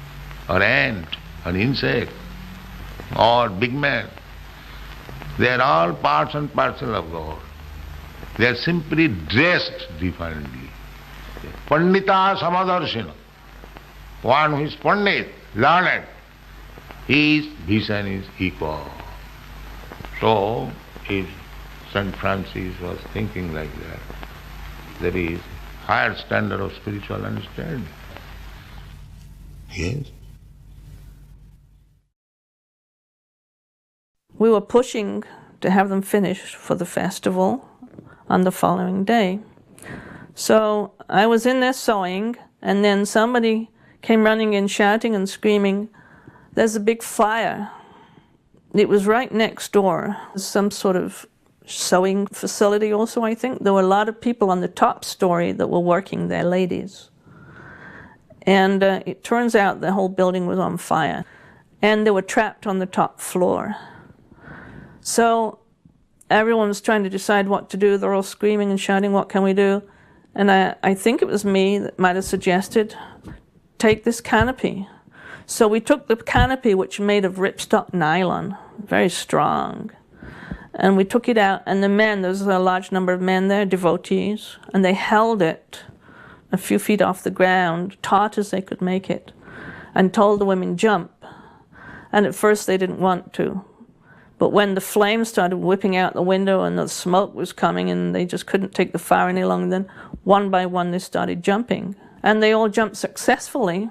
Speaker 5: or ant, or insect, or big man. They are all parts and parcel of God. They are simply dressed differently. Pandita samadarshina. One who is pandit, learned, his vision is equal. So, is St. Francis was thinking like that. There is higher standard of spiritual understanding. Yes.
Speaker 1: We were pushing to have them finished for the festival on the following day. So I was in there sewing, and then somebody came running in shouting and screaming, "There's a big fire." It was right next door, some sort of sewing facility also, I think. There were a lot of people on the top story that were working there, ladies. And it turns out the whole building was on fire, and they were trapped on the top floor. So everyone was trying to decide what to do. They're all screaming and shouting, "What can we do?" And I think it was me that might have suggested, take this canopy. So we took the canopy, which was made of ripstop nylon, very strong, and we took it out, and the men, there was a large number of men there, devotees, and they held it a few feet off the ground, taut as they could make it, and told the women, "Jump." And at first they didn't want to. But when the flames started whipping out the window and the smoke was coming and they just couldn't take the fire any longer, then one by one they started jumping. And they all jumped successfully.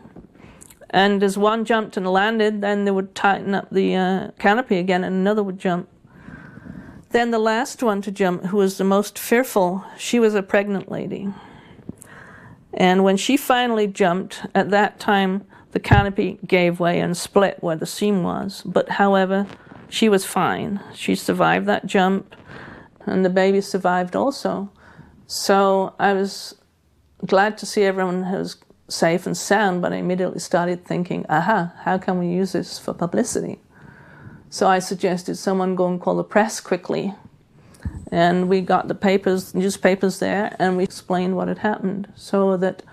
Speaker 1: And as one jumped and landed, then they would tighten up the canopy again and another would jump. Then the last one to jump, who was the most fearful, she was a pregnant lady. And when she finally jumped, at that time the canopy gave way and split where the seam was. But however, she was fine. She survived that jump, and the baby survived also. So I was glad to see everyone was safe and sound, but I immediately started thinking, aha, how can we use this for publicity? So I suggested someone go and call the press quickly. And we got the papers, newspapers there, and we explained what had happened. So that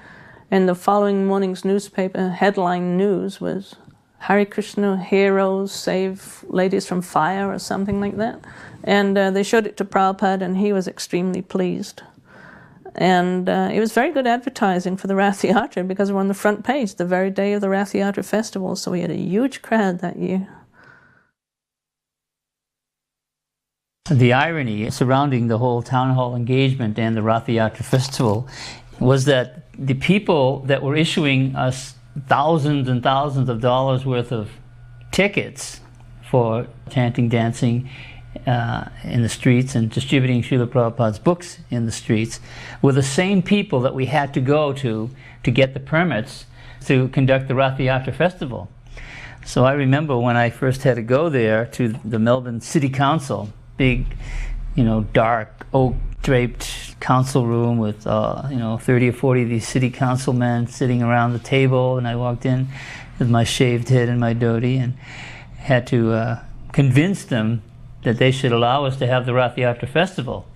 Speaker 1: in the following morning's newspaper, headline news was, "Hare Krishna heroes save ladies from fire," or something like that. And they showed it to Prabhupada, and he was extremely pleased. And it was very good advertising for the Rath Yatra, because we're on the front page the very day of the Rath Yatra festival, so we had a huge crowd that year.
Speaker 18: The irony surrounding the whole town hall engagement and the Rath Yatra festival was that the people that were issuing us thousands and thousands of dollars worth of tickets for chanting, dancing in the streets and distributing Srila Prabhupada's books in the streets were the same people that we had to go to get the permits to conduct the Rath Yatra festival. So I remember when I first had to go there to the Melbourne City Council, big, dark oak draped council room with 30 or 40 of these city councilmen sitting around the table, and I walked in with my shaved head and my dhoti and had to convince them that they should allow us to have the Rath Yatra festival.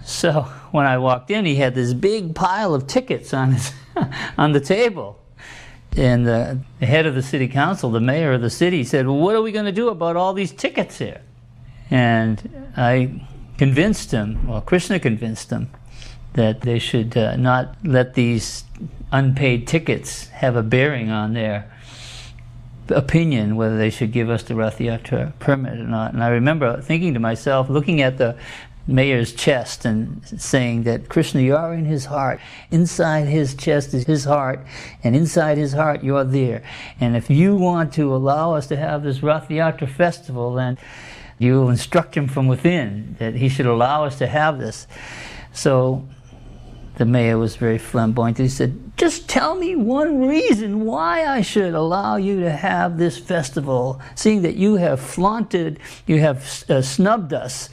Speaker 18: So when I walked in, he had this big pile of tickets on the table. And the head of the city council, the mayor of the city, said, "Well, what are we going to do about all these tickets here?" And I convinced him, well, Krishna convinced him, that they should not let these unpaid tickets have a bearing on their opinion whether they should give us the Rath Yatra permit or not. And I remember thinking to myself, looking at the mayor's chest and saying that, "Krishna, you are in his heart. Inside his chest is his heart, and inside his heart you are there. And if you want to allow us to have this Rath Yatra festival, then you will instruct him from within that he should allow us to have this." So the mayor was very flamboyant. He said, "Just tell me one reason why I should allow you to have this festival, seeing that you have flaunted, you have snubbed us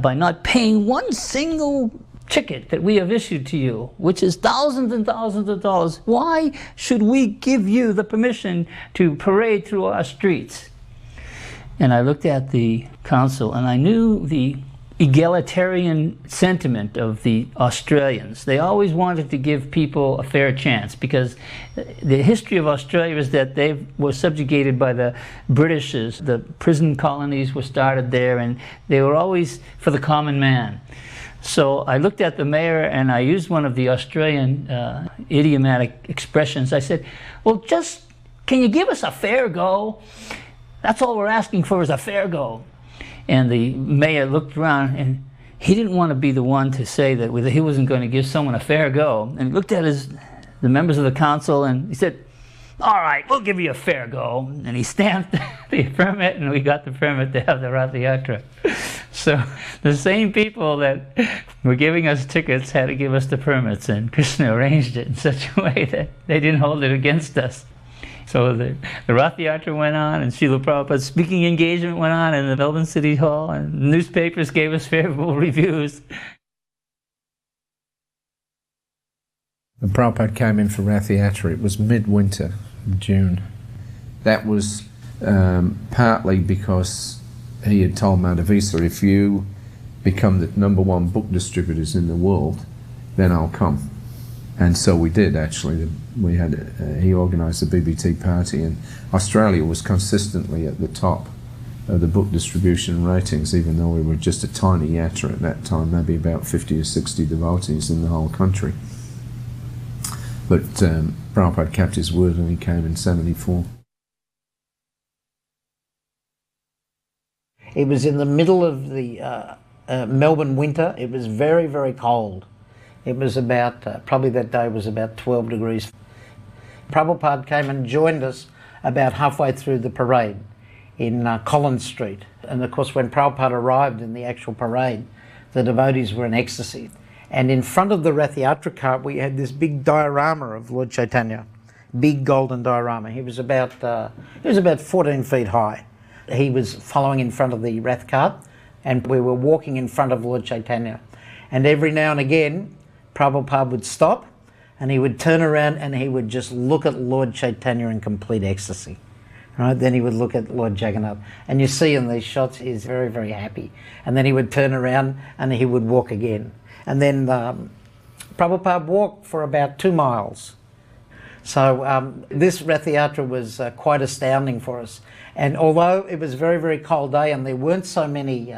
Speaker 18: by not paying one single ticket that we have issued to you, which is thousands and thousands of dollars. Why should we give you the permission to parade through our streets?" And I looked at the council, and I knew the egalitarian sentiment of the Australians. They always wanted to give people a fair chance, because the history of Australia is that they were subjugated by the Britishers. The prison colonies were started there, and they were always for the common man. So I looked at the mayor, and I used one of the Australian idiomatic expressions. I said, "Well, can you give us a fair go? That's all we're asking for, is a fair go." And the mayor looked around, and he didn't want to be the one to say that he wasn't going to give someone a fair go. And he looked at the members of the council, and he said, "All right, we'll give you a fair go." And he stamped the permit, and we got the permit to have the Rath Yatra. So the same people that were giving us tickets had to give us the permits, and Krishna arranged it in such a way that they didn't hold it against us. So the Rath Yatra went on, and Srila Prabhupada's speaking engagement went on in the Melbourne City Hall, and newspapers gave us favorable reviews.
Speaker 8: When Prabhupada came in for Rath Yatra, it was midwinter, June. That was partly because he had told Madhavisa, if you become the #1 book distributors in the world, then I'll come. And so we did, actually. He organised the BBT party, and Australia was consistently at the top of the book distribution ratings, even though we were just a tiny yatra at that time, maybe about 50 or 60 devotees in the whole country. But Prabhupada kept his word, and he came in 74.
Speaker 3: It was in the middle of the Melbourne winter. It was very, very cold. It was about, probably that day was about 12 degrees. Prabhupada came and joined us about halfway through the parade in Collins Street. And of course, when Prabhupada arrived in the actual parade, the devotees were in ecstasy. And in front of the Rath Yatra cart, we had this big diorama of Lord Chaitanya, big golden diorama. He was about 14 feet high. He was following in front of the Rath cart, and we were walking in front of Lord Chaitanya. And every now and again, Prabhupada would stop, and he would turn around and he would just look at Lord Chaitanya in complete ecstasy. Right? Then he would look at Lord Jagannath. And you see in these shots, he's very, very happy. And then he would turn around and he would walk again. And then Prabhupada walked for about 2 miles. So this Rath Yatra was quite astounding for us. And although it was a very, very cold day and there weren't so many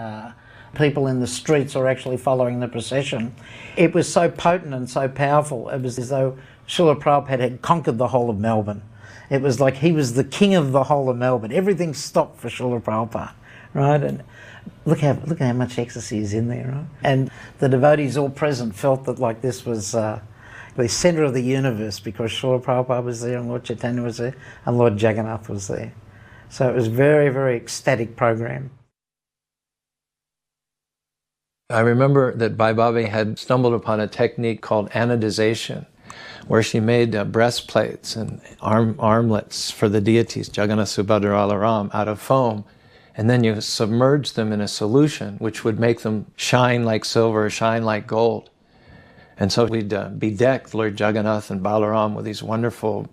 Speaker 3: people in the streets or actually following the procession, it was so potent and so powerful. It was as though Srila Prabhupada had conquered the whole of Melbourne. It was like he was the king of the whole of Melbourne. Everything stopped for Srila Prabhupada, right? And look how much ecstasy is in there, right? And the devotees all present felt that like this was the centre of the universe, because Srila Prabhupada was there and Lord Chaitanya was there and Lord Jagannath was there. So it was a very, very ecstatic program.
Speaker 9: I remember that Bhai Bhabhi had stumbled upon a technique called anodization, where she made breastplates and armlets for the deities, Jagannath, Subhadra, Balaram, out of foam, and then you submerge them in a solution which would make them shine like silver, shine like gold. And so we'd bedeck Lord Jagannath and Balaram with these wonderful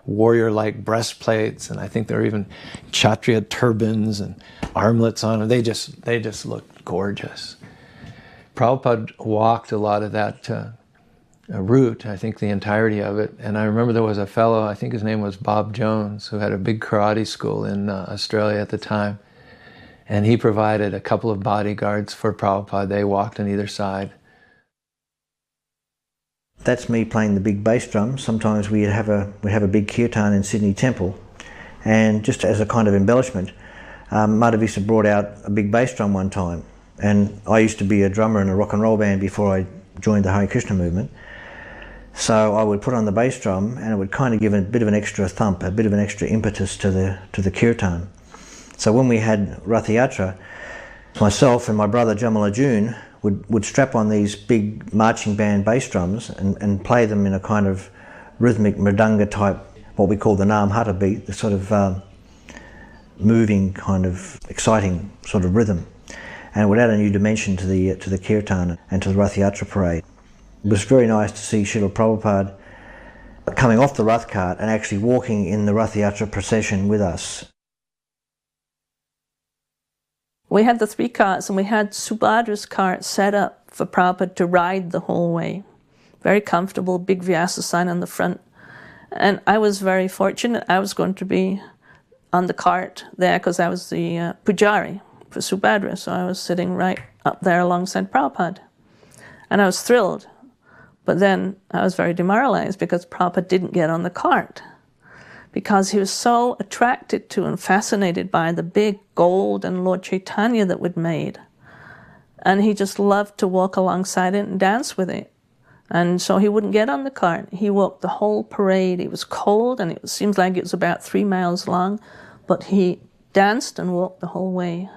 Speaker 9: warrior-like breastplates, and I think there were even Kshatriya turbans and armlets on them. They just looked gorgeous. Prabhupada walked a lot of that route, I think the entirety of it. And I remember there was a fellow, I think his name was Bob Jones, who had a big karate school in Australia at the time. And he provided a couple of bodyguards for Prabhupada. They walked on either side.
Speaker 2: That's me playing the big bass drum. Sometimes we'd have a big kirtan in Sydney Temple. And just as a kind of embellishment, Madhavisa brought out a big bass drum one time. And I used to be a drummer in a rock and roll band before I joined the Hare Krishna movement. So I would put on the bass drum and it would kind of give a bit of an extra thump, a bit of an extra impetus to the kirtan. So when we had Rath Yatra, myself and my brother Jamal Arjun would strap on these big marching band bass drums and play them in a kind of rhythmic mridanga type, what we call the Nam Hatha beat, the sort of moving, kind of exciting sort of rhythm. And it would add a new dimension to the kirtan and to the Rath Yatra parade. It was very nice to see Srila Prabhupada coming off the Rath cart and actually walking in the Rath Yatra procession with us.
Speaker 1: We had the 3 carts, and we had Subhadra's cart set up for Prabhupada to ride the whole way. Very comfortable, big Vyasa sign on the front. And I was very fortunate. I was going to be on the cart there because I was the pujari for Subhadra, so I was sitting right up there alongside Prabhupada. And I was thrilled. But then I was very demoralized because Prabhupada didn't get on the cart. because he was so attracted to and fascinated by the big gold and Lord Chaitanya that we'd made. And he just loved to walk alongside it and dance with it. And so he wouldn't get on the cart. He walked the whole parade. It was cold, and it seems like it was about 3 miles long, but he danced and walked the whole way.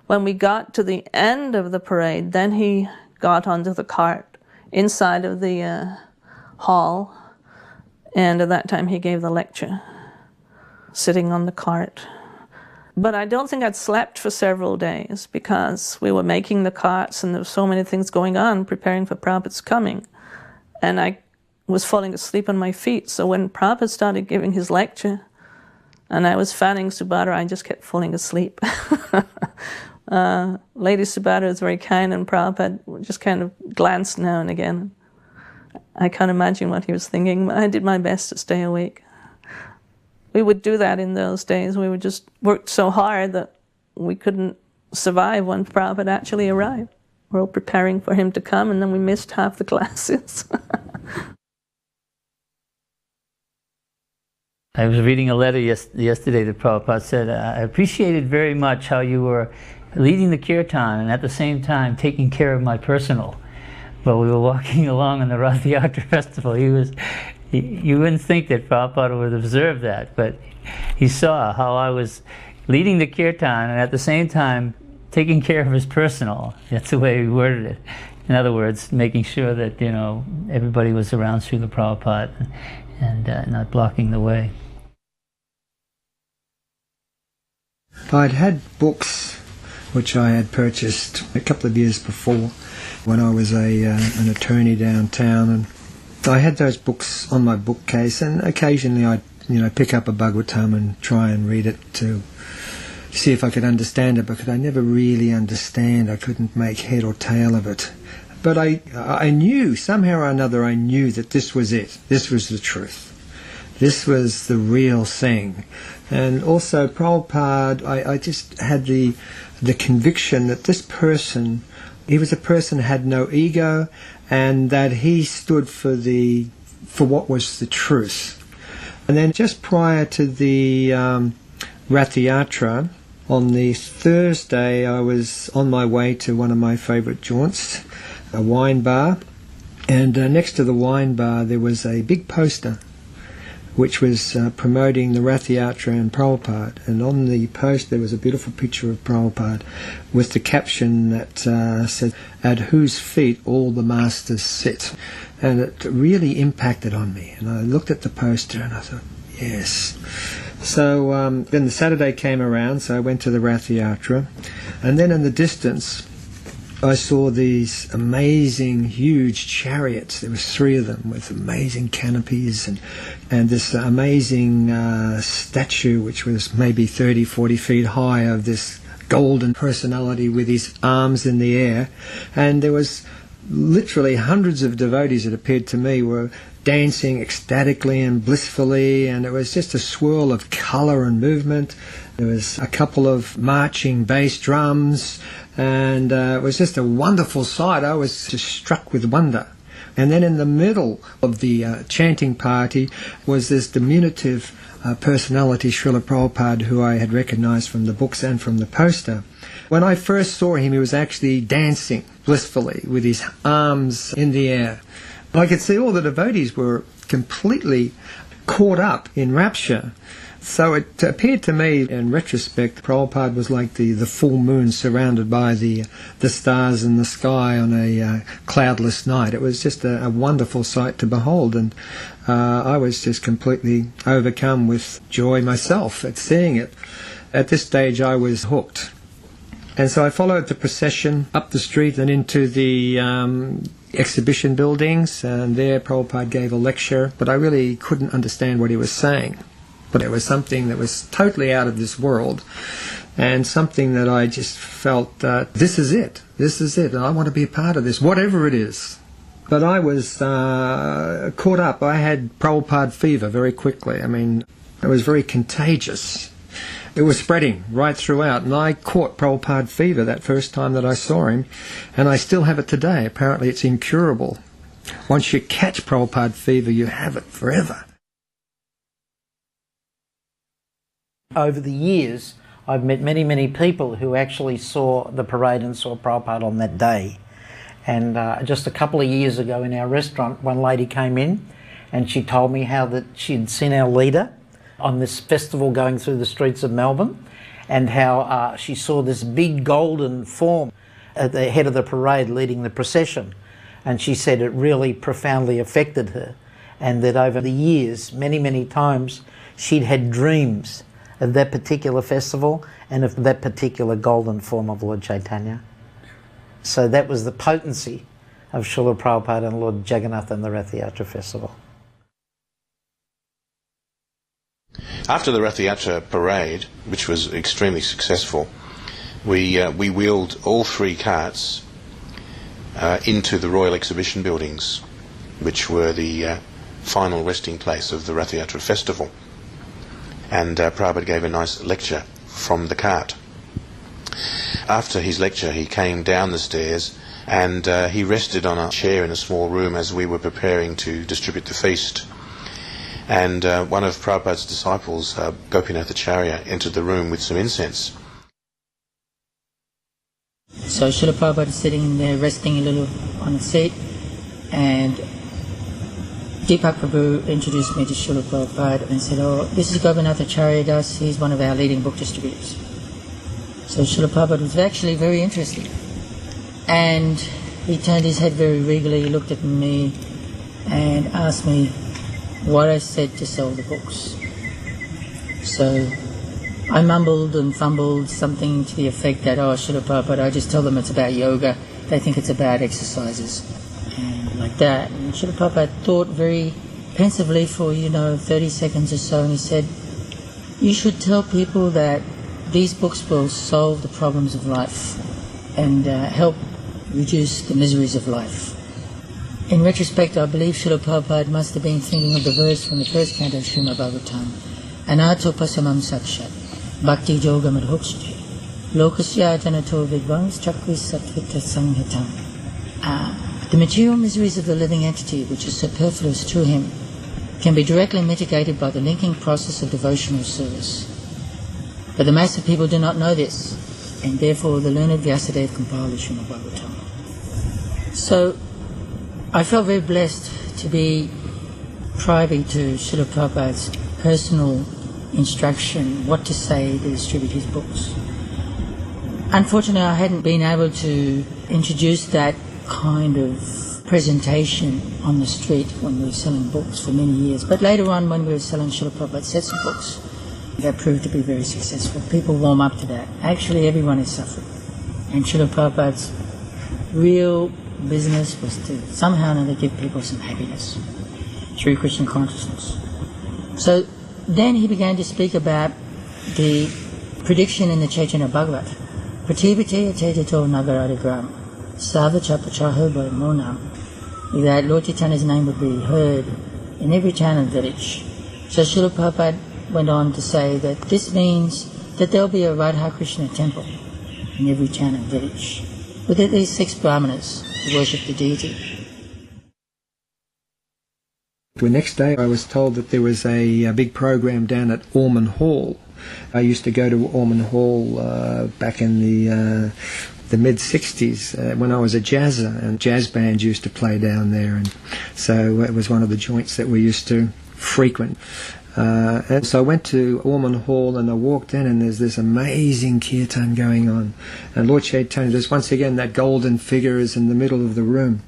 Speaker 1: When we got to the end of the parade, then he got onto the cart inside of the hall, and at that time he gave the lecture, sitting on the cart. But I don't think I'd slept for several days because we were making the carts and there were so many things going on preparing for Prabhupada's coming. And I was falling asleep on my feet. So when Prabhupada started giving his lecture and I was fanning Subhadra, I just kept falling asleep. Lady Subhadra was very kind, and Prabhupada just kind of glanced now and again. I can't imagine what he was thinking, but I did my best to stay awake. We would do that in those days. We would just work so hard that we couldn't survive when Prabhupada actually arrived. We're all preparing for him to come, and then we missed half the classes.
Speaker 18: I was reading a letter yesterday that Prabhupada said, I appreciated very much how you were leading the kirtan and at the same time taking care of my personal. While we were walking along on the Rath Yatra festival, you wouldn't think that Prabhupada would observe that, but he saw how I was leading the kirtan and at the same time taking care of his personal. That's the way he worded it. In other words, making sure that, you know, everybody was around Srila Prabhupada and not blocking the way.
Speaker 7: I'd had books which I had purchased a couple of years before when I was an attorney downtown, and I had those books on my bookcase, and occasionally I'd pick up a Bhagavatam and try and read it to see if I could understand it, because I never really understand. I couldn't make head or tail of it. But I knew, somehow or another, I knew that this was it. This was the truth. This was the real thing. And also Prabhupada, I just had the conviction that this person, he was a person who had no ego, and that he stood for what was the truth. And then just prior to the Rath Yatra, on the Thursday, I was on my way to one of my favourite jaunts, a wine bar, and next to the wine bar there was a big poster which was promoting the Rath Yatra and Prabhupada. And on the post there was a beautiful picture of Prabhupada with the caption that said, "At whose feet all the masters sit." And it really impacted on me. And I looked at the poster and I thought, yes. So then the Saturday came around, so I went to the Rath Yatra. And then in the distance I saw these amazing, huge chariots. There was 3 of them with amazing canopies, and this amazing statue, which was maybe 30, 40 feet high, of this golden personality with his arms in the air. And there was literally hundreds of devotees, it appeared to me, were dancing ecstatically and blissfully, and it was just a swirl of colour and movement. There was a couple of marching bass drums, and it was just a wonderful sight. I was just struck with wonder. And then in the middle of the chanting party was this diminutive personality, Srila Prabhupada, who I had recognized from the books and from the poster. When I first saw him, he was actually dancing blissfully with his arms in the air. I could see all the devotees were completely caught up in rapture. So it appeared to me, in retrospect, Prabhupada was like the full moon surrounded by the stars in the sky on a cloudless night. It was just a wonderful sight to behold, and I was just completely overcome with joy myself at seeing it. At this stage I was hooked. And so I followed the procession up the street and into the exhibition buildings, and there Prabhupada gave a lecture, but I really couldn't understand what he was saying. But it was something that was totally out of this world, and something that I just felt, this is it, and I want to be a part of this, whatever it is. But I was caught up. I had Prabhupada fever very quickly. I mean, it was very contagious. It was spreading right throughout, and I caught Prabhupada fever that first time that I saw him, and I still have it today. Apparently it's incurable. Once you catch Prabhupada fever, you have it forever.
Speaker 3: Over the years, I've met many, many people who actually saw the parade and saw Prabhupada on that day. And just a couple of years ago in our restaurant, one lady came in and she told me how that she'd seen our leader on this festival going through the streets of Melbourne, and how she saw this big golden form at the head of the parade leading the procession. And she said it really profoundly affected her, and that over the years, many, many times, she'd had dreams of that particular festival and of that particular golden form of Lord Chaitanya. So that was the potency of Srila Prabhupada and Lord Jagannath and the Rath Yatra festival.
Speaker 10: After the Rath Yatra parade, which was extremely successful, we wheeled all 3 carts into the Royal Exhibition buildings, which were the final resting place of the Rath Yatra festival. And Prabhupada gave a nice lecture from the cart. After his lecture, he came down the stairs and he rested on a chair in a small room as we were preparing to distribute the feast. And one of Prabhupada's disciples, Gopinathacharya, entered the room with some incense.
Speaker 15: So Srila Prabhupada is sitting there resting a little on a seat, and Deepak Prabhu introduced me to Srila Prabhupada and said, "Oh, this is Gopinathacharya Das, he's one of our leading book distributors." So Srila Prabhupada was actually very interested, and he turned his head very regally, looked at me and asked me what I said to sell the books. So I mumbled and fumbled something to the effect that, "Oh, Srila Prabhupada, I just tell them it's about yoga, they think it's about exercises," and like that. And Srila Prabhupada thought very pensively for 30 seconds or so, and he said, "You should tell people that these books will solve the problems of life and help reduce the miseries of life." In retrospect, I believe Srila Prabhupada must have been thinking of the verse from the first canto of Srimad Bhagavatam, "Anato pasamam sakshat, bhakti yoga madhokshte, lokasya janato vidvans chakri satvita sanghitam." The material miseries of the living entity, which is superfluous to him, can be directly mitigated by the linking process of devotional service. But the mass of people do not know this, and therefore the learned Vyasadeva compiled the Srimad Bhagavatam. So I felt very blessed to be privy to Srila Prabhupada's personal instruction what to say to distribute his books. Unfortunately, I hadn't been able to introduce that kind of presentation on the street when we were selling books for many years. But later on, when we were selling Srila Prabhupada's sets of books, that proved to be very successful. People warm up to that. Actually, everyone is suffering. And Srila Prabhupada's real business was to somehow or another give people some happiness through Krishna consciousness. So then he began to speak about the prediction in the Chaitanya Bhagavat, Pratibhite Atetato Nagaradigram, Savachapachaho Monam, that Lord Chaitanya's name would be heard in every town and village. So Srila Prabhupada went on to say that this means that there will be a Radha Krishna temple in every town and village, with at least 6 brahmanas to worship the deity.
Speaker 7: The next day I was told that there was a big program down at Ormond Hall. I used to go to Ormond Hall back in the mid-60s when I was a jazzer, and jazz bands used to play down there, and so it was one of the joints that we used to frequent. And so I went to Ormond Hall and I walked in, and there's this amazing kirtan going on. And Lord Chaitanya, there's once again that golden figure is in the middle of the room.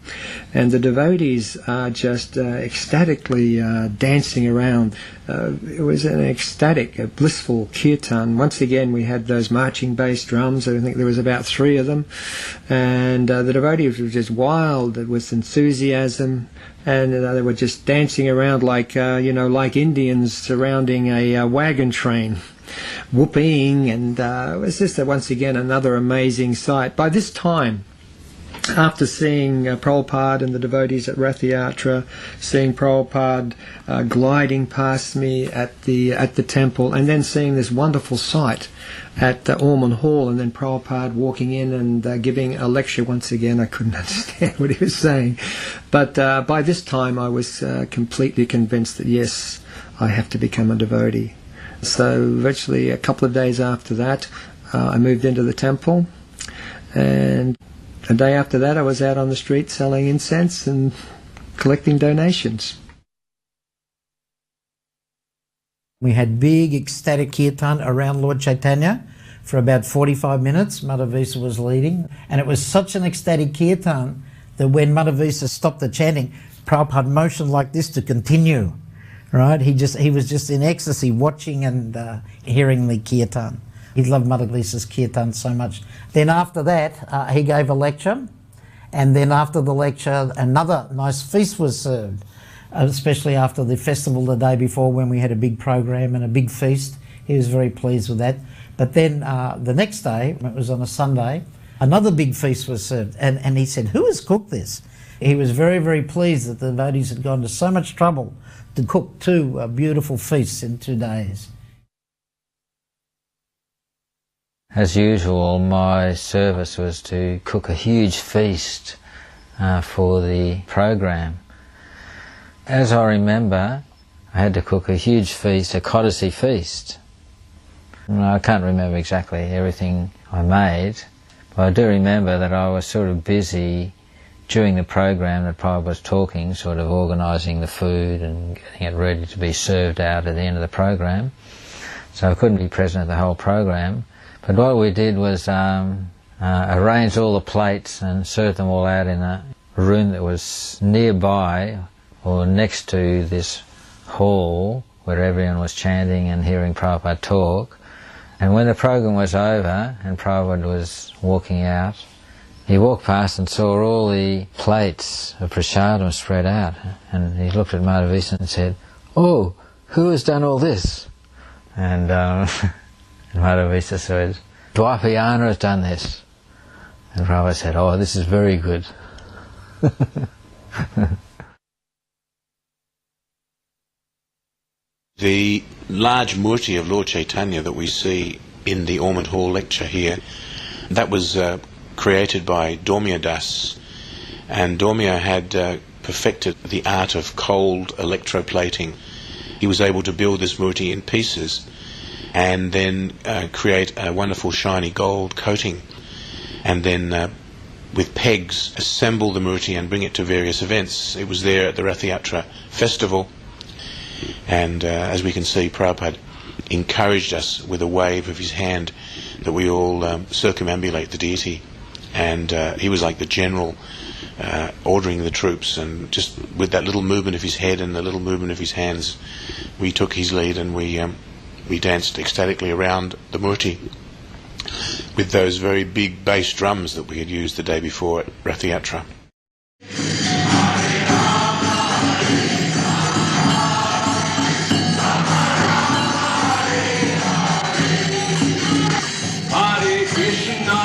Speaker 7: And the devotees are just ecstatically dancing around. It was an ecstatic, a blissful kirtan. Once again, we had those marching bass drums. I think there was about 3 of them. And the devotees were just wild with enthusiasm. And they were just dancing around like Indians surrounding a wagon train, whooping, and it was just once again another amazing sight. By this time, after seeing Prabhupada and the devotees at Rath Yatra, seeing Prabhupada gliding past me at the temple, and then seeing this wonderful sight at Ormond Hall, and then Prabhupada walking in and giving a lecture once again. I couldn't understand what he was saying. But by this time I was completely convinced that yes, I have to become a devotee. So virtually a couple of days after that, I moved into the temple, and a day after that I was out on the street selling incense and collecting donations.
Speaker 3: We had big ecstatic kirtan around Lord Chaitanya for about 45 minutes. Madhavisa was leading, and it was such an ecstatic kirtan that when Madhavisa stopped the chanting, Prabhupada motioned like this to continue. Right? He was just in ecstasy watching and hearing the kirtan. He loved Madhavisa's kirtan so much. Then after that, he gave a lecture, and then after the lecture, another nice feast was served, especially after the festival the day before when we had a big program and a big feast. He was very pleased with that. But then the next day, it was on a Sunday, another big feast was served, and he said, "Who has cooked this?" He was very, very pleased that the devotees had gone to so much trouble to cook two beautiful feasts in 2 days.
Speaker 12: As usual, my service was to cook a huge feast for the program. As I remember, I had to cook a huge feast, a Codicy feast. I can't remember exactly everything I made, but I do remember that I was sort of busy during the program that Prabhupada was talking, sort of organising the food and getting it ready to be served out at the end of the program. So I couldn't be present at the whole program. But what we did was arrange all the plates and serve them all out in a room that was nearby or next to this hall where everyone was chanting and hearing Prabhupada talk. And when the program was over and Prabhupada was walking out, he walked past and saw all the plates of prasadam spread out, and he looked at Madhavisa and said, "Oh, who has done all this?" And Madhavisa said, "Dwapayana has done this." And Prabhupada said, "Oh, this is very good."
Speaker 10: The large murti of Lord Chaitanya that we see in the Ormond Hall lecture here, that was created by Dormia Das, and Dormia had perfected the art of cold electroplating. He was able to build this murti in pieces and then create a wonderful shiny gold coating, and then with pegs assemble the murti and bring it to various events. It was there at the Rath Yatra festival, and as we can see, Prabhupada encouraged us with a wave of his hand that we all circumambulate the deity, and he was like the general ordering the troops, and just with that little movement of his head and the little movement of his hands, we took his lead and we danced ecstatically around the murti with those very big bass drums that we had used the day before at Rath Yatra.
Speaker 17: Hare Krishna.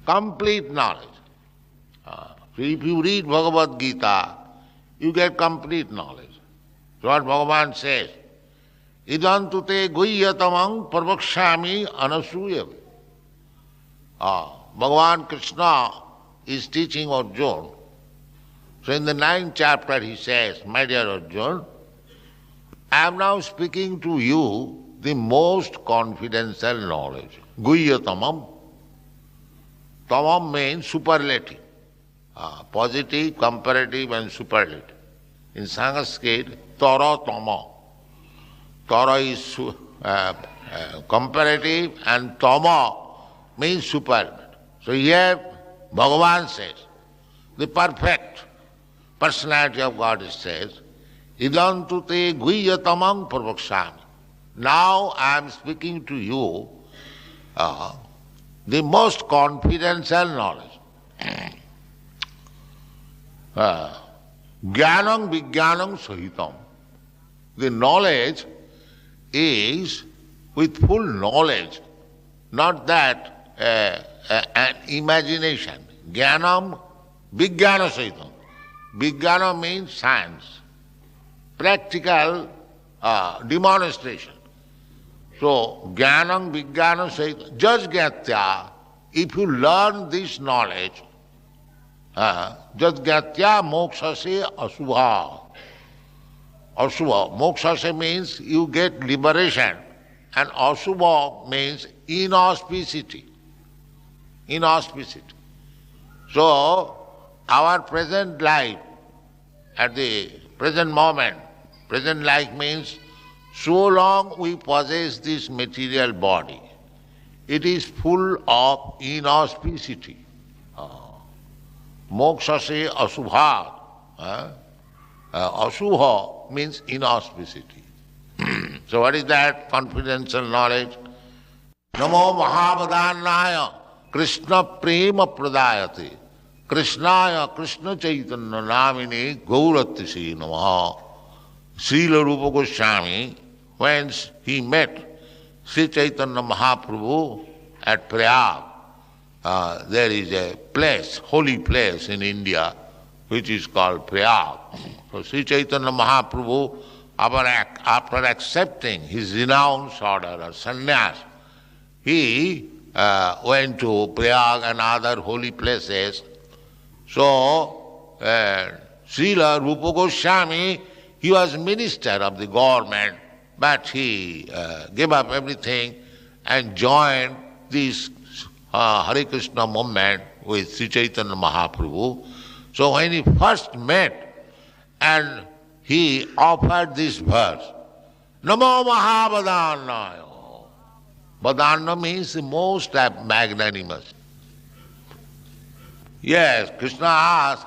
Speaker 5: complete knowledge. So if you read Bhagavad Gita, you get complete knowledge. So what Bhagavan says, Idantu te guhyatamang pravakshami anasuyave. Bhagavan Krishna is teaching Arjuna. So in the 9th chapter he says, my dear Arjuna, I am now speaking to you the most confidential knowledge. Guhyatamam. Tamam means superlative. Positive, comparative and superlative. In Sanskrit, Tara Tama. Tara is comparative and Tama means superlative. So here Bhagavan says, the perfect personality of God says, Idantu te guhyatamam pravakshami. Now I am speaking to you the most confidential knowledge. Jnanam vijnanam sahitam. The knowledge is with full knowledge, not that an imagination. Jnanam vijnana sahitam. Vijnana means science, practical demonstration. So, jnanam vijnana sahitam. Just gatya, if you learn this knowledge, Jadgatya mokshase asubha. Asubha. Mokshase means you get liberation, and asubha means inauspicity. Inauspicity. So, our present life, at the present moment, present life means so long we possess this material body, it is full of inauspicity. Mokshase asubha. Asubha means inauspicity. So what is that confidential knowledge? Namo Mahavadannaya Krishna Prema Pradayate Krishnaya Krishna Chaitanya Namine Gauratise Namaha. Srila Rupa Goswami, when he met Sri Chaitanya Mahaprabhu at Prayag, there is a place, holy place in India, which is called Prayag. So Sri Chaitanya Mahaprabhu, after accepting his renounced order or sannyas, he went to Prayag and other holy places. So Srila Rupa Goswami, he was minister of the government, but he gave up everything and joined this Hare Krishna movement with Sri Chaitanya Mahaprabhu. So when he first met and he offered this verse, Namo Mahavadannaya. Vadanna means the most magnanimous. Yes, Krishna asked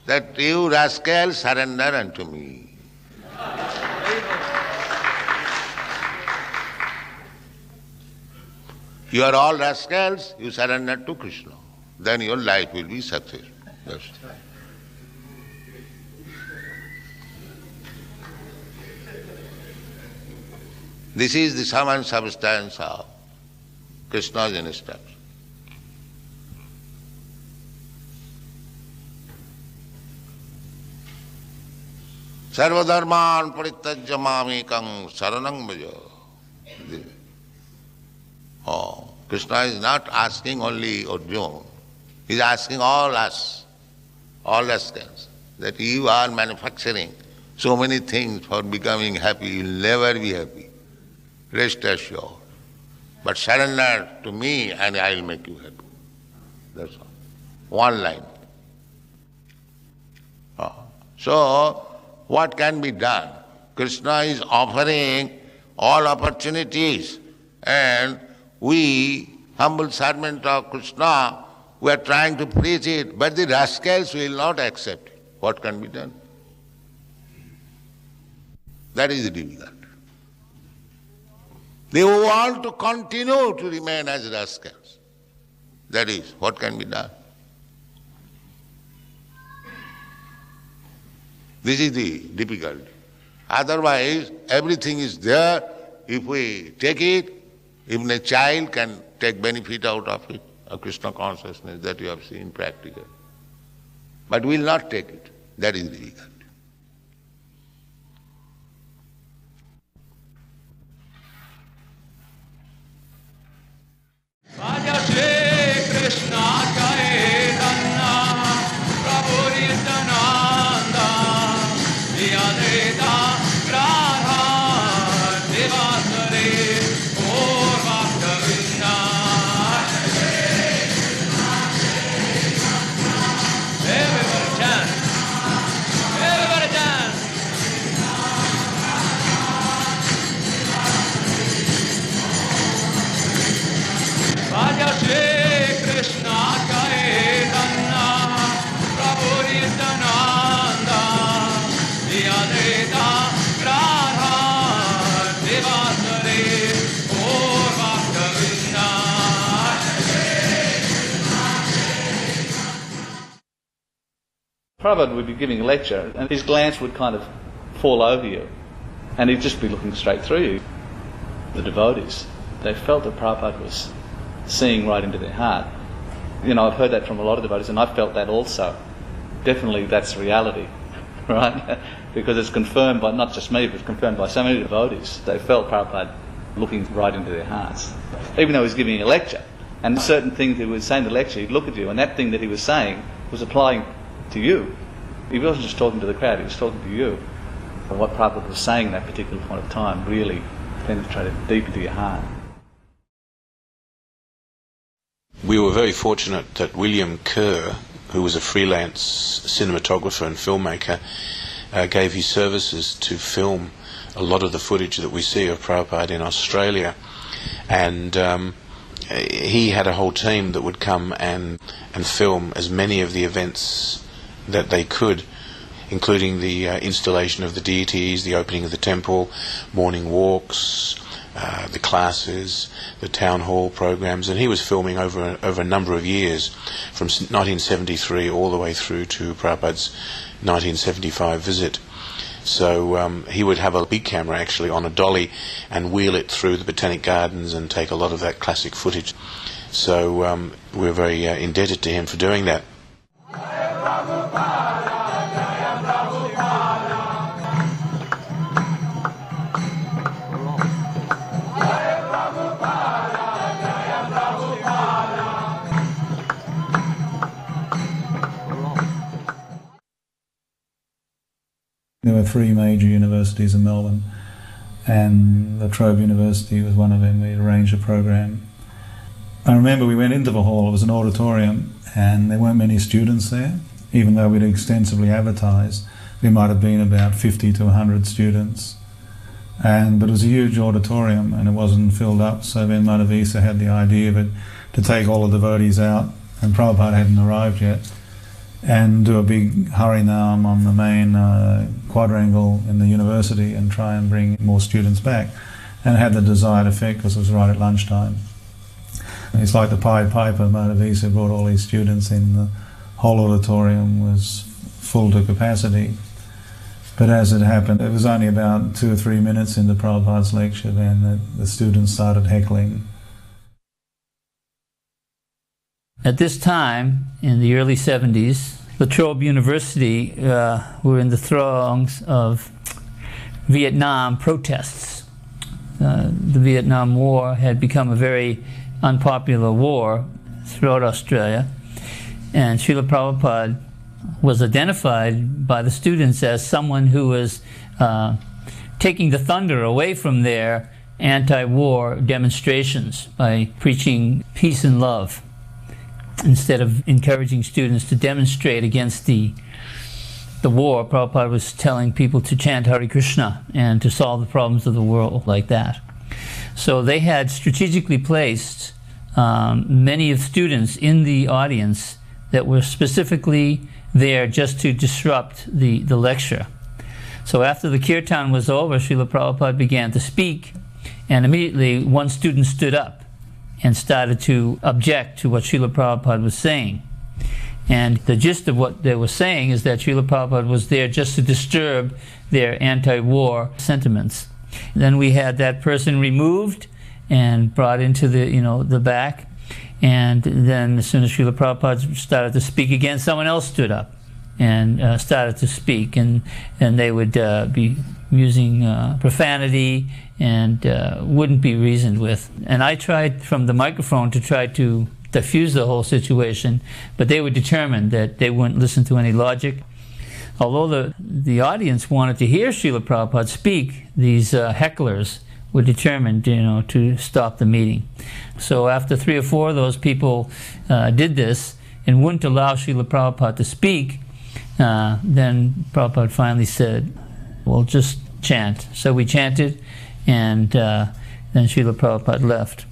Speaker 5: that you rascal surrender unto me. You are all rascals, you surrender to Krishna. Then your life will be successful. Yes. This is the sum and substance of Krishna's instruction. Sarvadharman parityajya mamekam saranam bhaja. Krishna is not asking only Arjuna, he is asking all us, all rascals, that you are manufacturing so many things for becoming happy, you will never be happy. Rest assured. But surrender to me and I will make you happy. That's all. One line. So, what can be done? Krishna is offering all opportunities, and we, humble servant of Krishna, we are trying to preach it, but the rascals will not accept it. What can be done? That is difficult. They want to continue to remain as rascals. That is, what can be done? This is the difficulty. Otherwise, everything is there. If we take it, even a child can take benefit out of it. of Krishna consciousness that you have seen practical. But we will not take it. That is difficult.
Speaker 17: Prabhupada would be giving a lecture and his glance would kind of fall over you and he'd just be looking straight through you. The devotees, they felt that Prabhupada was seeing right into their heart. You know, I've heard that from a lot of devotees and I've felt that also. Definitely that's reality, right? Because it's confirmed by not just me, but it's confirmed by so many devotees. They felt Prabhupada looking right into their hearts. Even though he was giving a lecture, and certain things he was saying in the lecture, he'd look at you and that thing that he was saying was applying to you. He wasn't just talking to the crowd, he was talking to you. And what Prabhupada was saying at that particular point of time really penetrated deep into your heart.
Speaker 10: We were very fortunate that William Kerr, who was a freelance cinematographer and filmmaker, gave his services to film a lot of the footage that we see of Prabhupada in Australia. And he had a whole team that would come and film as many of the events that they could, including the installation of the deities, the opening of the temple, morning walks, the classes, the town hall programs, and he was filming over a number of years, from 1973 all the way through to Prabhupada's 1975 visit. So he would have a big camera actually on a dolly and wheel it through the Botanic Gardens and take a lot of that classic footage. So we're very indebted to him for doing that.
Speaker 23: There were 3 major universities in Melbourne, and La Trobe University was one of them. We arranged a program. I remember we went into the hall, it was an auditorium, and there weren't many students there, even though we'd extensively advertised. There might have been about 50 to 100 students. But it was a huge auditorium and it wasn't filled up, so then Madhavisa had the idea of it to take all the devotees out, and Prabhupada hadn't arrived yet, and do a big Harinam on the main quadrangle in the university and try and bring more students back. And it had the desired effect because it was right at lunchtime. It's like the Pied Piper. Madhavisa brought all these students in. The whole auditorium was full to capacity. But as it happened, it was only about 2 or 3 minutes into Prabhupada's lecture then the students started heckling.
Speaker 18: At this time, in the early 70s, La Trobe University were in the throes of Vietnam protests. The Vietnam War had become a very unpopular war throughout Australia, and Srila Prabhupada was identified by the students as someone who was taking the thunder away from their anti-war demonstrations by preaching peace and love, instead of encouraging students to demonstrate against the war. Prabhupada was telling people to chant Hare Krishna and to solve the problems of the world like that. So they had strategically placed many of the students in the audience that were specifically there just to disrupt the lecture. So after the kirtan was over, Srila Prabhupada began to speak, and immediately one student stood up and started to object to what Srila Prabhupada was saying. And the gist of what they were saying is that Srila Prabhupada was there just to disturb their anti-war sentiments. Then we had that person removed and brought into the back. And then as soon as Srila Prabhupada started to speak again, someone else stood up and started to speak, and they would be using profanity and wouldn't be reasoned with. And I tried from the microphone to try to diffuse the whole situation, but they were determined that they wouldn't listen to any logic. Although the audience wanted to hear Srila Prabhupada speak, these hecklers were determined, to stop the meeting. So after 3 or 4 of those people did this and wouldn't allow Srila Prabhupada to speak, then Prabhupada finally said, well, just chant. So we chanted, and then Srila Prabhupada left.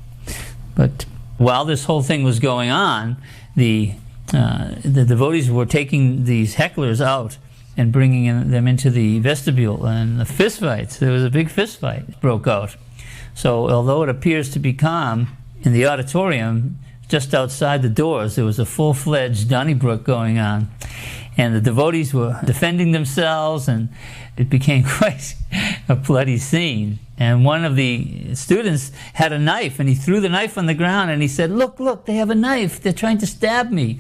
Speaker 18: But while this whole thing was going on, the devotees were taking these hecklers out and bringing them into the vestibule, and the fistfights, there was a big fistfight broke out. So although it appears to be calm, in the auditorium, just outside the doors, there was a full-fledged Donnybrook going on. And the devotees were defending themselves, and it became quite a bloody scene. And one of the students had a knife, and he threw the knife on the ground, and he said, look, they have a knife, they're trying to stab me.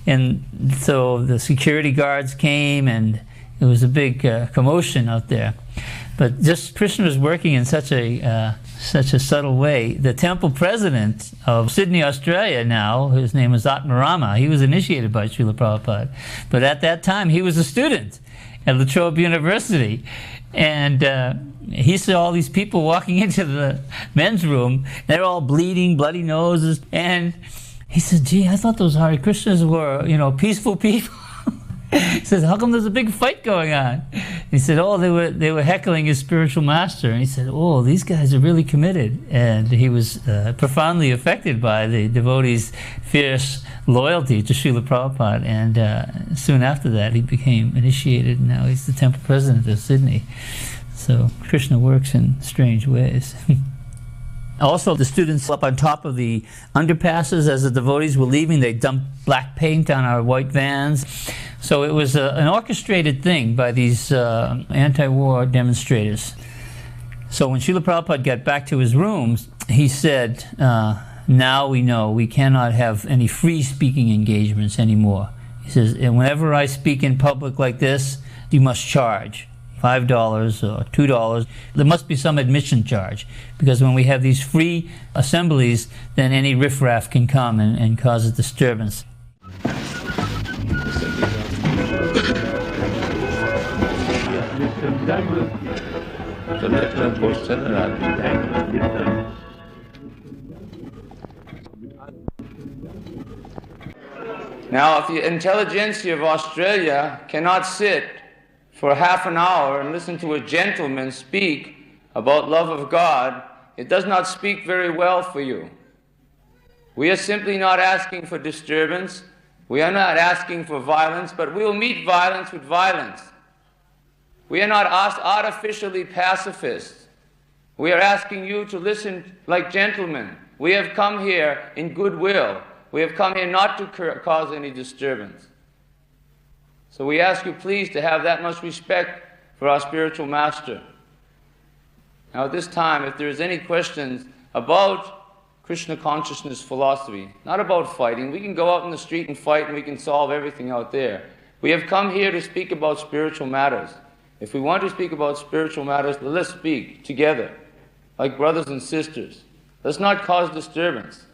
Speaker 18: And so the security guards came, and it was a big commotion out there. But just Krishna was working in such a subtle way. The temple president of Sydney, Australia now, his name is Atmarama, he was initiated by Srila Prabhupada. But at that time, he was a student at La Trobe University. And he saw all these people walking into the men's room. They're all bleeding, bloody noses. And he said, gee, I thought those Hare Krishnas were, peaceful people. He says, how come there's a big fight going on? He said, oh, they were heckling his spiritual master. And he said, oh, these guys are really committed. And he was profoundly affected by the devotees' fierce loyalty to Srila Prabhupada. And soon after that, he became initiated, and now he's the temple president of Sydney. So Krishna works in strange ways. Also, the students up on top of the underpasses as the devotees were leaving, they dumped black paint on our white vans. So it was an orchestrated thing by these anti-war demonstrators. So when Srila Prabhupada got back to his rooms, he said, now we know we cannot have any free speaking engagements anymore. He says, and whenever I speak in public like this, you must charge $5 or $2. There must be some admission charge, because when we have these free assemblies, then any riffraff can come and cause a disturbance.
Speaker 13: Now, if the intelligentsia of Australia cannot sit for half an hour and listen to a gentleman speak about love of God, it does not speak very well for you. We are simply not asking for disturbance. We are not asking for violence, but we will meet violence with violence. We are not artificially pacifists. We are asking you to listen like gentlemen. We have come here in goodwill. We have come here not to cause any disturbance. So we ask you please to have that much respect for our spiritual master. Now at this time, if there is any questions about Krishna consciousness philosophy, not about fighting, we can go out in the street and fight and we can solve everything out there. We have come here to speak about spiritual matters. If we want to speak about spiritual matters, let's speak together, like brothers and sisters. Let's not cause disturbance.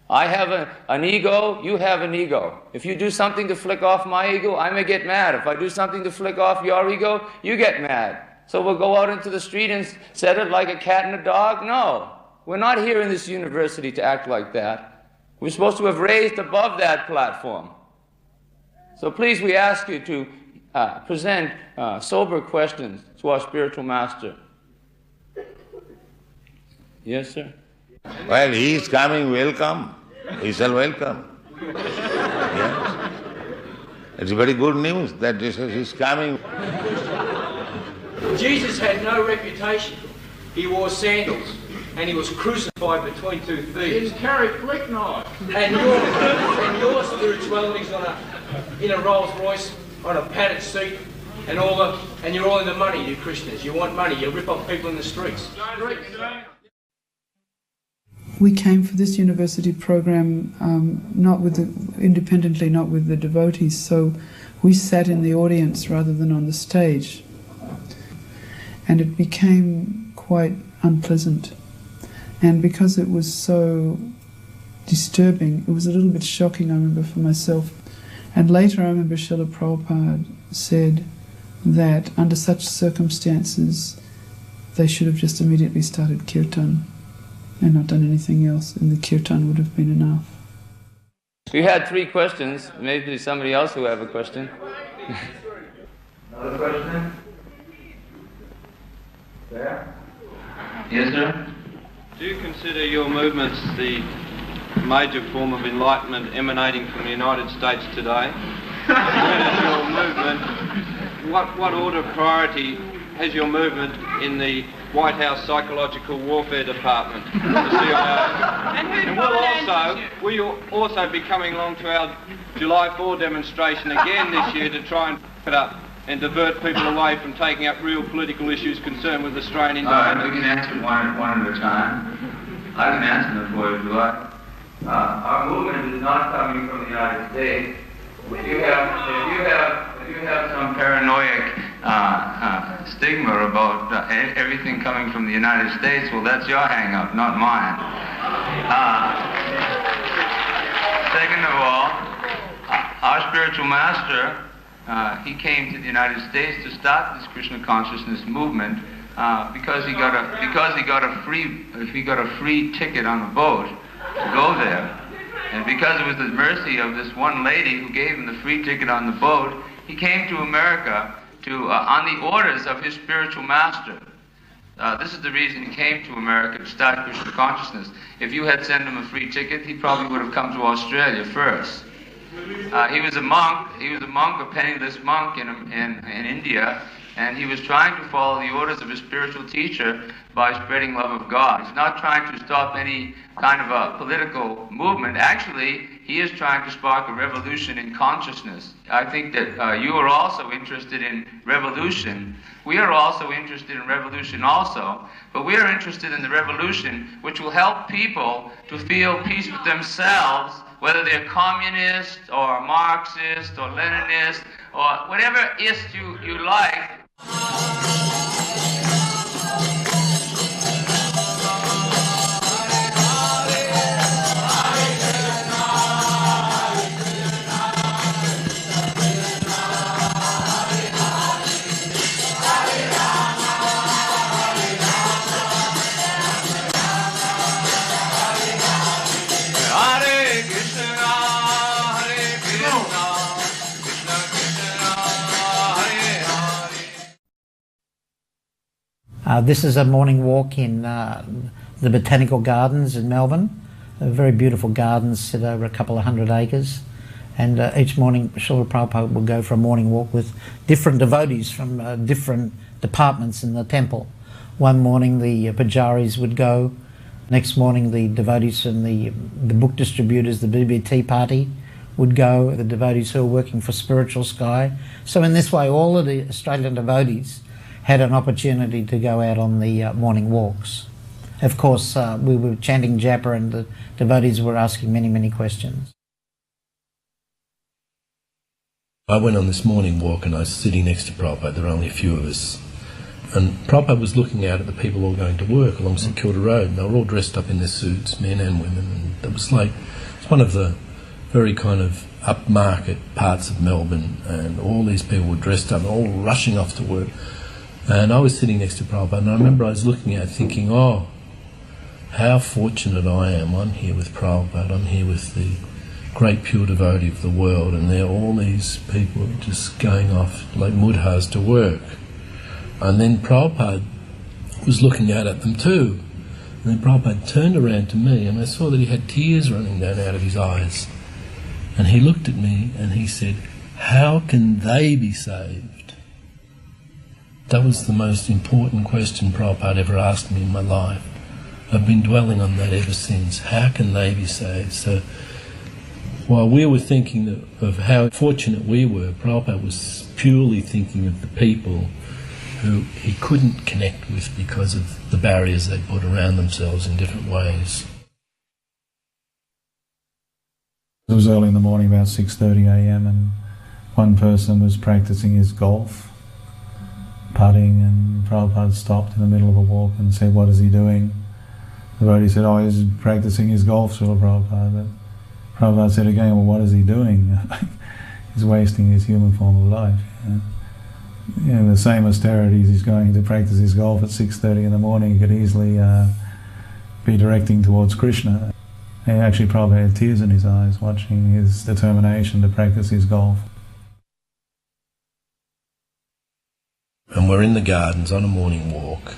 Speaker 13: I have an ego, you have an ego. If you do something to flick off my ego, I may get mad. If I do something to flick off your ego, you get mad. So we'll go out into the street and set it like a cat and a dog? No. We're not here in this university to act like that. We're supposed to have raised above that platform. So please, we ask you to present sober questions to our spiritual master. Yes, sir?
Speaker 5: Well, he is coming, welcome. We shall welcome. Yes. It's very good news that he's coming.
Speaker 19: Jesus had no reputation. He wore sandals and he was crucified between two thieves. He didn't carry flick knives. And your spirituality's in a Rolls Royce on a padded seat and you're all in the money, you Christians. You want money, you rip off people in the streets.
Speaker 20: we came for this university program independently, not with the devotees, so we sat in the audience rather than on the stage. And it became quite unpleasant. And because it was so disturbing, it was a little bit shocking, I remember, for myself. And later I remember Srila Prabhupada said that under such circumstances they should have just immediately started kirtan and not done anything else, and the kirtan would have been enough.
Speaker 13: We had 3 questions. Maybe somebody else who have a question.
Speaker 21: Another question? There? Yes, sir?
Speaker 22: Do you consider your movements the major form of enlightenment emanating from the United States today? As your movement, what order of priority has your movement in the White House Psychological Warfare Department, the CIA? And will you also be coming along to our July 4 demonstration again this year to try and put up and divert people away from taking up real political issues concerned with Australian independence?
Speaker 21: We can answer one at a time. I can answer them for you if you like. Our movement is not coming from the United States. If you have some paranoid stigma about everything coming from the United States, well, that's your hang-up, not mine. Second of all, our spiritual master, he came to the United States to start this Krishna consciousness movement because he got a free ticket on a boat to go there. And because it was the mercy of this one lady who gave him the free ticket on the boat, he came to America on the orders of his spiritual master. This is the reason he came to America, to start Krishna consciousness. If you had sent him a free ticket, he probably would have come to Australia first. He was a monk, a penniless monk in India, and he was trying to follow the orders of his spiritual teacher by spreading love of God. He's not trying to stop any kind of a political movement. Actually, he is trying to spark a revolution in consciousness. I think that you are also interested in revolution. We are also interested in revolution also, but we are interested in the revolution which will help people to feel peace with themselves, whether they're communist or Marxist or Leninist or whatever ist you like.
Speaker 3: This is a morning walk in the Botanical Gardens in Melbourne. Very beautiful gardens sit over a couple of 100 acres. And each morning Srila Prabhupada will go for a morning walk with different devotees from different departments in the temple. One morning the pujaris would go. Next morning the devotees from the book distributors, the BBT party, would go. The devotees who are working for Spiritual Sky. So in this way all of the Australian devotees had an opportunity to go out on the morning walks. Of course, we were chanting japa and the devotees were asking many, many questions.
Speaker 24: I went on this morning walk and I was sitting next to Prabhupada. There were only a few of us. And Prabhupada was looking out at the people all going to work along St Kilda Road. And they were all dressed up in their suits, men and women. And it was like, it's one of the very kind of upmarket parts of Melbourne. And all these people were dressed up, all rushing off to work. And I was sitting next to Prabhupada, and I remember I was looking at it thinking, oh, how fortunate I am. I'm here with Prabhupada, I'm here with the great pure devotee of the world, and there are all these people just going off like mudhas to work. And then Prabhupada was looking out at them too. And then Prabhupada turned around to me, and I saw that he had tears running down out of his eyes. And he looked at me and he said, how can they be saved? That was the most important question Prabhupada ever asked me in my life. I've been dwelling on that ever since. How can they be saved? So while we were thinking of how fortunate we were, Prabhupada was purely thinking of the people who he couldn't connect with because of the barriers they put around themselves in different ways.
Speaker 23: It was early in the morning, about 6:30 a.m, and one person was practicing his golf, putting, and Prabhupada stopped in the middle of a walk and said, "What is he doing?" The devotee said, "Oh, he's practicing his golf, Srila Prabhupada." But Prabhupada said again, "Well, what is he doing?" He's wasting his human form of life. You know, the same austerities he's going to practice his golf at 6:30 in the morning, he could easily be directing towards Krishna. And actually Prabhupada had tears in his eyes watching his determination to practice his golf.
Speaker 24: And we're in the gardens on a morning walk.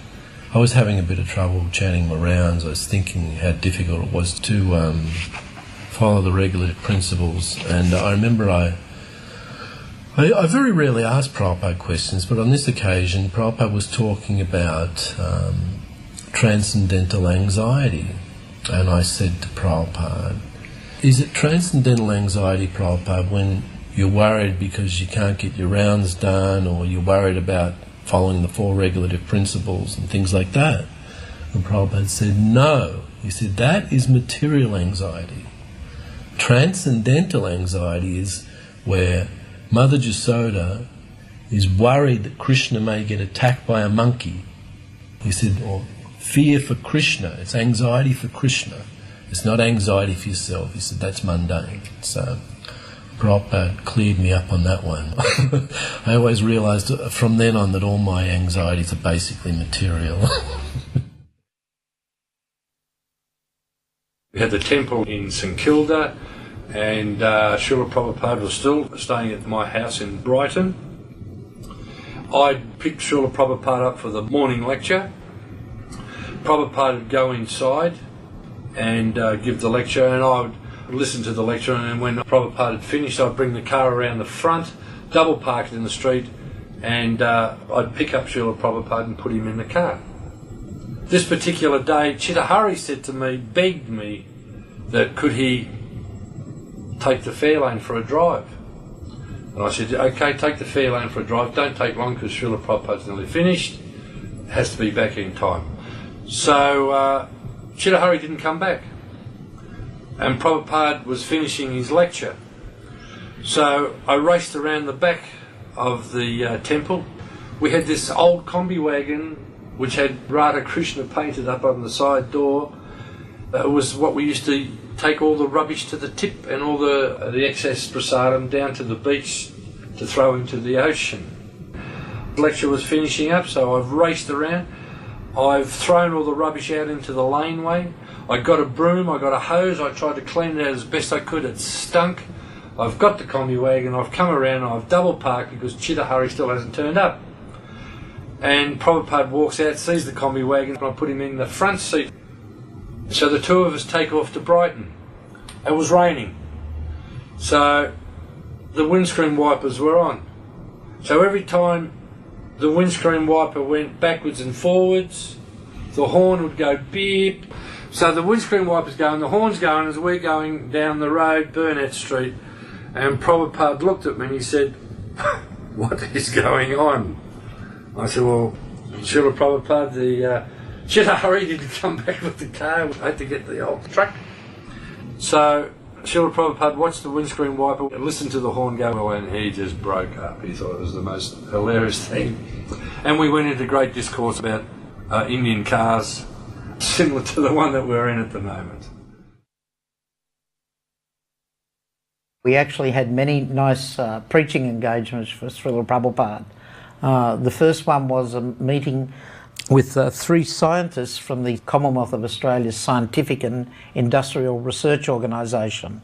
Speaker 24: I was having a bit of trouble chanting my rounds. I was thinking how difficult it was to follow the regulative principles. And I remember I very rarely ask Prabhupada questions, but on this occasion Prabhupada was talking about transcendental anxiety. And I said to Prabhupada, "Is it transcendental anxiety, Prabhupada, when you're worried because you can't get your rounds done, or you're worried about following the 4 regulative principles and things like that?" And Prabhupada said, "No." He said, "That is material anxiety. Transcendental anxiety is where Mother Jasoda is worried that Krishna may get attacked by a monkey." He said, or fear for Krishna, it's anxiety for Krishna. It's not anxiety for yourself. He said, that's mundane. So Prabhupada cleared me up on that one. I always realised from then on that all my anxieties are basically material.
Speaker 4: We had the temple in St Kilda, and Srila Prabhupada was still staying at my house in Brighton. I picked Srila Prabhupada up for the morning lecture. Prabhupada would go inside and give the lecture, and I would listen to the lecture, and when Prabhupada had finished I'd bring the car around the front, double park it in the street, and I'd pick up Srila Prabhupada and put him in the car. This particular day, Chittahari said to me, begged me, that could he take the fair lane for a drive. And I said, okay, take the fair lane for a drive, don't take long because Srila Prabhupada's nearly finished, has to be back in time. So Chittahari didn't come back, and Prabhupada was finishing his lecture. So I raced around the back of the temple. We had this old combi wagon which had Radha Krishna painted up on the side door. It was what we used to take all the rubbish to the tip and all the excess prasadam down to the beach to throw into the ocean. The lecture was finishing up, so I've raced around. I've thrown all the rubbish out into the laneway. I got a broom, I got a hose, I tried to clean it out as best I could. It stunk. I've got the combi wagon, I've come around, and I've double parked because Chittahari still hasn't turned up. And Prabhupada walks out, sees the combi wagon, and I put him in the front seat. So the two of us take off to Brighton. It was raining. So the windscreen wipers were on. So every time the windscreen wiper went backwards and forwards, the horn would go beep. So the windscreen wiper's going, the horn's going as we're going down the road, Burnett Street, and Prabhupada looked at me and he said, "What is going on?" I said, "Well, Srila Prabhupada, the Chittahari didn't come back with the car, I had to get the old truck." So Srila Prabhupada watched the windscreen wiper, listened to the horn go, and he just broke up. He thought it was the most hilarious thing. And we went into great discourse about Indian cars, similar to the one that we're in at the moment.
Speaker 3: We actually had many nice preaching engagements for Srila Prabhupada. The first one was a meeting with 3 scientists from the Commonwealth of Australia's Scientific and Industrial Research Organisation,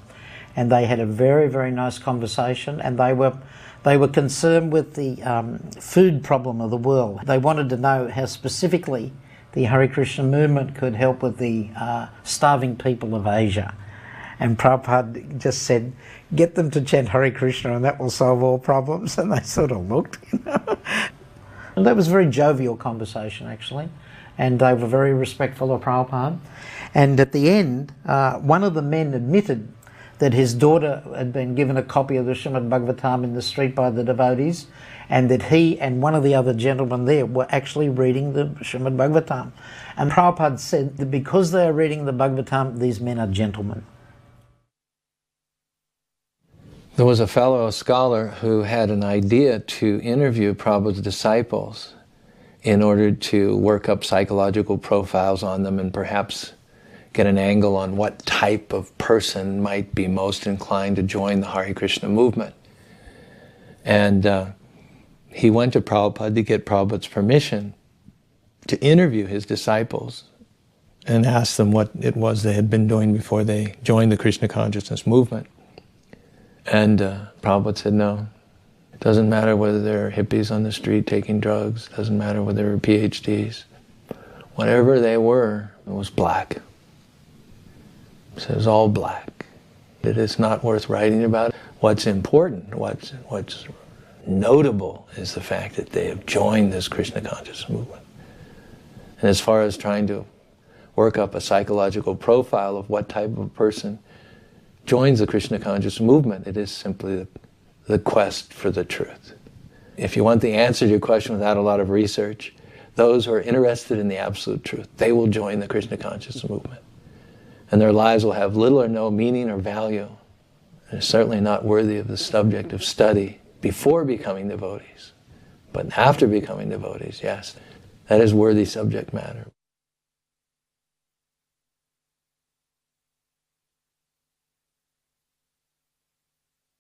Speaker 3: and they had a very, very nice conversation, and they were concerned with the food problem of the world. They wanted to know how specifically the Hare Krishna movement could help with the starving people of Asia. And Prabhupada just said, "Get them to chant Hare Krishna and that will solve all problems." And they sort of looked, you know. And that was a very jovial conversation, actually. And they were very respectful of Prabhupada. And at the end, one of the men admitted that his daughter had been given a copy of the Srimad Bhagavatam in the street by the devotees, and that he and one of the other gentlemen there were actually reading the Srimad Bhagavatam. And Prabhupada said that because they are reading the Bhagavatam, these men are gentlemen.
Speaker 9: There was a fellow scholar who had an idea to interview Prabhupada's disciples in order to work up psychological profiles on them and perhaps get an angle on what type of person might be most inclined to join the Hare Krishna movement. And he went to Prabhupada to get Prabhupada's permission to interview his disciples and ask them what it was they had been doing before they joined the Krishna consciousness movement. And Prabhupada said, no, it doesn't matter whether they're hippies on the street taking drugs, it doesn't matter whether they were PhDs. Whatever they were, it was black. So it was all black. It is not worth writing about. What's important, what's notable is the fact that they have joined this Krishna consciousness movement. And as far as trying to work up a psychological profile of what type of person joins the Krishna consciousness movement, it is simply the quest for the truth. If you want the answer to your question without a lot of research, those who are interested in the absolute truth, they will join the Krishna consciousness movement. And their lives will have little or no meaning or value. They're certainly not worthy of the subject of study before becoming devotees. But after becoming devotees, yes, that is worthy subject matter.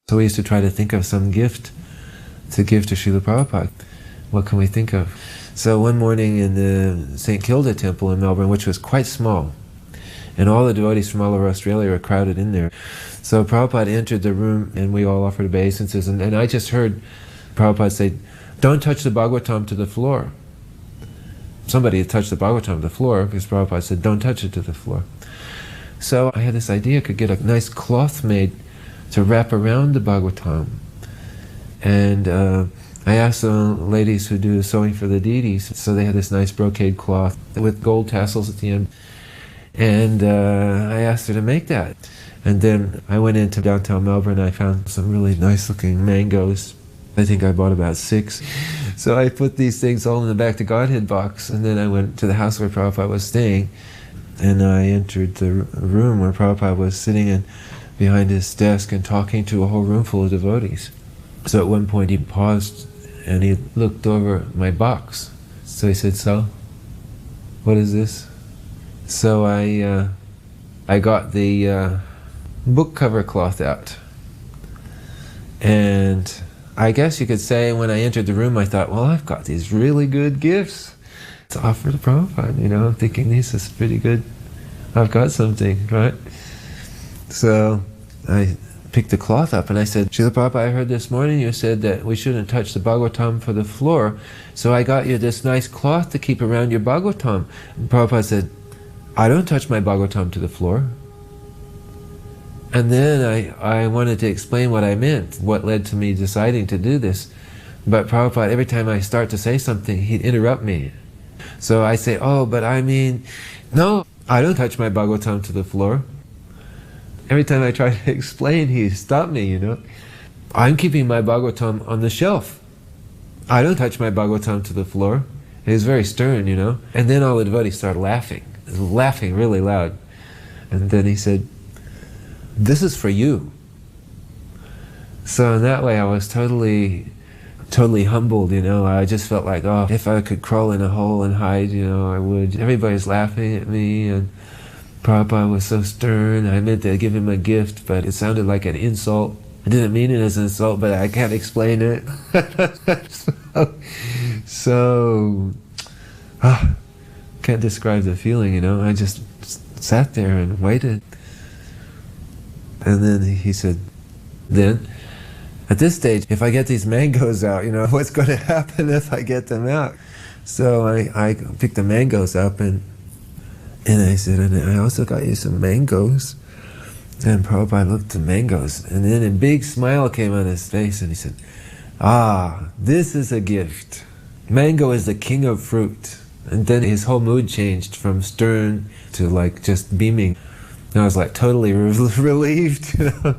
Speaker 6: So we used to try to think of some gift to give to Srila Prabhupada. What can we think of? So one morning in the St. Kilda temple in Melbourne, which was quite small, and all the devotees from all over Australia were crowded in there. So Prabhupada entered the room and we all offered obeisances, and I just heard Prabhupada say, "Don't touch the Bhagavatam to the floor." Somebody had touched the Bhagavatam to the floor because Prabhupada said, "Don't touch it to the floor." So I had this idea I could get a nice cloth made to wrap around the Bhagavatam. And I asked the ladies who do sewing for the deities, so they had this nice brocade cloth with gold tassels at the end. And I asked her to make that. And then I went into downtown Melbourne, I found some really nice looking mangoes. I think I bought about 6. So I put these things all in the Back to Godhead box, and then I went to the house where Prabhupada was staying, and I entered the room where Prabhupada was sitting in behind his desk and talking to a whole room full of devotees. So at one point he paused and he looked over my box. So he said, "So, what is this?" So I got the book cover cloth out. And I guess you could say when I entered the room I thought, well, I've got these really good gifts to offer to Prabhupada. You know, I'm thinking this is pretty good. I've got something, right? So I picked the cloth up and I said, "Srila Prabhupada, I heard this morning you said that we shouldn't touch the Bhagavatam for the floor, so I got you this nice cloth to keep around your Bhagavatam." And Prabhupada said, "I don't touch my Bhagavatam to the floor." And then I wanted to explain what I meant, what led to me deciding to do this. But Prabhupada, every time I start to say something, he'd interrupt me. So I say, "Oh, but I mean, no, I don't touch my Bhagavatam to the floor." Every time I try to explain, he stopped me, you know. "I'm keeping my Bhagavatam on the shelf. I don't touch my Bhagavatam to the floor." He was very stern, you know. And then all the devotees started laughing really loud. And then he said, "This is for you." So in that way I was totally humbled, you know. I just felt like, oh, if I could crawl in a hole and hide, you know, I would. Everybody's laughing at me, and Prabhupada was so stern. I meant to give him a gift, but it sounded like an insult. I didn't mean it as an insult, but I can't explain it. Can't describe the feeling, you know. I just sat there and waited. And then he said, "Then, at this stage, if I get these mangoes out, you know, what's going to happen if I get them out?" So I picked the mangoes up and I said, "And I also got you some mangoes." And Prabhupada looked at the mangoes, and then a big smile came on his face, and he said, "Ah, this is a gift. Mango is the king of fruit." And then his whole mood changed from stern to like just beaming. And I was like totally relieved, you know.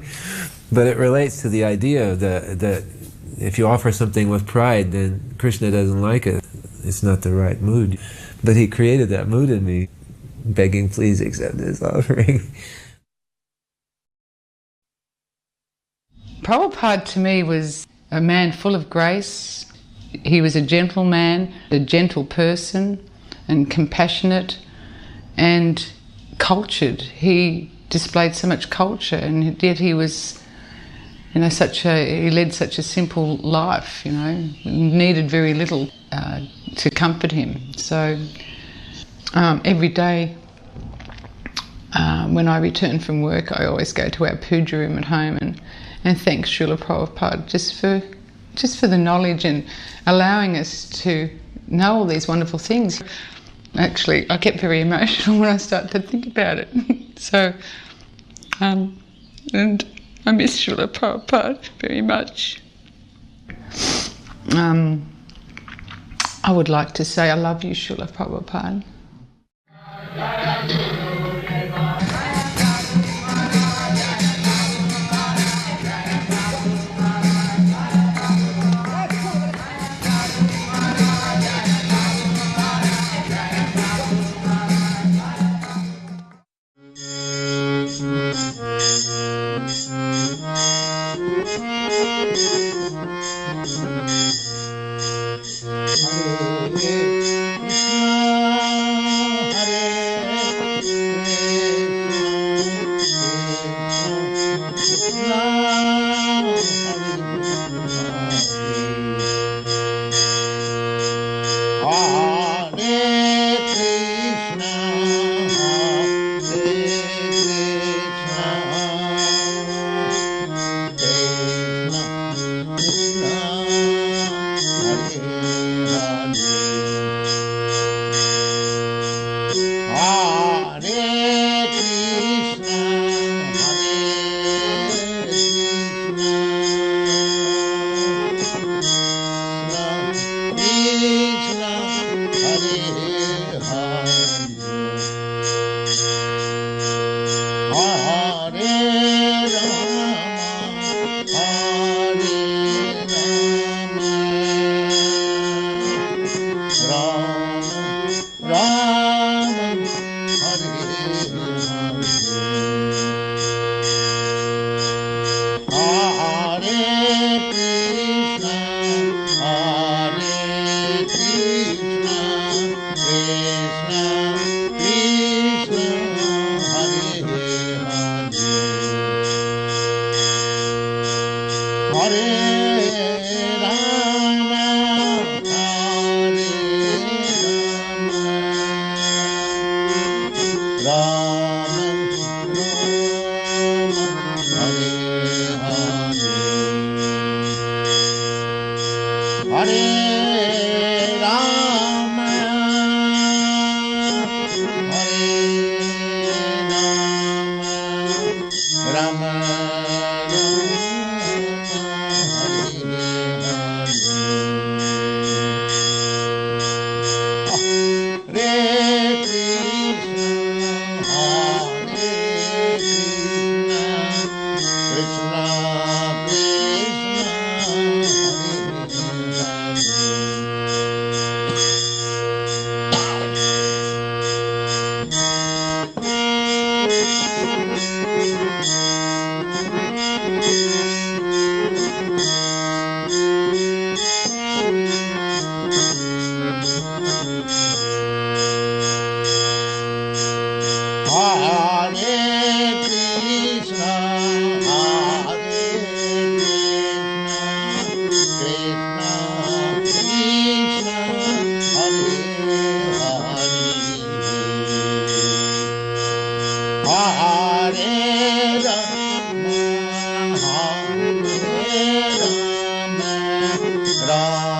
Speaker 6: But it relates to the idea that if you offer something with pride, then Krishna doesn't like it. It's not the right mood. But he created that mood in me, begging, "Please accept this offering."
Speaker 8: Prabhupada to me was a man full of grace. He was a gentleman, a gentle person, and compassionate and cultured. He displayed so much culture, and yet he was, he led such a simple life, needed very little to comfort him. So every day when I return from work, I always go to our puja room at home and thank Srila Prabhupada just for the knowledge and allowing us to know all these wonderful things. Actually, I get very emotional when I start to think about it. So, and I miss Srila Prabhupada very much. I would like to say I love you, Srila Prabhupada.
Speaker 5: Hare